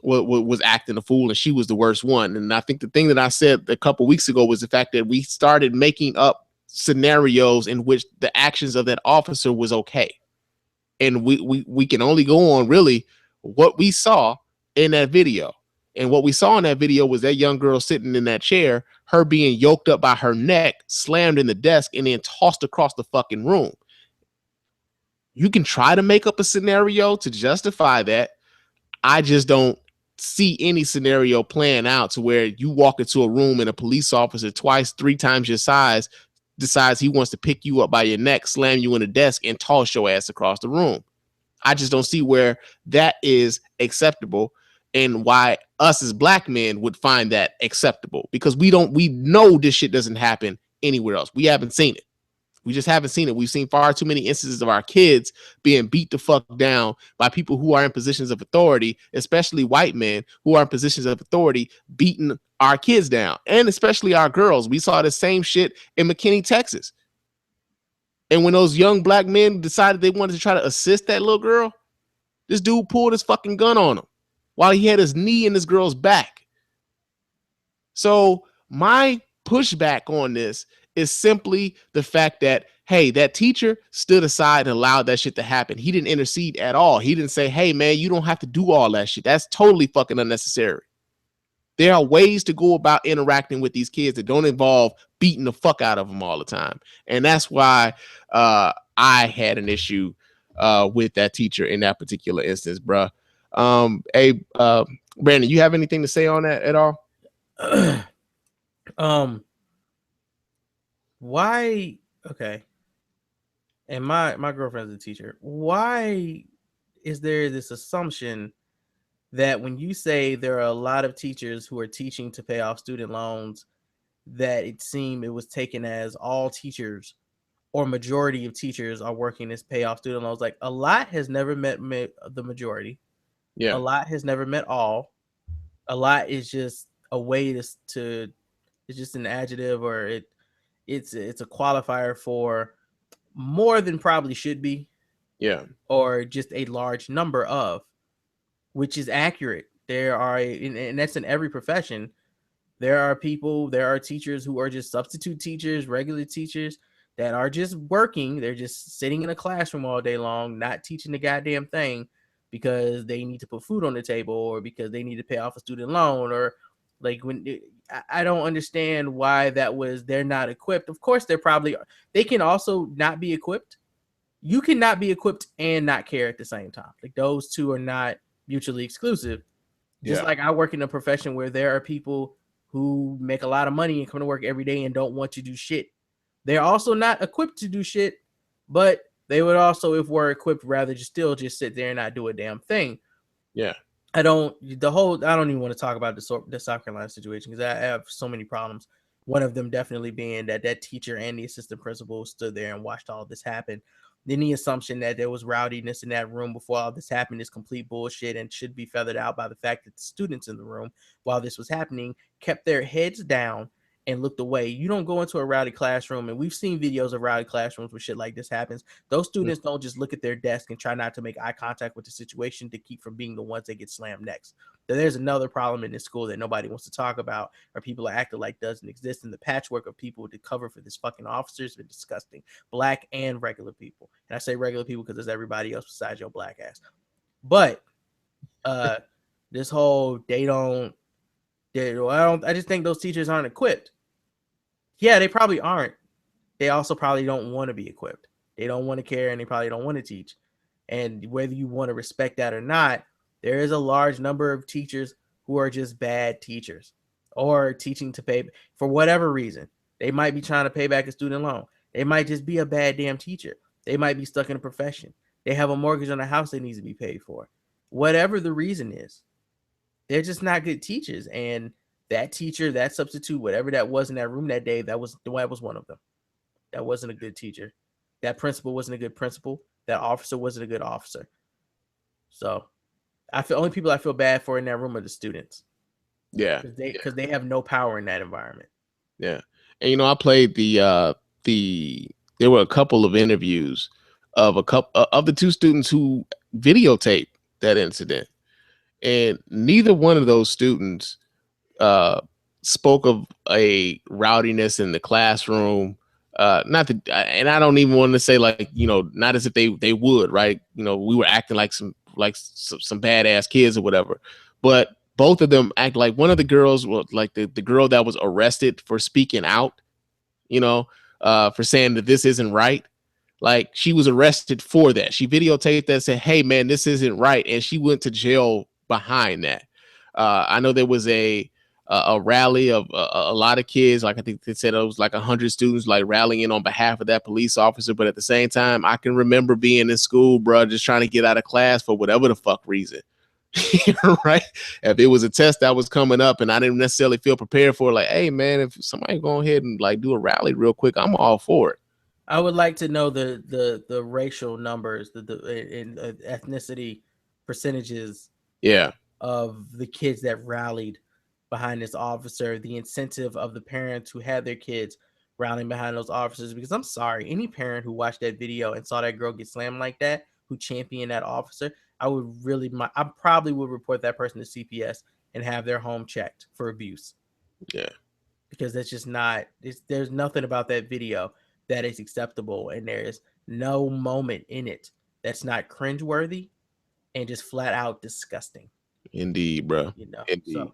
was acting a fool and she was the worst one. And I think the thing that I said a couple weeks ago was the fact that we started making up scenarios in which the actions of that officer was okay. And we can only go on really what we saw in that video. And what we saw in that video was that young girl sitting in that chair, her being yoked up by her neck, slammed in the desk, and then tossed across the fucking room. You can try to make up a scenario to justify that. I just don't see any scenario playing out to where you walk into a room and a police officer twice, 3 times your size decides he wants to pick you up by your neck, slam you in the desk, and toss your ass across the room. I just don't see where that is acceptable and why us as black men would find that acceptable, because we know this shit doesn't happen anywhere else. We haven't seen it. We just haven't seen it. We've seen far too many instances of our kids being beat the fuck down by people who are in positions of authority, especially white men who are in positions of authority, beating our kids down, and especially our girls. We saw the same shit in McKinney, Texas. And when those young black men decided they wanted to try to assist that little girl, this dude pulled his fucking gun on him while he had his knee in this girl's back. So my pushback on this is simply the fact that, hey, that teacher stood aside and allowed that shit to happen. He didn't intercede at all. He didn't say, hey, man, you don't have to do all that shit. That's totally fucking unnecessary. There are ways to go about interacting with these kids that don't involve beating the fuck out of them all the time. And that's why I had an issue with that teacher in that particular instance, bruh. Hey, Brandon, you have anything to say on that at all? Why? Okay. And my girlfriend's a teacher. Why is there this assumption that when you say there are a lot of teachers who are teaching to pay off student loans, that it was taken as all teachers or majority of teachers are working to pay off student loans? Like, a lot has never met the majority. Yeah. A lot has never met all. A lot is just a way to it's just an adjective, or it's a qualifier for more than probably should be. Yeah. Or just a large number of, which is accurate. There are, and that's in every profession. There are teachers who are just substitute teachers, regular teachers that are just working. They're just sitting in a classroom all day long, not teaching the goddamn thing because they need to put food on the table or because they need to pay off a student loan, or like I don't understand why they're not equipped. Of course, they can also not be equipped. You cannot be equipped and not care at the same time. Like, those two are not mutually exclusive. Just like I work in a profession where there are people who make a lot of money and come to work every day and don't want to do shit. They're also not equipped to do shit, but they would also, if we're equipped, rather just sit there and not do a damn thing. Yeah. I don't even want to talk about the South Carolina situation because I have so many problems. One of them definitely being that teacher and the assistant principal stood there and watched all this happen. Then the assumption that there was rowdiness in that room before all this happened is complete bullshit and should be feathered out by the fact that the students in the room while this was happening kept their heads down and looked away. You don't go into a rowdy classroom, and we've seen videos of rowdy classrooms where shit like this happens. Those students don't just look at their desk and try not to make eye contact with the situation to keep from being the ones that get slammed next. Then there's another problem in this school that nobody wants to talk about, or people are acting like doesn't exist, and the patchwork of people to cover for this fucking officer has been disgusting. Black and regular people. And I say regular people because there's everybody else besides your black ass. But This whole I just think those teachers aren't equipped. Yeah, they probably aren't. They also probably don't want to be equipped. They don't want to care, and they probably don't want to teach. And whether you want to respect that or not, there is a large number of teachers who are just bad teachers or teaching to pay for whatever reason. They might be trying to pay back a student loan. They might just be a bad damn teacher. They might be stuck in a profession. They have a mortgage on a house that needs to be paid for. Whatever the reason is, they're just not good teachers. And that teacher, that substitute, whatever that was in that room that day, that was one of them. That wasn't a good teacher. That principal wasn't a good principal. That officer wasn't a good officer. So only people I feel bad for in that room are the students. Yeah. Because they have no power in that environment. Yeah. And I played there were a couple of interviews of the two students who videotaped that incident. And neither one of those students spoke of a rowdiness in the classroom. Not that, and I don't even want to say not as if they would, right? We were acting like some badass kids or whatever, but both of them act like one of the girls was like the girl that was arrested for speaking out, for saying that this isn't right. Like, she was arrested for that. She videotaped that and said, "Hey man, this isn't right." And she went to jail behind that. I know there was a rally of a lot of kids. Like, I think they said it was like 100 students like rallying on behalf of that police officer. But at the same time, I can remember being in school, bro, just trying to get out of class for whatever the fuck reason. Right? If it was a test that was coming up and I didn't necessarily feel prepared for, like, hey man, if somebody go ahead and like do a rally real quick, I'm all for it. I would like to know the racial numbers, the ethnicity percentages, of the kids that rallied behind this officer, the incentive of the parents who had their kids rallying behind those officers. Because I'm sorry, any parent who watched that video and saw that girl get slammed like that, who championed that officer, I probably would report that person to CPS and have their home checked for abuse. Yeah, because that's just not. There's nothing about that video that is acceptable, and there's no moment in it that's not cringeworthy and just flat out disgusting. Indeed, bro. Indeed. So.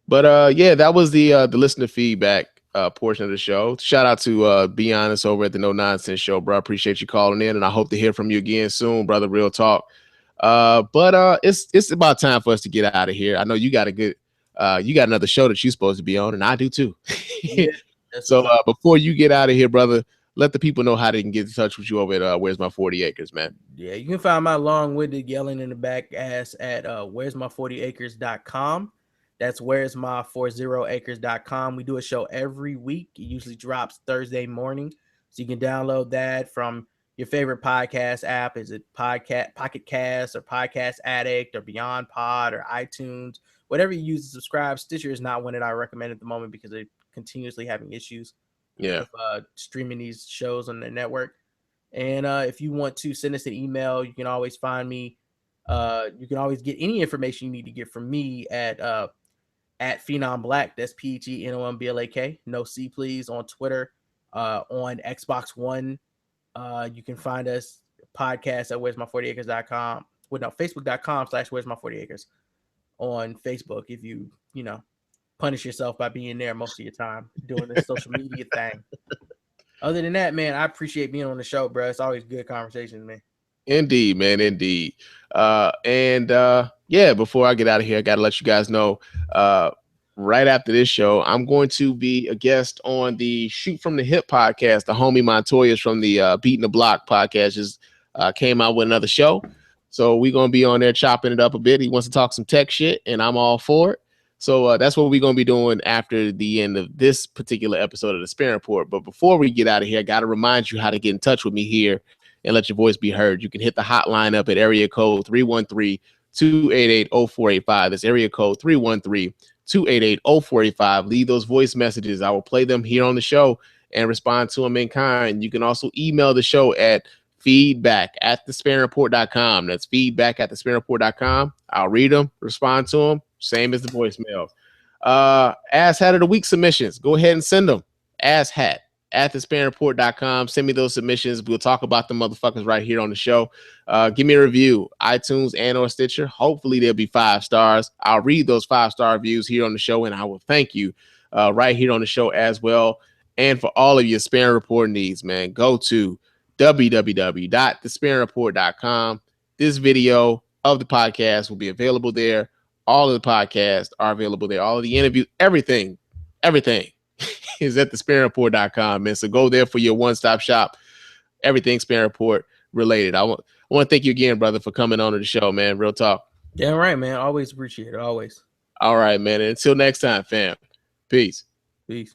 But that was the listener feedback portion of the show. Shout out to Be Honest over at the No Nonsense Show, bro. I appreciate you calling in, and I hope to hear from you again soon, brother. Real talk. But it's about time for us to get out of here. I know you got you got another show that you're supposed to be on, and I do too. Yeah, so before you get out of here, brother, let the people know how they can get in touch with you over at Where's My 40 Acres, man. Yeah, you can find my long-winded yelling in the back ass at where'smy40acres.com. That's where'smy40acres.com. We do a show every week. It usually drops Thursday morning. So you can download that from your favorite podcast app. Is it Pocket Cast or Podcast Addict or Beyond Pod or iTunes? Whatever you use to subscribe. Stitcher is not one that I recommend at the moment because they're continuously having issues with streaming these shows on the network. And if you want to send us an email, you can always find me. You can always get any information you need to get from me at Phenom Blak. That's PHENOMBLAK. No C, please. On Twitter, on Xbox One. You can find us podcast at where'smy40acres.com. Well, no, facebook.com/where'smy40acres on Facebook. If you punish yourself by being there most of your time doing this social media thing. Other than that, man, I appreciate being on the show, bro. It's always good conversations, man. Indeed, man. Indeed. Before I get out of here, I got to let you guys know, right after this show, I'm going to be a guest on the Shoot from the Hip podcast. The homie Montoya's from the Beating the Block podcast just came out with another show. So we're going to be on there chopping it up a bit. He wants to talk some tech shit, and I'm all for it. So that's what we're going to be doing after the end of this particular episode of the Spann Report. But before we get out of here, I got to remind you how to get in touch with me here and let your voice be heard. You can hit the hotline up at area code 313-288-0485. That's area code 313-288-0485. Leave those voice messages. I will play them here on the show and respond to them in kind. You can also email the show at feedback@thespannreport.com. That's feedback@thespannreport.com. I'll read them, respond to them, same as the voicemails. Ass Hat of the Week submissions. Go ahead and send them. Ass Hat at thespanreport.com. Send me those submissions. We'll talk about the motherfuckers right here on the show. Give me a review, iTunes and or Stitcher. Hopefully they'll be 5 stars. I'll read those 5-star reviews here on the show, and I will thank you right here on the show as well. And for all of your Spann Report needs, man, go to www.thespanreport.com. This video of the podcast will be available there. All of the podcasts are available there. All of the interviews, everything is at thespanreport.com, man. So go there for your one-stop shop. Everything Spann Report related. I want to thank you again, brother, for coming on to the show, man. Real talk. Yeah, right, man. Always appreciate it. Always. All right, man. And until next time, fam. Peace. Peace.